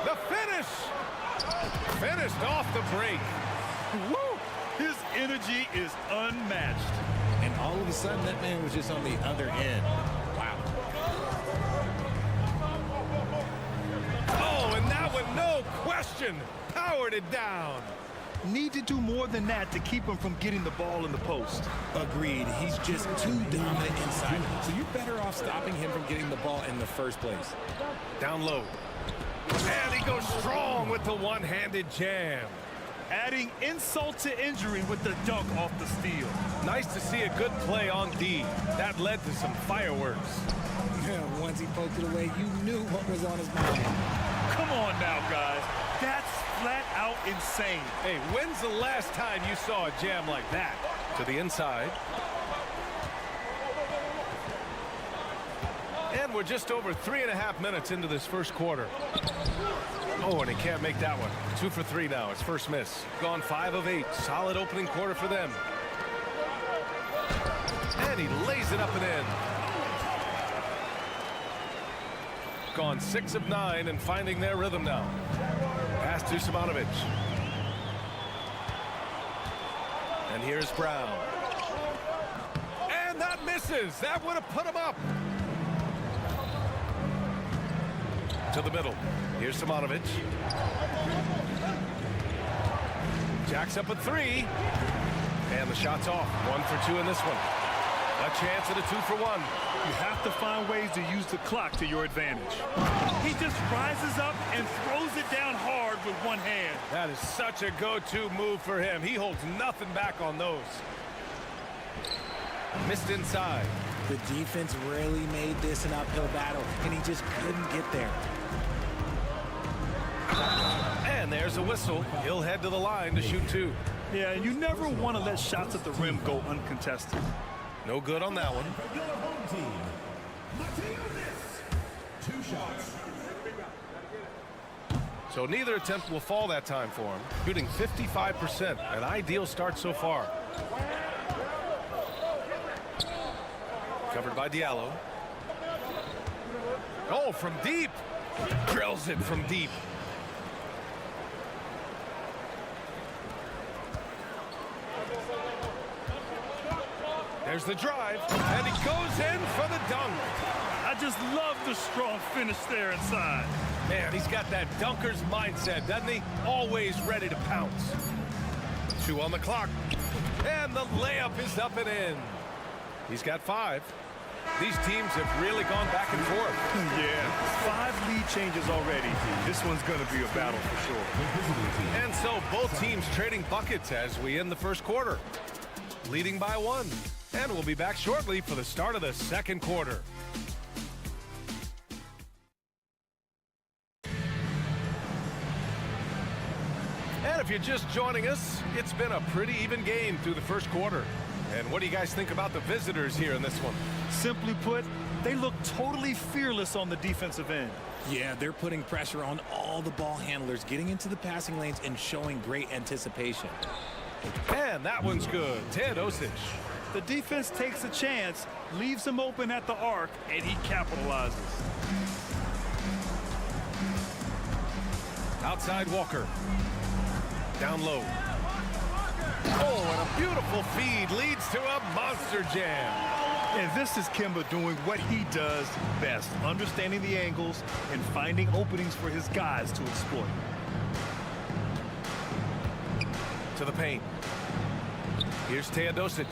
The finish. Finished off the break.
Woo! His energy is unmatched.
And all of a sudden, that man was just on the other end. Wow.
Oh, and that one, no question, powered it down.
Need to do more than that to keep him from getting the ball in the post.
Agreed. He's just too dominant inside. So you're better off stopping him from getting the ball in the first place.
Down low. And he goes strong with the one-handed jam.
Adding insult to injury with the dunk off the steal.
Nice to see a good play on D. That led to some fireworks.
Once he poked it away, you knew what was on his mind.
Come on now, guys. That's flat out insane.
Hey, when's the last time you saw a jam like that? To the inside. And we're just over 3.5 minutes into this first quarter. Oh, and he can't make that one. 2 for 3 now. His first miss. Gone 5 of 8. Solid opening quarter for them. And he lays it up and in. Gone 6 of 9 and finding their rhythm now. Pass Pass to Simonovic. And here's Brown. And that misses. That would have put him up. To the middle. Here's Simonovic. Jacks up at 3. And the shot's off. 1 for 2 in this one. A chance at a 2 for 1.
You have to find ways to use the clock to your advantage. He just rises up and throws it down hard with one hand.
That is such a go-to move for him. He holds nothing back on those. Missed inside.
The defense really made this an uphill battle, and he just couldn't get there.
And there's a whistle. He'll head to the line to shoot 2.
Yeah, and you never want to let shots at the rim go uncontested.
No good on that one.
2 shots.
So neither attempt will fall that time for him. Shooting 55%, an ideal start so far. Covered by Diallo. Oh, from deep. Drills it from deep. There's the drive, and he goes in for the dunk.
I just love the strong finish there inside.
Man, he's got that dunker's mindset, doesn't he? Always ready to pounce. 2 on the clock, and the layup is up and in. He's got 5. These teams have really gone back and forth.
Yeah, 5 lead changes already. This one's going to be a battle for sure.
And so both teams trading buckets as we end the first quarter. Leading by 1. And we'll be back shortly for the start of the second quarter. And if you're just joining us, it's been a pretty even game through the first quarter. And what do you guys think about the visitors here in this one?
Simply put, they look totally fearless on the defensive end.
Yeah, they're putting pressure on all the ball handlers, getting into the passing lanes and showing great anticipation.
And that one's good. Teodosic.
The defense takes a chance, leaves him open at the arc, and he capitalizes.
Outside Walker. Down low. Oh, and a beautiful feed leads to a monster jam.
And this is Kemba doing what he does best, understanding the angles and finding openings for his guys to exploit.
To the paint. Here's Teodosic.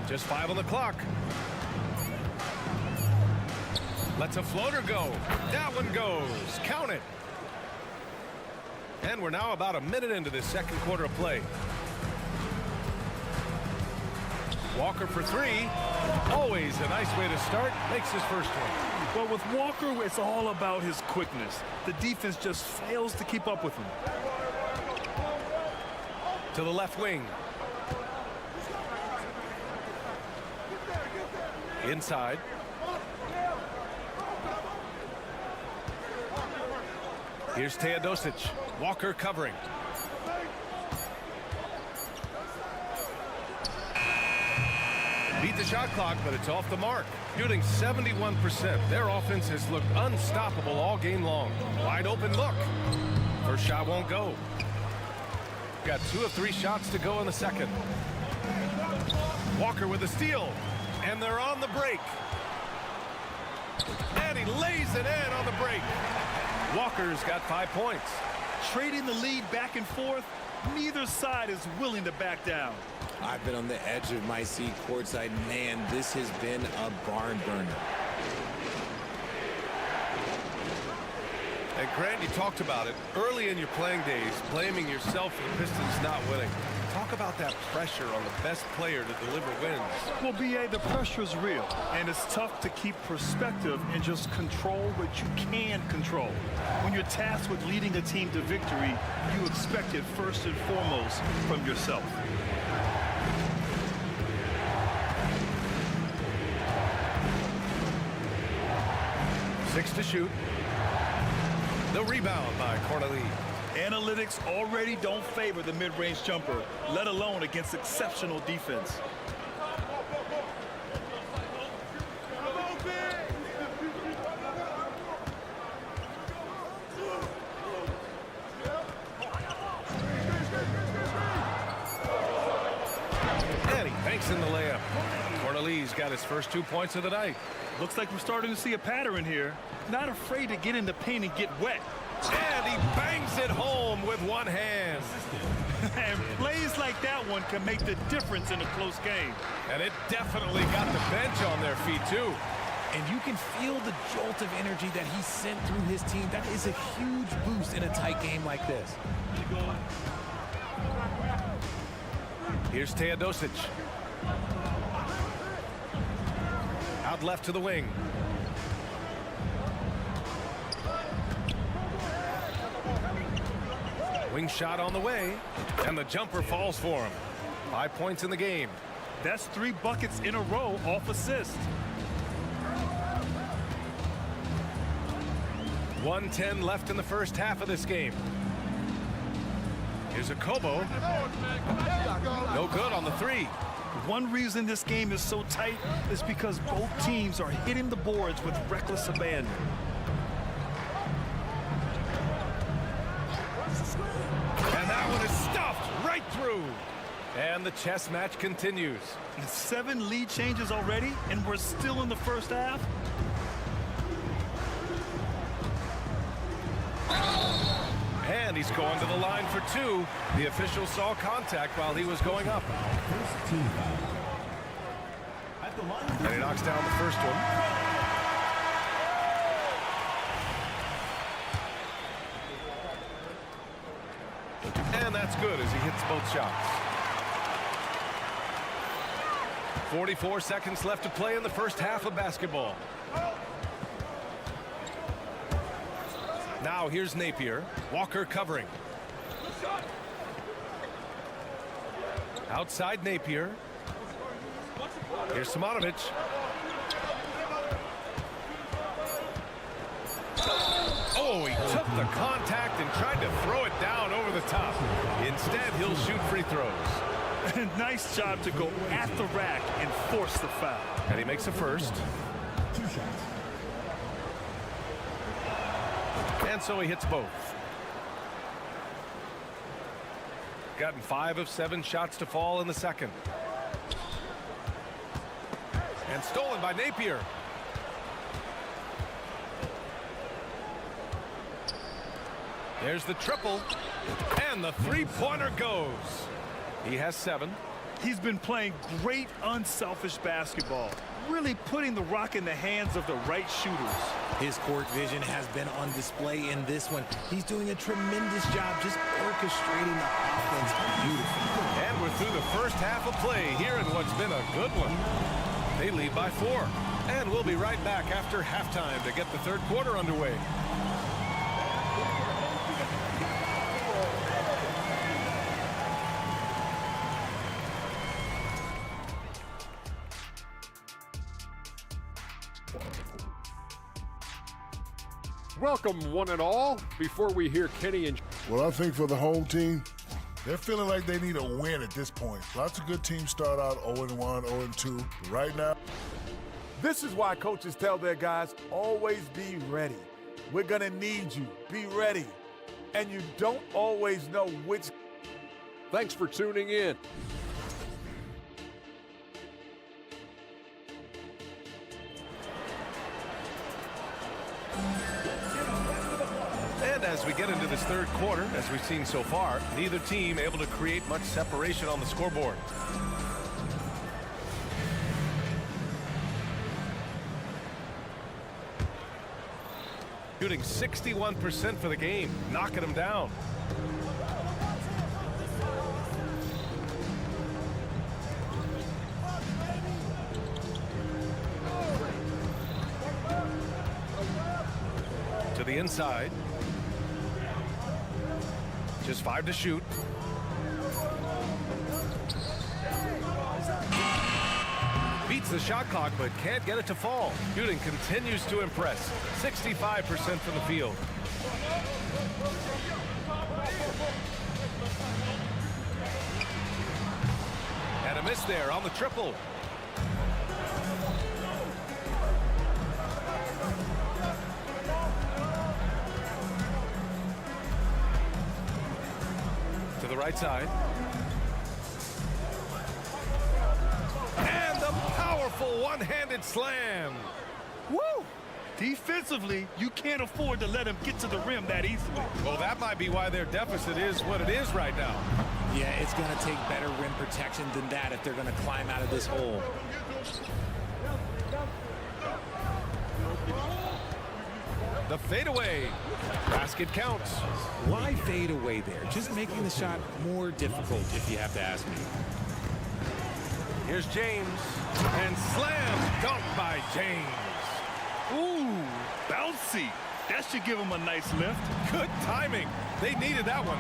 Just 5 on the clock. Lets a floater go. That one goes. Count it. And we're now about a minute into this second quarter of play. Walker for 3. Always a nice way to start. Makes his first one.
Well, with Walker, it's all about his quickness. The defense just fails to keep up with him.
To the left wing. Inside. Here's Teodosic. Walker covering. Beat the shot clock, but it's off the mark. Shooting 71%. Their offense has looked unstoppable all game long. Wide open look. First shot won't go. Got 2 of 3 shots to go in the second. Walker with a steal. And they're on the break. And he lays it in on the break. Walker's got 5 points.
Trading the lead back and forth, neither side is willing to back down.
I've been on the edge of my seat courtside. Man, this has been a barn burner.
And Grant, you talked about it early in your playing days, blaming yourself for the Pistons not winning. Talk about that pressure on the best player to deliver wins.
Well, B.A., the pressure is real, and it's tough to keep perspective and just control what you can control. When you're tasked with leading a team to victory, you expect it first and foremost from yourself.
Six to shoot. The rebound by Corneli.
Analytics already don't favor the mid-range jumper, let alone against exceptional defense.
banks in the layup. Corneli's got his first 2 points of the night.
Looks like we're starting to see a pattern here. Not afraid to get in the paint and get wet.
And he bangs it home with one hand.
And plays like that one can make the difference in a close game.
And it definitely got the bench on their feet, too.
And you can feel the jolt of energy that he sent through his team. That is a huge boost in a tight game like this.
Here's Teodosic. Out left to the wing. Wing shot on the way, and the jumper falls for him. 5 points in the game.
That's 3 buckets in a row off assist.
1:10 left in the first half of this game. Here's a Kobo. No good on the 3.
One reason this game is so tight is because both teams are hitting the boards with reckless abandon.
And that one is stuffed right through. And the chess match continues.
7 lead changes already, and we're still in the first half.
And he's going to the line for 2. The official saw contact while he was going up. And he knocks down the first one. And that's good as he hits both shots. 44 seconds left to play in the first half of basketball. Now here's Napier. Walker covering. Outside Napier. Here's Simonovic. Oh, he took the contact and tried to throw it down over the top. Instead, he'll shoot free throws.
Nice job to go at the rack and force the foul.
And he makes a first.
2 shots.
And so he hits both. Gotten 5 of 7 shots to fall in the second. And stolen by Napier. There's the triple. And the three-pointer goes. He has 7.
He's been playing great unselfish basketball, really putting the rock in the hands of the right shooters.
His court vision has been on display in this one. He's doing a tremendous job just orchestrating the offense beautifully.
And we're through the first half of play here in what's been a good one. They lead by 4. And we'll be right back after halftime to get the third quarter underway.
Welcome, one and all. Before we hear Kenny and...
Well, I think for the home team, they're feeling like they need a win at this point. Lots of good teams start out 0-1, 0-2. Right now,
This is why coaches tell their guys, always be ready. We're going to need you. Be ready. And you don't always know which.
Thanks for tuning in.
And as we get into this third quarter, as we've seen so far, neither team able to create much separation on the scoreboard. Shooting 61% for the game, knocking them down. To the inside. Just 5 to shoot. Beats the shot clock, but can't get it to fall. Shooting continues to impress. 65% from the field. And a miss there on the triple. To the right side. one-handed slam.
Woo! Defensively, you can't afford to let him get to the rim that easily.
Well, that might be why their deficit is what it is right now.
Yeah, it's going to take better rim protection than that if they're going to climb out of this hole.
The fadeaway. Basket counts.
Why fade away there? Just making the shot more difficult, if you have to ask me.
Here's James. And slam dunk by James.
Ooh, bouncy. That should give him a nice lift.
Good timing. They needed that one.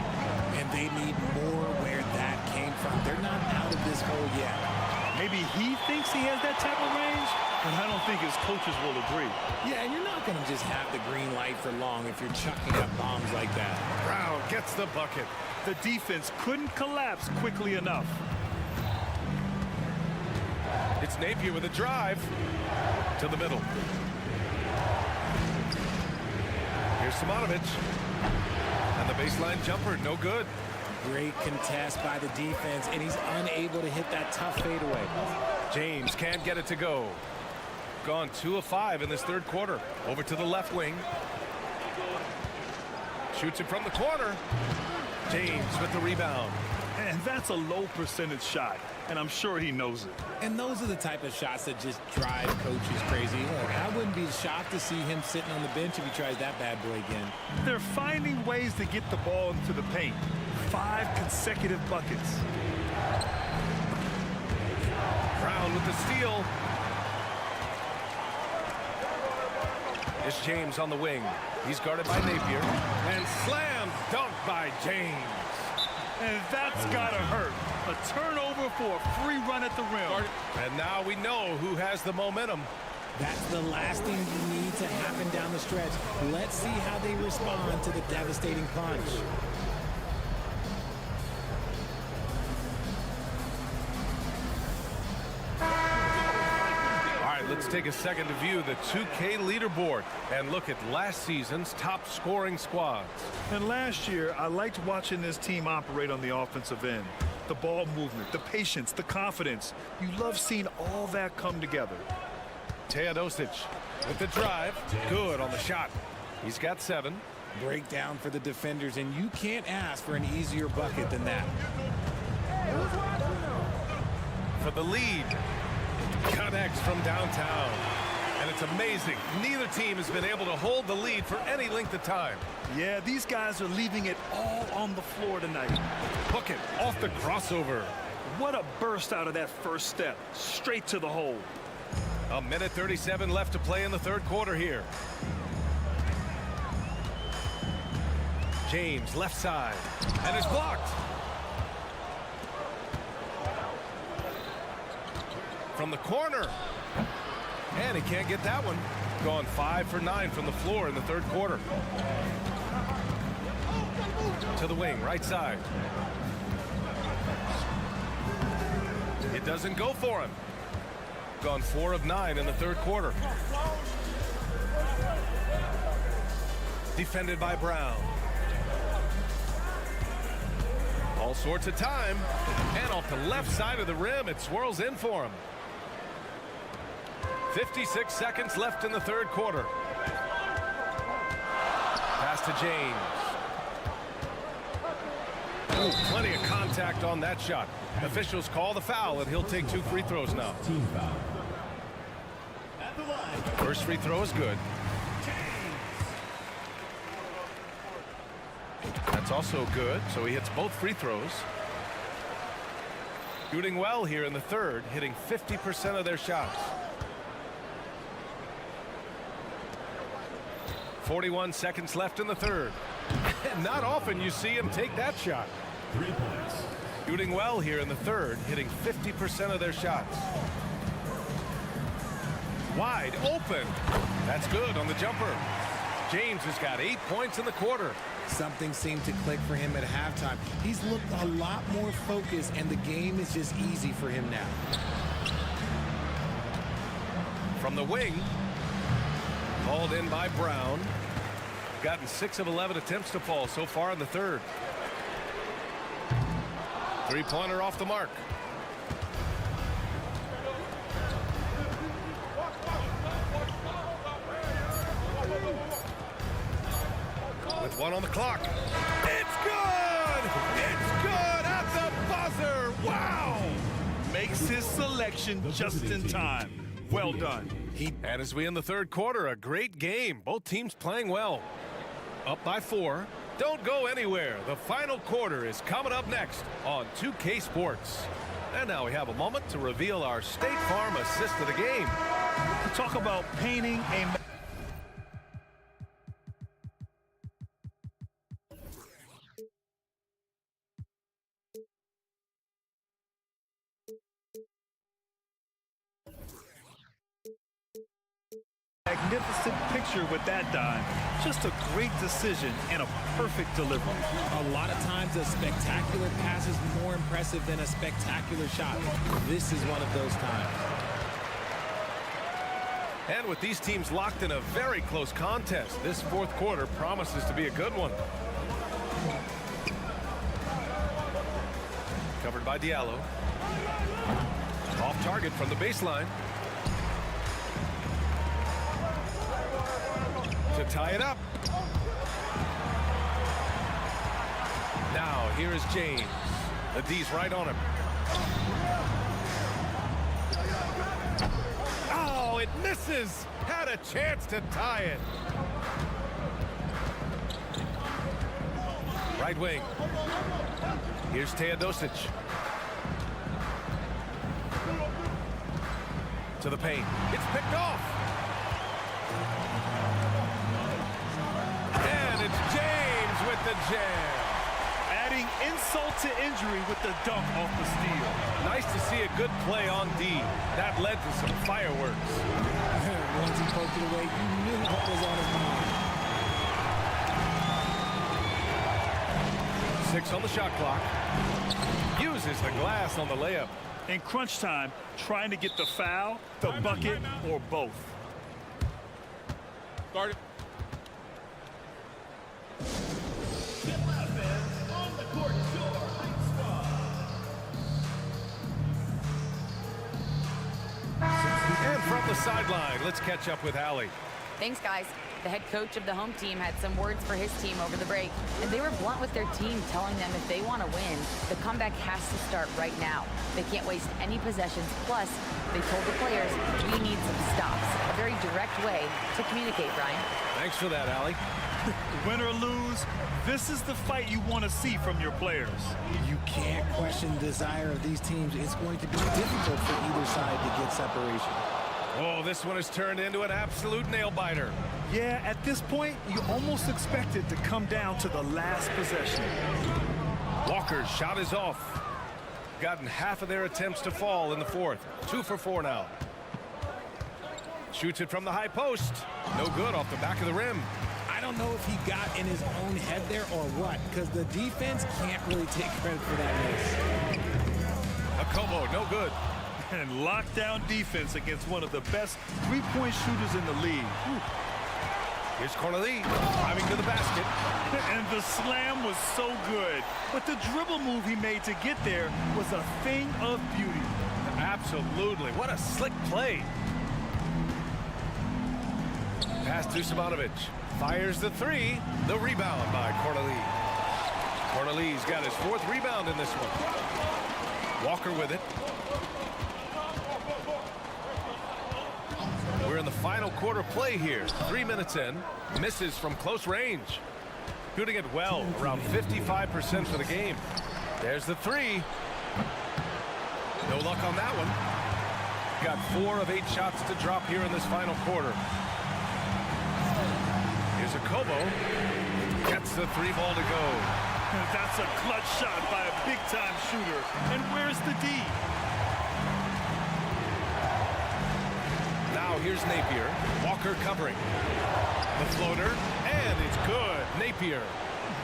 And they need more where that came from. They're not out of this hole yet.
Maybe he thinks he has that type of range, but I don't think his coaches will agree.
Yeah, and you're not going to just have the green light for long if you're chucking up bombs like that.
Brown gets the bucket.
The defense couldn't collapse quickly enough.
It's Napier with a drive to the middle. Here's Simonovic. And the baseline jumper, no good.
Great contest by the defense, and he's unable to hit that tough fadeaway.
James can't get it to go. Gone 2 of 5 in this third quarter. Over to the left wing. Shoots it from the corner. James with the rebound.
And that's a low percentage shot, and I'm sure he knows it.
And those are the type of shots that just drive coaches crazy. Look, I wouldn't be shocked to see him sitting on the bench if he tries that bad boy again.
They're finding ways to get the ball into the paint. 5 consecutive buckets.
Brown with the steal. It's James on the wing. He's guarded by Napier. And slam dunk by James.
And that's gotta hurt. A turnover for a free run at the rim.
And now we know who has the momentum.
That's the last thing you need to happen down the stretch. Let's see how they respond to the devastating punch.
Let's take a second to view the 2K leaderboard and look at last season's top scoring squads.
And last year, I liked watching this team operate on the offensive end. The ball movement, the patience, the confidence. You love seeing all that come together.
Teodosic with the drive. Good on the shot. He's got 7.
Breakdown for the defenders, and you can't ask for an easier bucket than that.
For the lead. Connects from downtown. And it's amazing. Neither team has been able to hold the lead for any length of time.
Yeah, these guys are leaving it all on the floor tonight.
Hook it off the crossover.
What a burst out of that first step. Straight to the hole.
1:37 left to play in the third quarter here. James left side. And it's blocked. From the corner. And he can't get that one. Gone 5 for 9 from the floor in the third quarter. To the wing, right side. It doesn't go for him. Gone 4 of 9 in the third quarter. Defended by Brown. All sorts of time. And off the left side of the rim, it swirls in for him. 56 seconds left in the third quarter. Pass to James. Ooh, plenty of contact on that shot. Officials call the foul, and he'll take 2 free throws now.
Team foul.
First free throw is good. That's also good, so he hits both free throws. Shooting well here in the third, hitting 50% of their shots. 41 seconds left in the third. Not often you see him take that shot.
3 points.
Shooting well here in the third, hitting 50% of their shots. Wide open. That's good on the jumper. James has got 8 points in the quarter.
Something seemed to click for him at halftime. He's looked a lot more focused, and the game is just easy for him now.
From the wing. Hauled in by Brown. Gotten 6 of 11 attempts to fall so far in the third. Three-pointer off the mark. 1 on the clock. It's good! It's good at the buzzer! Wow!
Makes his selection just in time. Well done.
And as we end the third quarter, a great game. Both teams playing well. Up by 4. Don't go anywhere. The final quarter is coming up next on 2K Sports. And now we have a moment to reveal our State Farm assist of the game.
Talk about painting a magnificent picture with that dime. Just a great decision and a perfect delivery.
A lot of times a spectacular pass is more impressive than a spectacular shot. This is one of those times.
And with these teams locked in a very close contest, this fourth quarter promises to be a good one. Covered by Diallo. Off target from the baseline. To tie it up. Now here is James. The D's right on him. Oh, it misses. Had a chance to tie it. Right wing. Here's Teodosic. To the paint. It's picked off. And it's James with the jam.
Adding insult to injury with the dunk off the steal.
Nice to see a good play on D. That led to some fireworks.
Once he poked it away, you knew what was on his mind.
6 on the shot clock. Uses the glass on the layup.
In crunch time, trying to get the foul, the bucket, or both.
Start it.
And from the sideline, let's catch up with Allie.
Thanks, guys. The head coach of the home team had some words for his team over the break, and they were blunt with their team, telling them if they want to win, the comeback has to start right now. They can't waste any possessions. Plus, they told the players, we need some stops. A very direct way to communicate, Brian.
Thanks for that, Allie.
Win or lose, this is the fight you want to see from your players.
You can't question the desire of these teams. It's going to be difficult for either side to get separation.
Oh, this one has turned into an absolute nail-biter.
Yeah, at this point, you almost expect it to come down to the last possession.
Walker's shot is off. Gotten half of their attempts to fall in the fourth. 2 for 4 now. Shoots it from the high post. No good off the back of the rim.
I don't know if he got in his own head there or what, because the defense can't really take credit for that miss.
A combo, no good.
And lockdown defense against one of the best three-point shooters in the league.
Here's Cornelie driving to the basket.
And the slam was so good. But the dribble move he made to get there was a thing of beauty.
Absolutely. What a slick play. Pass to Simonovic. Fires the 3. The rebound by Cornelie. Cornelie's got his 4th rebound in this one. Walker with it. We're in the final quarter play here. 3 minutes in. Misses from close range. Shooting it well, around 55% for the game. There's the 3. No luck on that one. Got 4 of 8 shots to drop here in this final quarter. Here's a Kobo. Gets the 3 ball to go.
That's a clutch shot by a big-time shooter. And where's the D?
Now here's Napier. Walker covering. The floater, and it's good. Napier.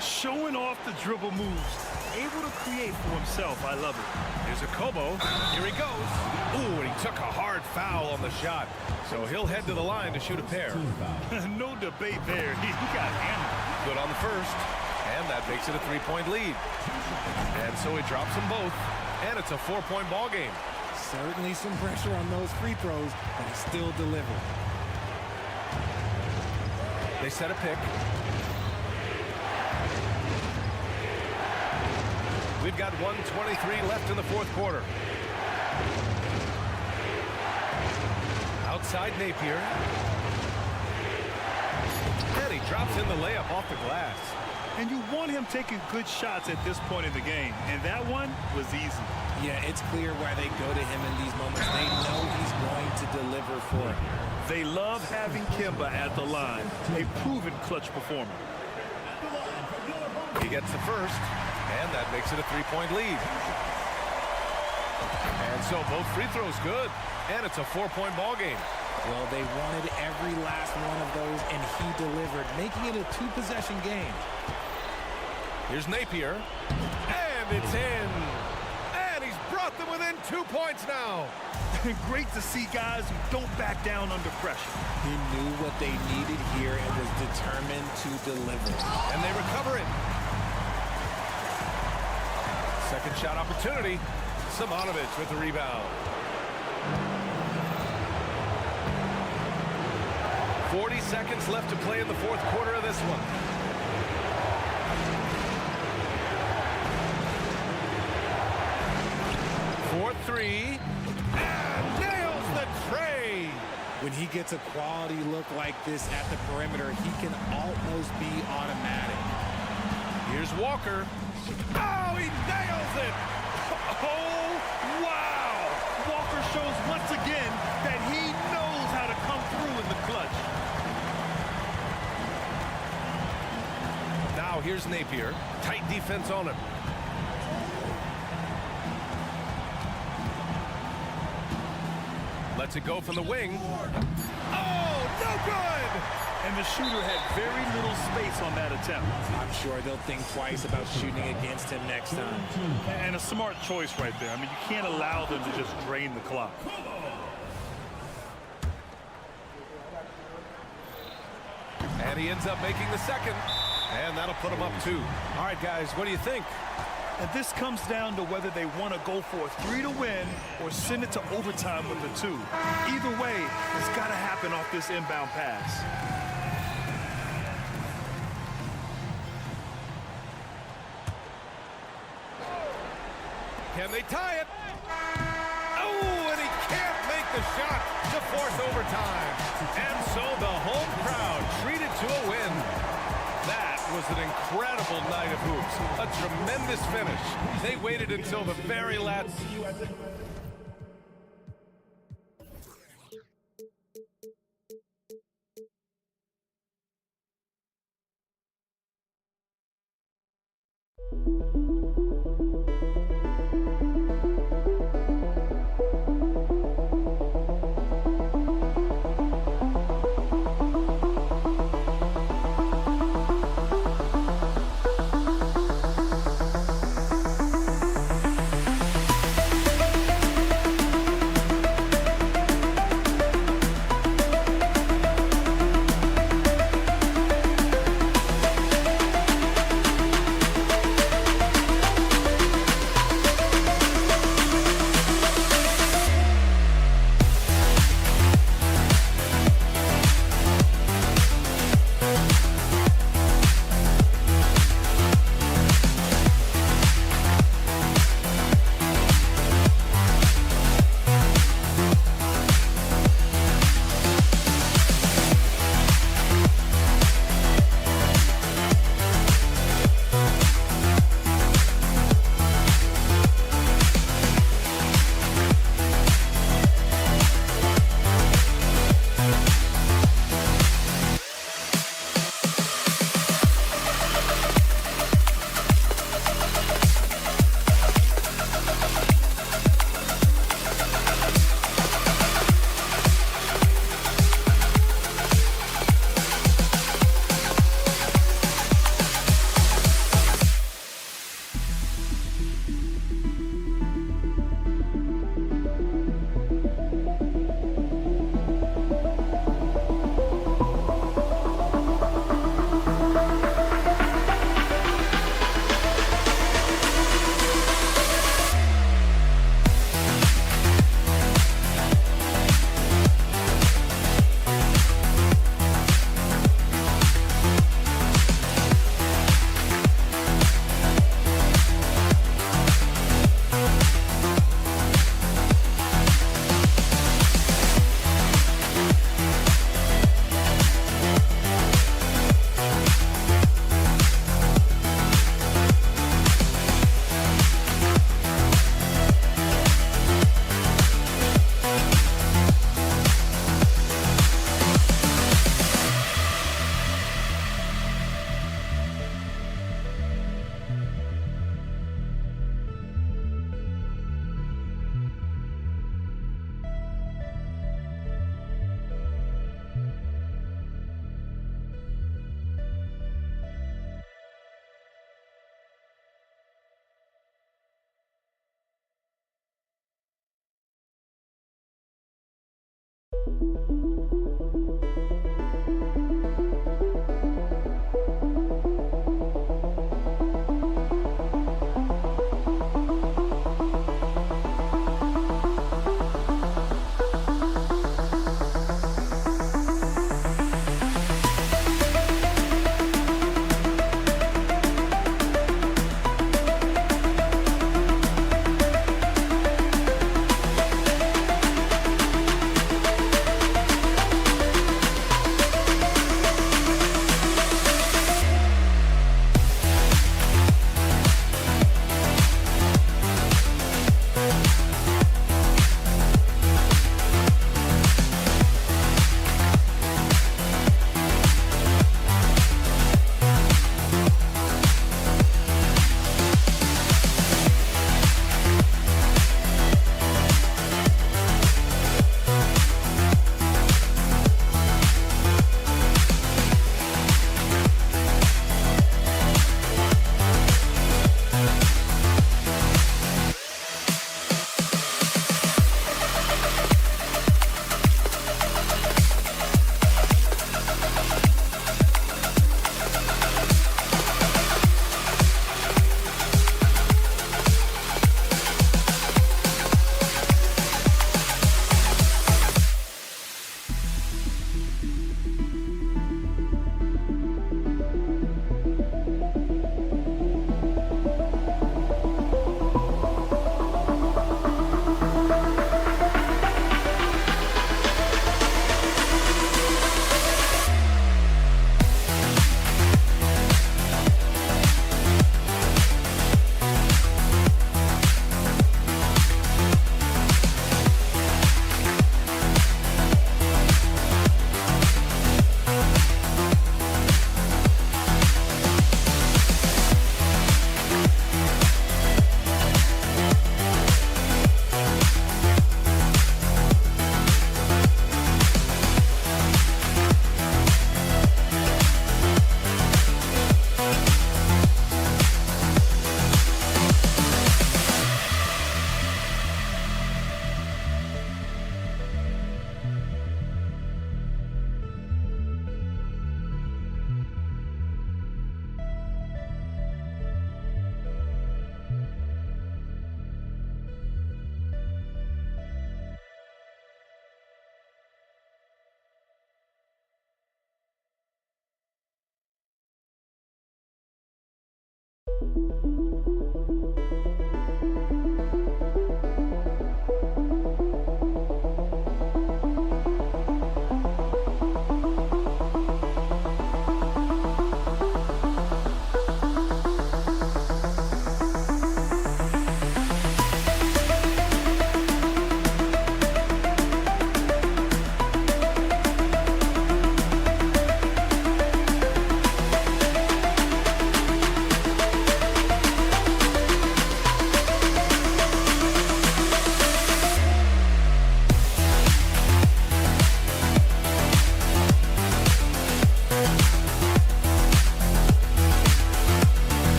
Showing off the dribble moves. Able to create for himself. I love it.
Here's a Kobo. Here he goes. Ooh, and he took a hard foul on the shot. So he'll head to the line to shoot a pair.
No debate there. He got hammered.
Good on the first. And that makes it a 3-point lead. And so he drops them both. And it's a 4-point ball game.
Certainly some pressure on those free throws, but he still delivered.
They set a pick. We've got 1:23 left in the fourth quarter. Outside Napier. And he drops in the layup off the glass.
And you want him taking good shots at this point in the game. And that one was easy.
Yeah, it's clear why they go to him in these moments. They know he's going to deliver for them.
They love having Kemba at the line, a proven clutch performer.
He gets the first, and that makes it a three-point lead. And so both free throws good, and it's a four-point ball game.
Well, they wanted every last one of those, and he delivered, making it a two-possession game.
Here's Napier, and it's in. And he's brought them within 2 points now.
Great to see guys who don't back down under pressure.
He knew what they needed here and was determined to deliver.
And they recover it. Second shot opportunity. Simonovic with the rebound. 40 seconds left to play in the fourth quarter of this one. For three. And nails the tray.
When he gets a quality look like this at the perimeter, he can almost be automatic.
Here's Walker. Oh, he nails it.
Oh, wow. Walker shows once again that he knows how to come through in the clutch.
Now here's Napier. Tight defense on him. Lets it go from the wing. Oh, no good!
And the shooter had very little space on that attempt.
I'm sure they'll think twice about shooting against him next time.
And a smart choice right there. I mean, you can't allow them to just drain the clock.
And he ends up making the second. And that'll put him up 2. All right, guys, what do you think?
And this comes down to whether they want to go for a 3 to win or send it to overtime with a 2. Either way, it's got to happen off this inbound pass.
Can they tie it? Oh, and he can't make the shot to force overtime. And so the home crowd treated to a win. That was an incredible night of hoops. A tremendous finish. They waited until the very last...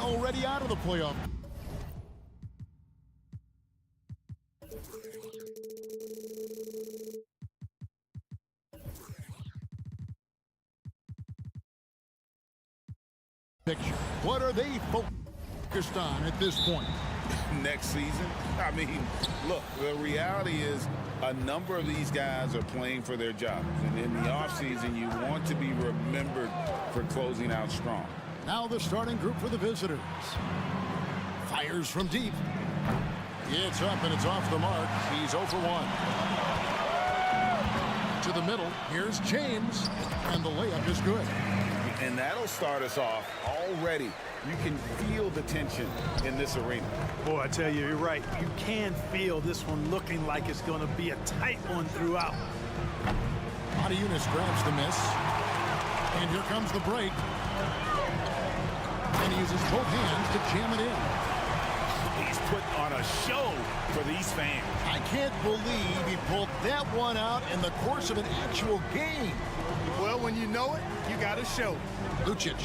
already out of the playoff. Picture. What are they focused on at this point?
Next season? I mean, look, the reality is a number of these guys are playing for their jobs. And in the offseason, you want to be remembered for closing out strong.
Now the starting group for the visitors. Fires from deep. It's up and it's off the mark. He's 0 for 1. To the middle. Here's James. And the layup is good.
And that'll start us off already. You can feel the tension in this arena.
Boy, I tell you, you're right. You can feel this one looking like it's going to be a tight one throughout.
Eunice grabs the miss. And here comes the break. And he uses both hands to jam it in.
He's put on a show for these fans.
I can't believe he pulled that one out in the course of an actual game.
Well, when you know it, you got to show it.
Lucic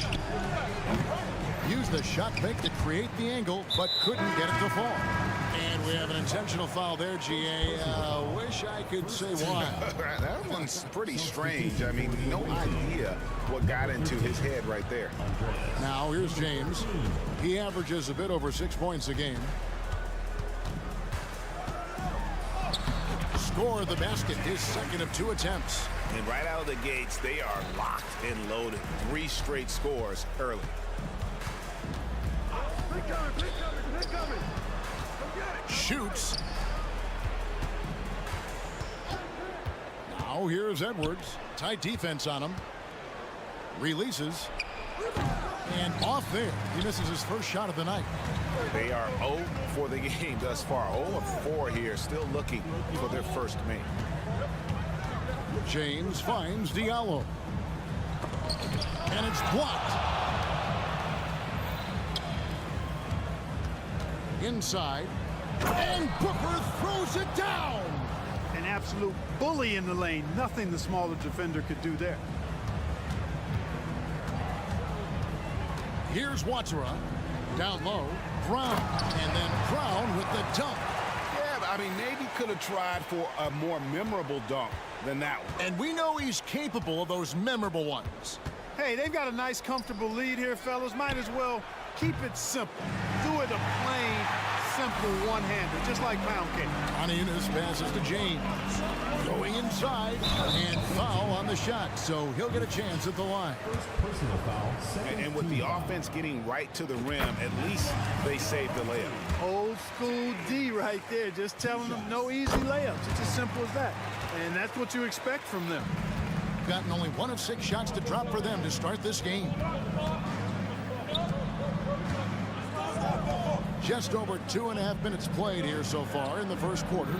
used the shot fake to create the angle, but couldn't get it to fall. And we have an intentional foul there, GA. Wish I could say why.
That one's pretty strange. I mean, no idea what got into his head right there.
Now, here's James. He averages a bit over 6 points a game. Score the basket, his second of 2 attempts.
And right out of the gates, they are locked and loaded. 3 straight scores early.
Shoots. Now here's Edwards. Tight defense on him. Releases. And off there. He misses his first shot of the night.
They are 0 for the game thus far. 0 of 4 here, still looking for their first make.
James finds Diallo. And it's blocked. Inside. And Booker throws it down.
An absolute bully in the lane. Nothing the smaller defender could do there.
Here's Watsura. Down low. Brown. And then Brown with the dunk.
Yeah, I mean, maybe could have tried for a more memorable dunk than that one.
And we know he's capable of those memorable ones.
Hey, they've got a nice, comfortable lead here, fellas. Might as well keep it simple. Do it a plain, simple one-hander, just like pound cake.
Eunice passes to James. Going inside and foul on the shot, so he'll get a chance at the line.
Personal foul.
And with the offense getting right to the rim, at least they saved the layup.
Old school D right there, just telling them no easy layups. It's as simple as that. And that's what you expect from them.
Gotten only 1 of 6 shots to drop for them to start this game. Just over 2.5 minutes played here so far in the first quarter.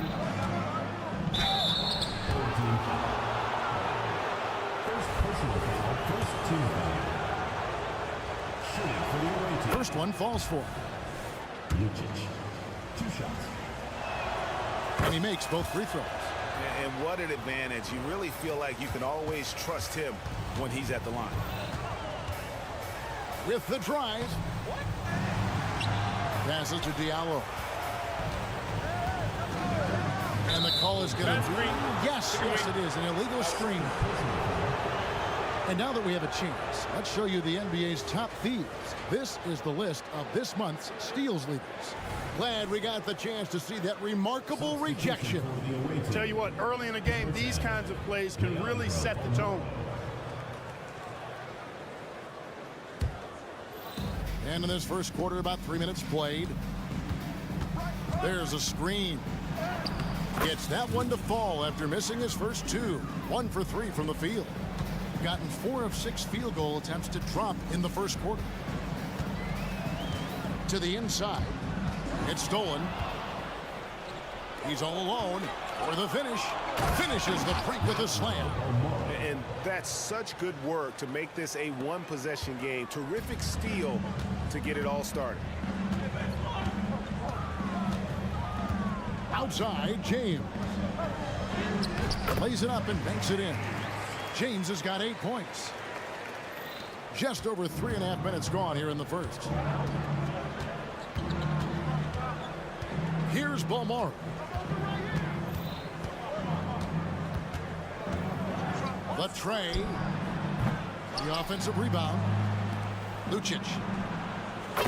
First one falls for.
Lucic. 2 shots.
And he makes both free throws.
And what an advantage. You really feel like you can always trust him when he's at the line.
With the drive. Passes to Diallo. And the call is going to be... Yes, it is. An illegal screen. And now that we have a chance, let's show you the NBA's top thieves. This is the list of this month's steals leaders. Glad we got the chance to see that remarkable rejection.
Tell you what, early in a game, these kinds of plays can really set the tone.
And in this first quarter, about 3 minutes played. There's a screen. Gets that one to fall after missing his first 2. 1 for 3 from the field. Gotten 4 of 6 field goal attempts to drop in the first quarter. To the inside. It's stolen. He's all alone for the finish. Finishes the break with a slam.
And that's such good work to make this a one-possession game. Terrific steal to get it all started.
Outside, James. Plays it up and banks it in. James has got 8 points. Just over 3.5 minutes gone here in the first. Here's Balmar. The tray. The offensive rebound. Lucic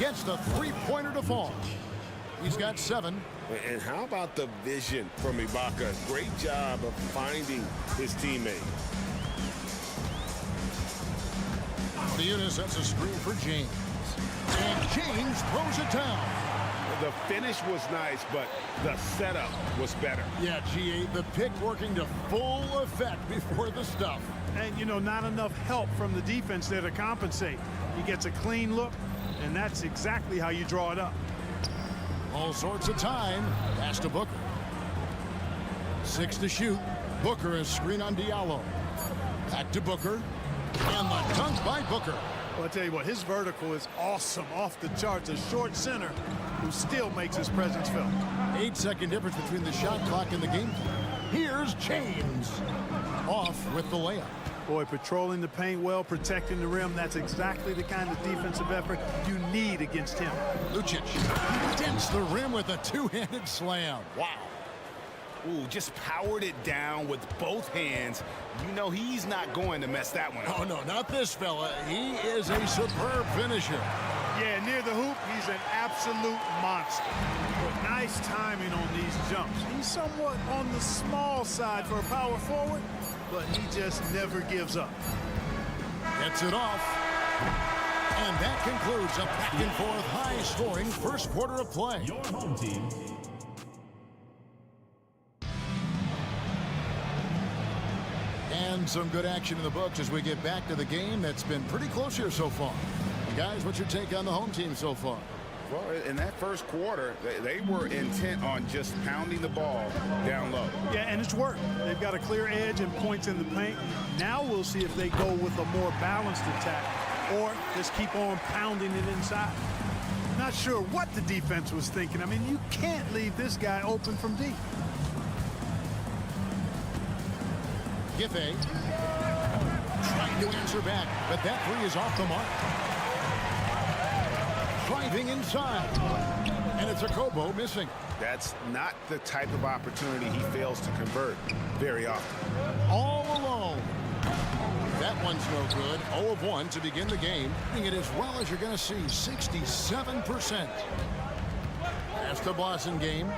gets the three-pointer to fall. He's got 7.
And how about the vision from Ibaka? Great job of finding his teammate.
Theuna sets a screen for James. And James throws it down.
The finish was nice, but the setup was better.
Yeah, G8, the pick working to full effect before the stuff.
And, you know, not enough help from the defense there to compensate. He gets a clean look, and that's exactly how you draw it up.
All sorts of time. Pass to Booker. 6 to shoot. Booker is screen on Diallo. Back to Booker. And the dunk by Booker.
Well, I'll tell you what, his vertical is awesome, off the charts. A short center who still makes his presence felt.
8-second difference between the shot clock and the game. Here's James. Off with the layup.
Boy, patrolling the paint well, protecting the rim. That's exactly the kind of defensive effort you need against him.
Lucic dents the rim with a two-handed slam. Wow.
Ooh, just powered it down with both hands. You know he's not going to mess that one up.
Oh, no, not this fella. He is a superb finisher.
Yeah, near the hoop, he's an absolute monster. But nice timing on these jumps. He's somewhat on the small side for a power forward, but he just never gives up.
Gets it off. And that concludes a back-and-forth, high-scoring first quarter of play.
Your home team.
And some good action in the books as we get back to the game that's been pretty close here so far. Guys, what's your take on the home team so far?
Well, in that first quarter, they were intent on just pounding the ball down low.
Yeah, and it's worked. They've got a clear edge and points in the paint. Now we'll see if they go with a more balanced attack or just keep on pounding it inside. Not sure what the defense was thinking. I mean, you can't leave this guy open from deep.
Giffey trying to answer back, but that three is off the mark. Driving inside, and it's a Kobo missing.
That's not the type of opportunity he fails to convert very often.
All alone. That one's no good. 0 of 1 to begin the game. It as well as you're going to see, 67%. That's the Boston game.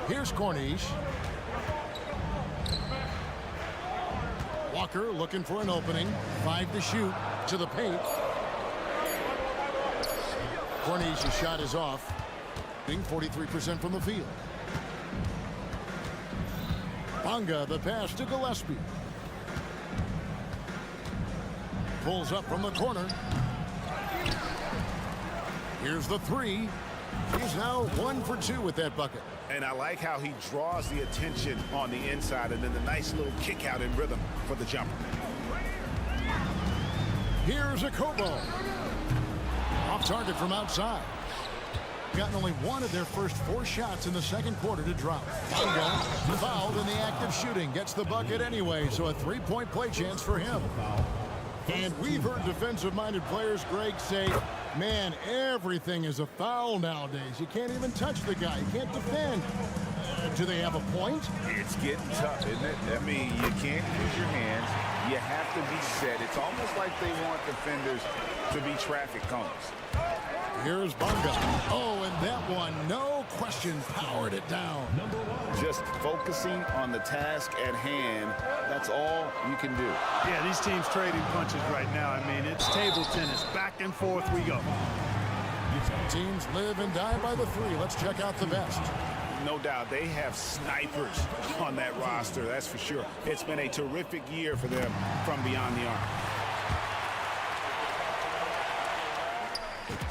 Here's Corniche. Walker looking for an opening. 5 to shoot. To the paint. Corniche's shot is off. Being 43% from the field. Bonga, the pass to Gillespie. Pulls up from the corner. Here's the three. He's now 1 for 2 with that bucket.
And I like how he draws the attention on the inside and then the nice little kick out in rhythm for the jumper.
Here's a Kobo. Off target from outside. Gotten only 1 of their first 4 shots in the second quarter to drop. Bonga fouled in the act of shooting. Gets the bucket anyway, so a 3-point play chance for him. And we've heard defensive-minded players, Greg, say, man, everything is a foul nowadays. You can't even touch the guy. You can't defend. Do they have a point?
It's getting tough, isn't it? I mean, you can't use your hands. You have to be set. It's almost like they want defenders to be traffic cones.
Here's Bonga. Oh, and that one, no question, powered it down.
Just focusing on the task at hand, that's all you can do.
Yeah, these teams trading punches right now. I mean, it's table tennis. Back and forth we go.
Teams live and die by the three. Let's check out the best.
No doubt, they have snipers on that roster, that's for sure. It's been a terrific year for them from beyond the arc.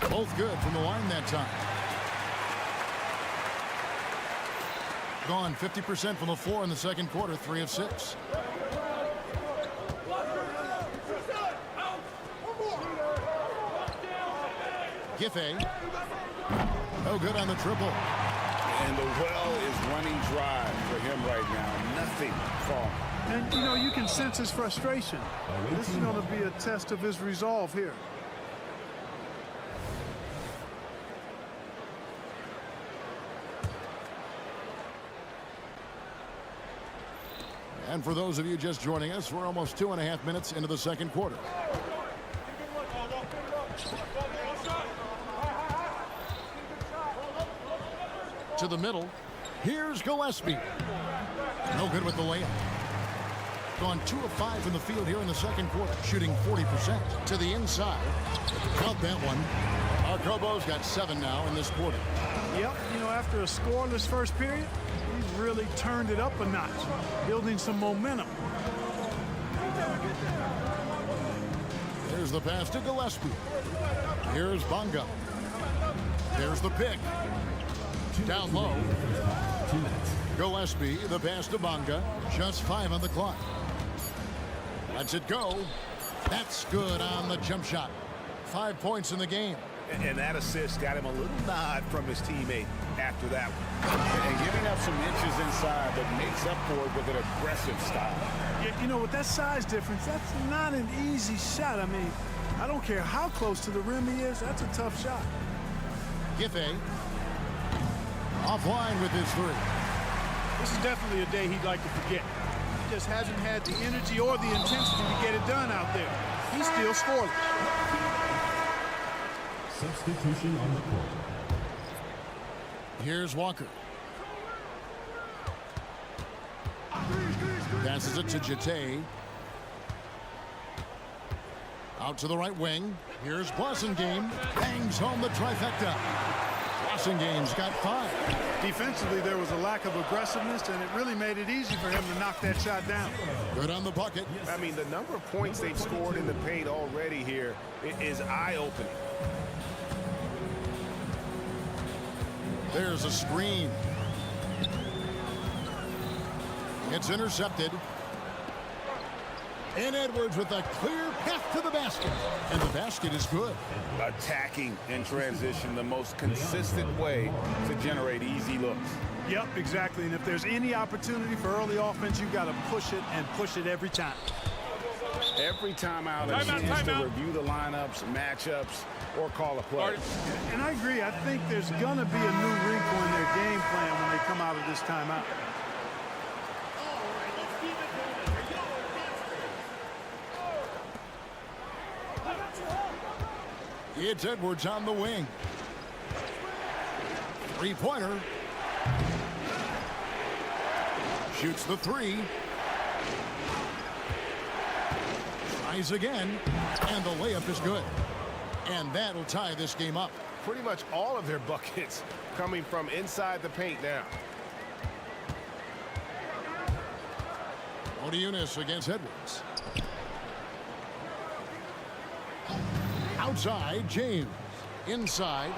Both good from the line that time. Gone 50% from the floor in the second quarter, 3 of 6. Giffey. Oh, good on the triple.
And the well is running dry for him right now. Nothing falling.
And, you know, you can sense his frustration. This is going to be a test of his resolve here.
And for those of you just joining us, we're almost 2.5 minutes into the second quarter. To the middle. Here's Gillespie. No good with the layup. Gone 2 of 5 from the field here in the second quarter, shooting 40%. To the inside. Count that one. Arcobo's got 7 now in this quarter.
Yep, you know, after a scoreless first period, he's really turned it up a notch, building some momentum.
There's the pass to Gillespie. Here's Bonga. There's the pick. Down low. Gillespie, the pass to Bonga. Just 5 on the clock. Lets it go. That's good on the jump shot. 5 points in the game.
And that assist got him a little nod from his teammate after that one. And giving up some inches inside, but makes up for it with an aggressive style.
Yeah, you know, with that size difference, that's not an easy shot. I mean, I don't care how close to the rim he is, that's a tough shot.
Giffey offline with his 3.
This is definitely a day he'd like to forget. He just hasn't had the energy or the intensity to get it done out there. He's still scoreless.
Substitution on the court.
Here's Walker. Passes it to Jete. Out to the right wing. Here's Blasingame. Bangs home the trifecta. Blasingame got 5.
Defensively, there was a lack of aggressiveness, and it really made it easy for him to knock that shot down.
Good on the bucket.
I mean, the number of points they've scored in the paint already here is eye-opening.
There's a screen. It's intercepted. And Edwards with a clear path to the basket. And the basket is good.
Attacking in transition, the most consistent way to generate easy looks.
Yep, exactly. And if there's any opportunity for early offense, you've got to push it and push it every time.
Every time out, a chance to review the lineups, matchups, or call a play.
And I agree. I think there's going to be a new wrinkle in their game plan when they come out of this timeout.
It's Edwards on the wing. 3-pointer. Shoots the 3. Tries again. And the layup is good. And that'll tie this game up.
Pretty much all of their buckets coming from inside the paint now.
Odiunas against Edwards. Outside, James. Inside.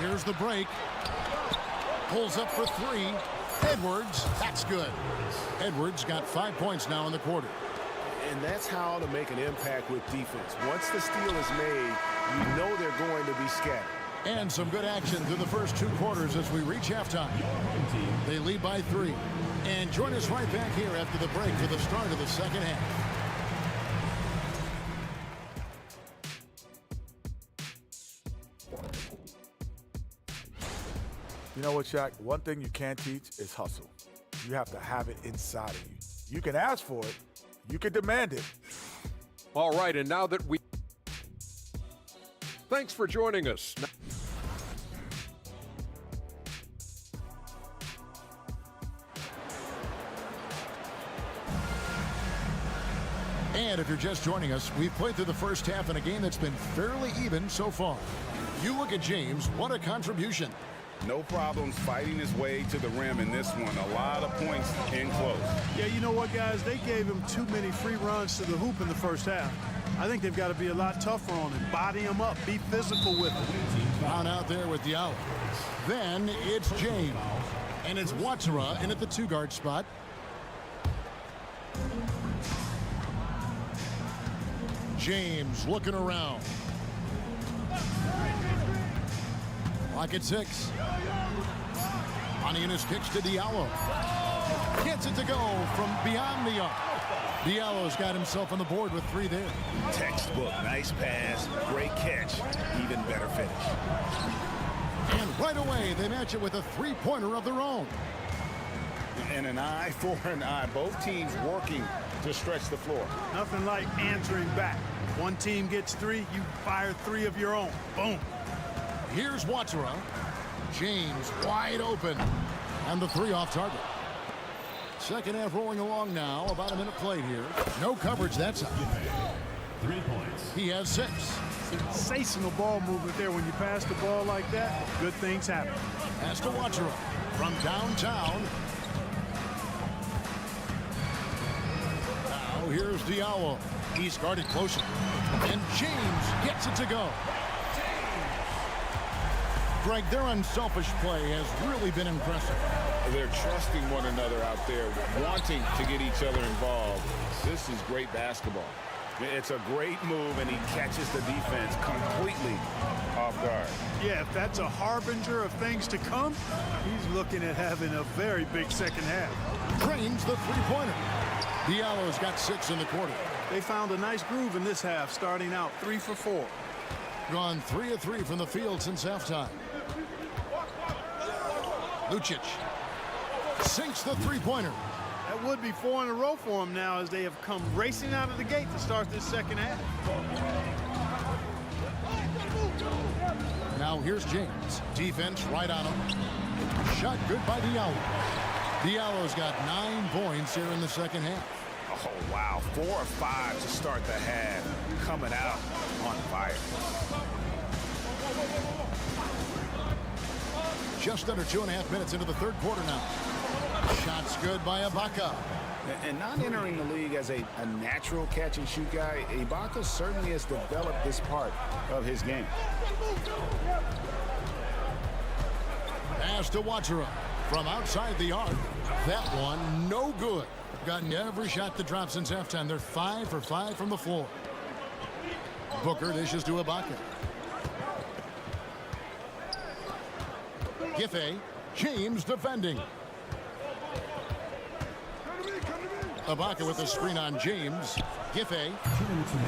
Here's the break. Pulls up for 3. Edwards, that's good. Edwards got 5 points now in the quarter.
And that's how to make an impact with defense. Once the steal is made, you know they're going to be scattered.
And some good action through the first 2 quarters as we reach halftime. They lead by 3. And join us right back here after the break for the start of the second half.
You know what, Shaq? One thing you can't teach is hustle. You have to have it inside of you. You can ask for it. You can demand it.
All right, and now that we... Thanks for joining us.
And if you're just joining us, we've played through the first half in a game that's been fairly even so far. You look at James, what a contribution.
No problems fighting his way to the rim in this one. A lot of points in close.
Yeah, you know what, guys? They gave him too many free runs to the hoop in the first half. I think they've got to be a lot tougher on him. Body him up. Be physical with him.
Down out there with Diallo. Then it's James. And it's Watsara in at the 2-guard spot. James looking around. Lock at 6. Onianis kicks to Diallo. Gets it to go from beyond the arc. Diallo's got himself on the board with 3 there.
Textbook, nice pass, great catch, even better finish.
And right away, they match it with a 3-pointer of their own.
And an eye for an eye. Both teams working to stretch the floor.
Nothing like answering back. One team gets 3, you fire 3 of your own. Boom.
Here's Watsura. James wide open. And the 3 off target. Second half rolling along now. About a minute played here. No coverage that side.
3 points.
He has 6.
Sensational ball movement there. When you pass the ball like that, good things happen.
Pass to Watsura from downtown. Now here's Diallo. He's guarded closer. And James gets it to go. Greg, their unselfish play has really been impressive.
They're trusting one another out there, wanting to get each other involved. This is great basketball. It's a great move, and he catches the defense completely off guard.
Yeah, if that's a harbinger of things to come, he's looking at having a very big second half.
Drains the 3-pointer. Diallo's got 6 in the quarter.
They found a nice groove in this half, starting out 3 for 4.
Gone 3 of 3 from the field since halftime. Lucic sinks the 3-pointer.
That would be 4 in a row for him now as they have come racing out of the gate to start this second half.
Now here's James. Defense right on him. Shot good by Diallo. Diallo's got 9 points here in the second half.
Oh, wow. 4 or 5 to start the half. Coming out on fire.
Just under 2.5 minutes into the third quarter now. Shots good by Ibaka.
And not entering the league as a natural catch-and-shoot guy, Ibaka certainly has developed this part of his game.
Pass to Watsura from outside the arc. That one, no good. Gotten every shot to drop since halftime. They're 5 for 5 from the floor. Booker dishes to Ibaka. Giffey. James defending. Ibaka with the screen on James. Giffey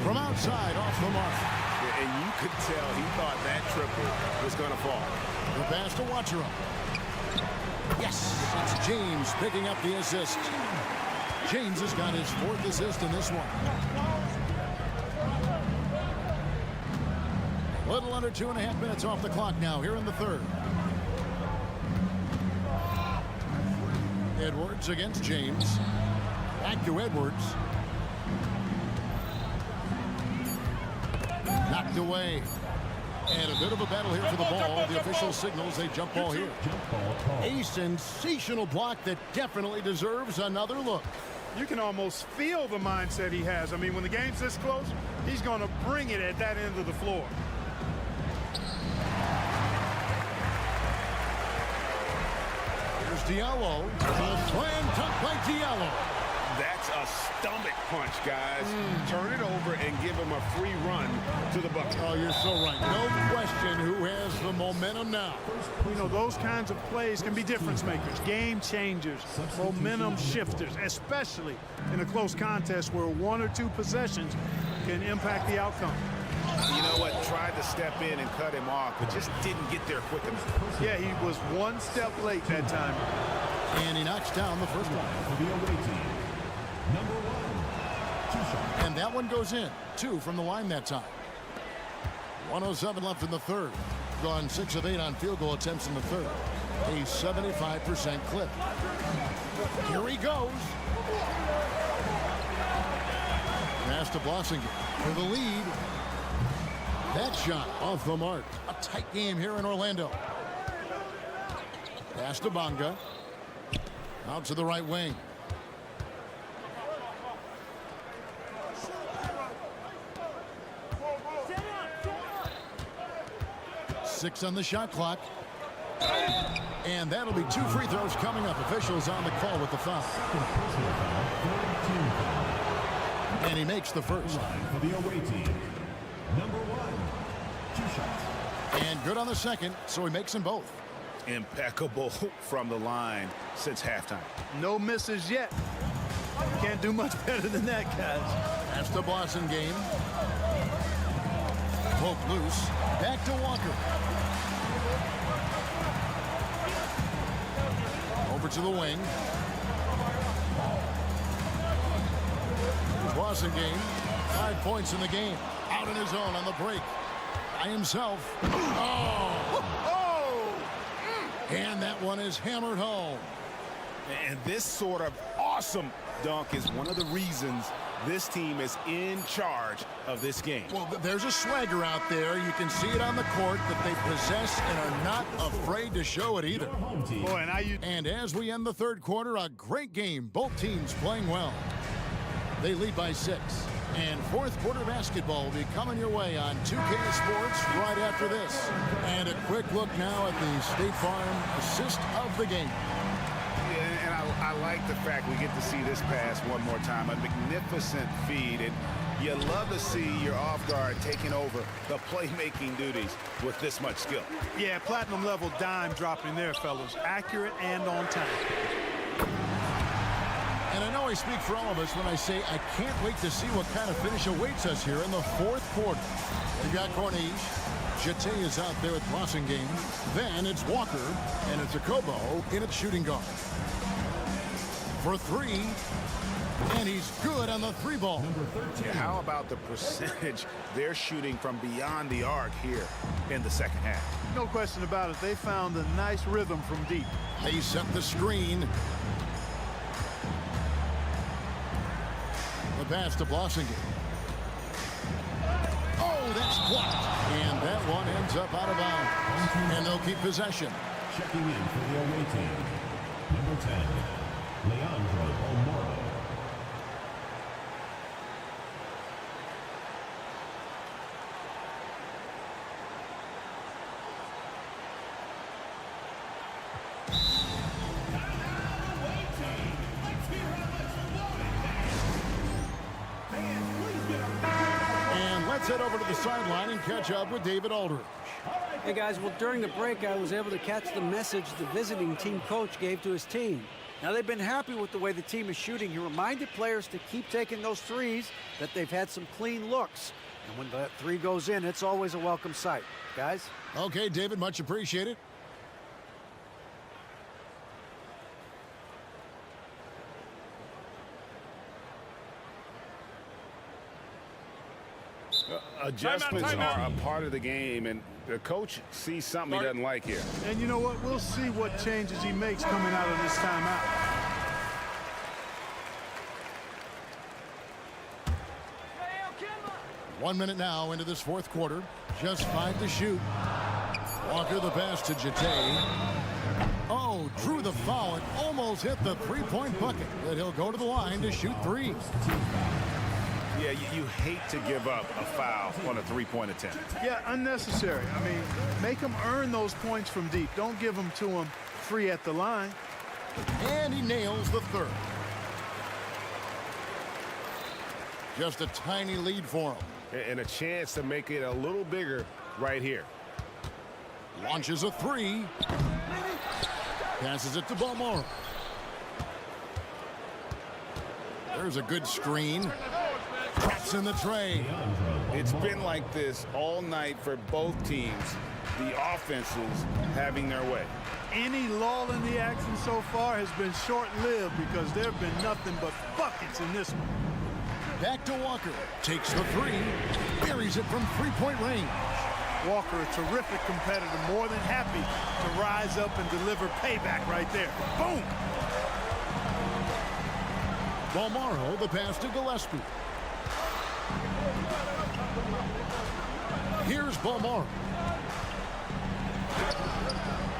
from outside off the mark.
And you could tell he thought that triple was going to fall.
The pass to Watsura. Yes, it's James picking up the assist. James has got his 4th assist in this one. A little under 2.5 minutes off the clock now here in the third. Edwards against James. Back to Edwards. Knocked away. And a bit of a battle here for the ball. The official signals a jump ball here. A sensational block that definitely deserves another look.
You can almost feel the mindset he has. I mean, when the game's this close, he's going to bring it at that end of the floor.
Here's Diallo. A slam dunk by Diallo.
That's a stomach punch, guys. Turn it over and give him a free run to the bucket.
Oh, you're so right. No question who has the momentum now.
You know, those kinds of plays can be difference makers, game changers, momentum shifters, especially in a close contest where 1 or 2 possessions can impact the outcome.
You know what? Tried to step in and cut him off, but just didn't get there quick enough.
Yeah, he was 1 step late that time.
And he knocks down the first one.
For the away team, number 1, 2 shots.
And that one goes in. 2 from the line that time. 1:07 left in the third. Gone 6 of 8 on field goal attempts in the third. A 75% clip. Here he goes. Pass to Blossinger for the lead. That shot off the mark. A tight game here in Orlando. Pass to Bonga. Out to the right wing. Six on the shot clock. And that'll be 2 free throws coming up. Officials on the call with the foul. And he makes the first.
For the away team, number 1, 2 shots.
And good on the second, so he makes them both.
Impeccable from the line since halftime.
No misses yet. Can't do much better than that, guys.
That's the Boston game. Poke loose. Back to Walker. Over to the wing. Boston game. 5 points in the game. Out in his own on the break. By himself. And that one is hammered home.
And this sort of awesome dunk is one of the reasons this team is in charge of this game.
Well, there's a swagger out there. You can see it on the court that they possess and are not afraid to show it either.
Boy,
and as we end the third quarter, a great game. Both teams playing well. They lead by 6. And fourth quarter basketball will be coming your way on 2K Sports right after this. And a quick look now at the State Farm assist of the game.
Yeah, and I like the fact we get to see this pass one more time. A magnificent feed. And you love to see your off guard taking over the playmaking duties with this much skill.
Yeah, platinum level dime dropping there, fellas. Accurate and on time.
And I know I speak for all of us when I say I can't wait to see what kind of finish awaits us here in the fourth quarter. We've got Corniche. Jete is out there at Boston game. Then it's Walker, and it's Akobo in at shooting guard. For 3, and he's good on the 3 ball.
Yeah, how about the percentage they're shooting from beyond the arc here in the second half?
No question about it. They found a nice rhythm from deep.
They set the screen. The pass to Blossingame. Oh, that's blocked. And that one ends up out of bounds. And they'll keep possession.
Checking in for the away team, number 10, Leandro Omoro.
Let's head over to the sideline and catch up with David Aldridge.
Hey guys, well during the break I was able to catch the message the visiting team coach gave to his team. Now they've been happy with the way the team is shooting. He reminded players to keep taking those threes, that they've had some clean looks. And when that 3 goes in, it's always a welcome sight. Guys?
Okay, David, much appreciated.
Adjustments are a part of the game, and the coach sees something he doesn't like here.
And you know what? We'll see what changes he makes coming out of this timeout.
One minute now into this fourth quarter. Just 5 to shoot. Walker the pass to Jete. Oh, drew the foul and almost hit the three-point bucket. But he'll go to the line to shoot 3.
Yeah, you hate to give up a foul on a three-point attempt.
Yeah, unnecessary. I mean, make them earn those points from deep. Don't give them to them free at the line.
And he nails the 3rd. Just a tiny lead for him.
And a chance to make it a little bigger right here.
Launches a 3. Passes it to Balmore. There's a good screen. Traps in the tray.
It's been like this all night for both teams. The offenses having their way.
Any lull in the action so far has been short-lived because there have been nothing but buckets in this one.
Back to Walker. Takes the 3. Buries it from three-point range.
Walker, a terrific competitor, more than happy to rise up and deliver payback right there. Boom!
Balmaro, the pass to Gillespie. Here's Balmaro.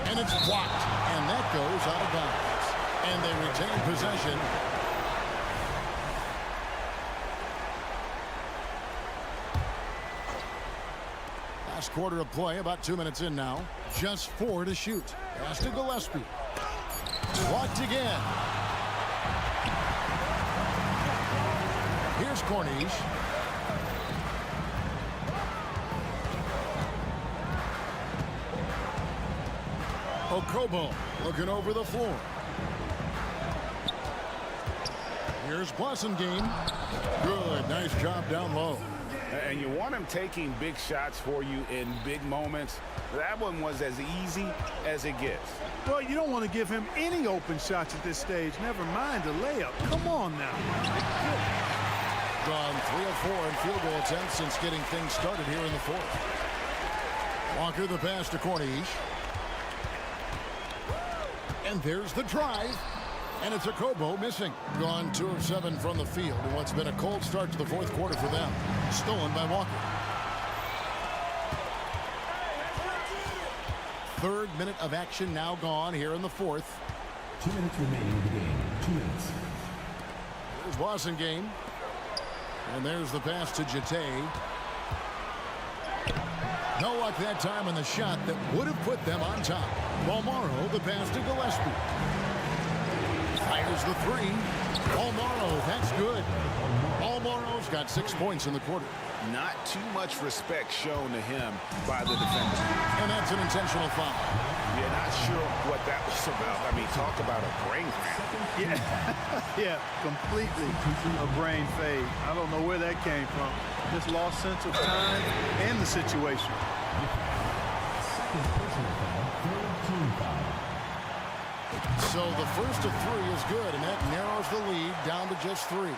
And it's blocked. And that goes out of bounds. And they retain possession. Last quarter of play, about 2 minutes in now. Just 4 to shoot. Pass to Gillespie. Blocked again. Here's Corniche. Okobo looking over the floor. Here's Blasingame. Good, nice job down low.
And you want him taking big shots for you in big moments. That one was as easy as it gets.
Well, you don't want to give him any open shots at this stage. Never mind a layup. Come on now.
Gone 3 of 4 in field goal attempts since getting things started here in the fourth. Walker the pass to Corniche. And there's the drive. And it's Okobo missing. Gone 2 of 7 from the field in what's been a cold start to the fourth quarter for them. Stolen by Walker. Third minute of action now gone here in the fourth.
2 minutes remaining in the game. 2 minutes.
There's Blasingame. And there's the pass to Jete. No luck that time on the shot that would have put them on top. Balmaro the pass to Gillespie. Fires the three. Balmaro, that's good. Balmaro's got 6 points in the quarter.
Not too much respect shown to him by the defender.
And that's an intentional foul.
Yeah, not sure what that was about. I mean, talk about a brain cramp.
Yeah, completely a brain fade. I don't know where that came from. Just lost sense of time and the situation.
Second personal foul, third team foul.
So the first of 3 is good, and that narrows the lead down to just 3.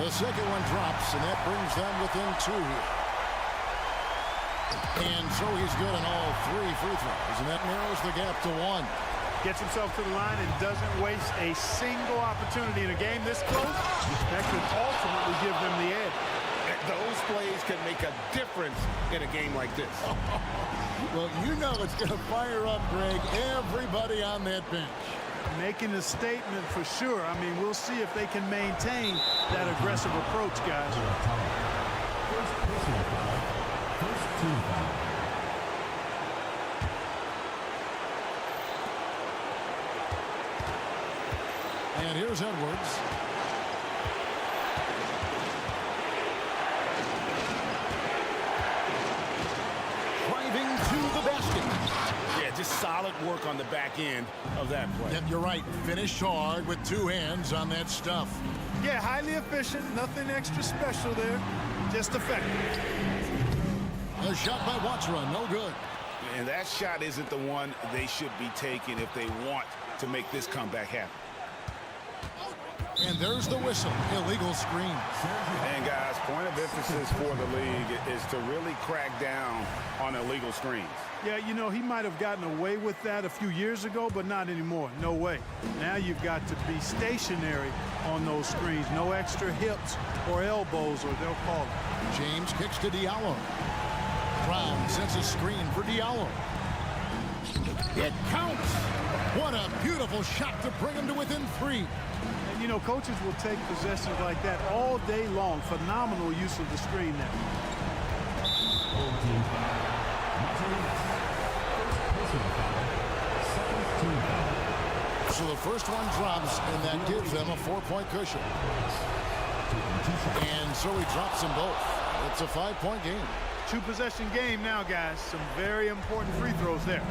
The second one drops, and that brings them within 2 here. And so he's good on all 3 free throws, and that narrows the gap to 1.
Gets himself to the line and doesn't waste a single opportunity in a game this close. That could ultimately give them the edge.
Those plays can make a difference in a game like this.
Well, you know it's going to fire up, Greg, everybody on that bench.
Making a statement for sure. I mean, we'll see if they can maintain that aggressive approach, guys.
First personal foul, first team foul.
And here's Edwards. Driving to the basket.
Yeah, just solid work on the back end of that play.
Yep, you're right. Finished hard with 2 hands on that stuff.
Yeah, highly efficient. Nothing extra special there. Just effective.
A shot by Wachra, no good.
And that shot isn't the one they should be taking if they want to make this comeback happen.
And there's the whistle. Illegal screen.
And guys, point of emphasis for the league is to really crack down on illegal screens.
Yeah, you know, he might have gotten away with that a few years ago, but not anymore. No way. Now you've got to be stationary on those screens. No extra hips or elbows, or they'll call it.
James kicks to Diallo. Brown sends a screen for Diallo. It counts. What a beautiful shot to bring him to within 3.
And, you know, coaches will take possessions like that all day long. Phenomenal use of the screen there.
Old team foul. Martinez. First personal foul, second team foul.
So the first one drops, and that gives them a 4-point cushion. And so he drops them both. It's a 5-point game.
2-possession game now, guys. Some very important free throws there.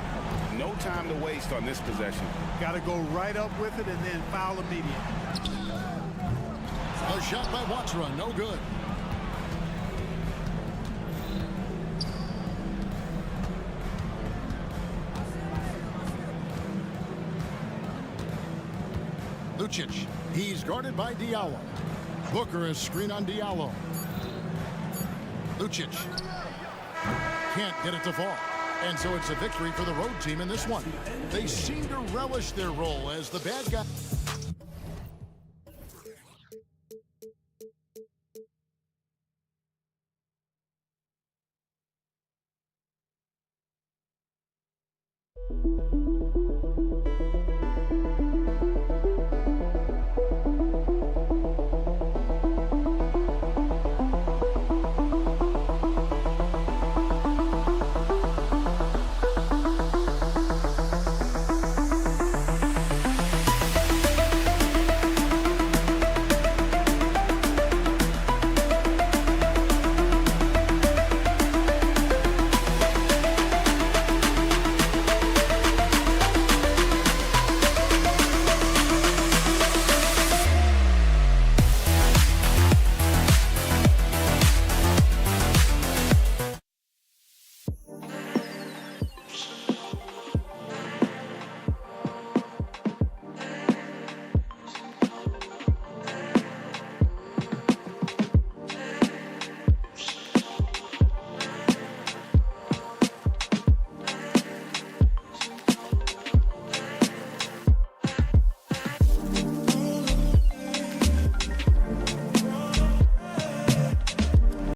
No time to waste on this possession.
Got to go right up with it and then foul immediately.
A shot by Wachra, no good. Lucic, he's guarded by Diallo. Booker is screen on Diallo. Lucic can't get it to fall. And so it's a victory for the road team in this one. They seem to relish their role as the bad guy.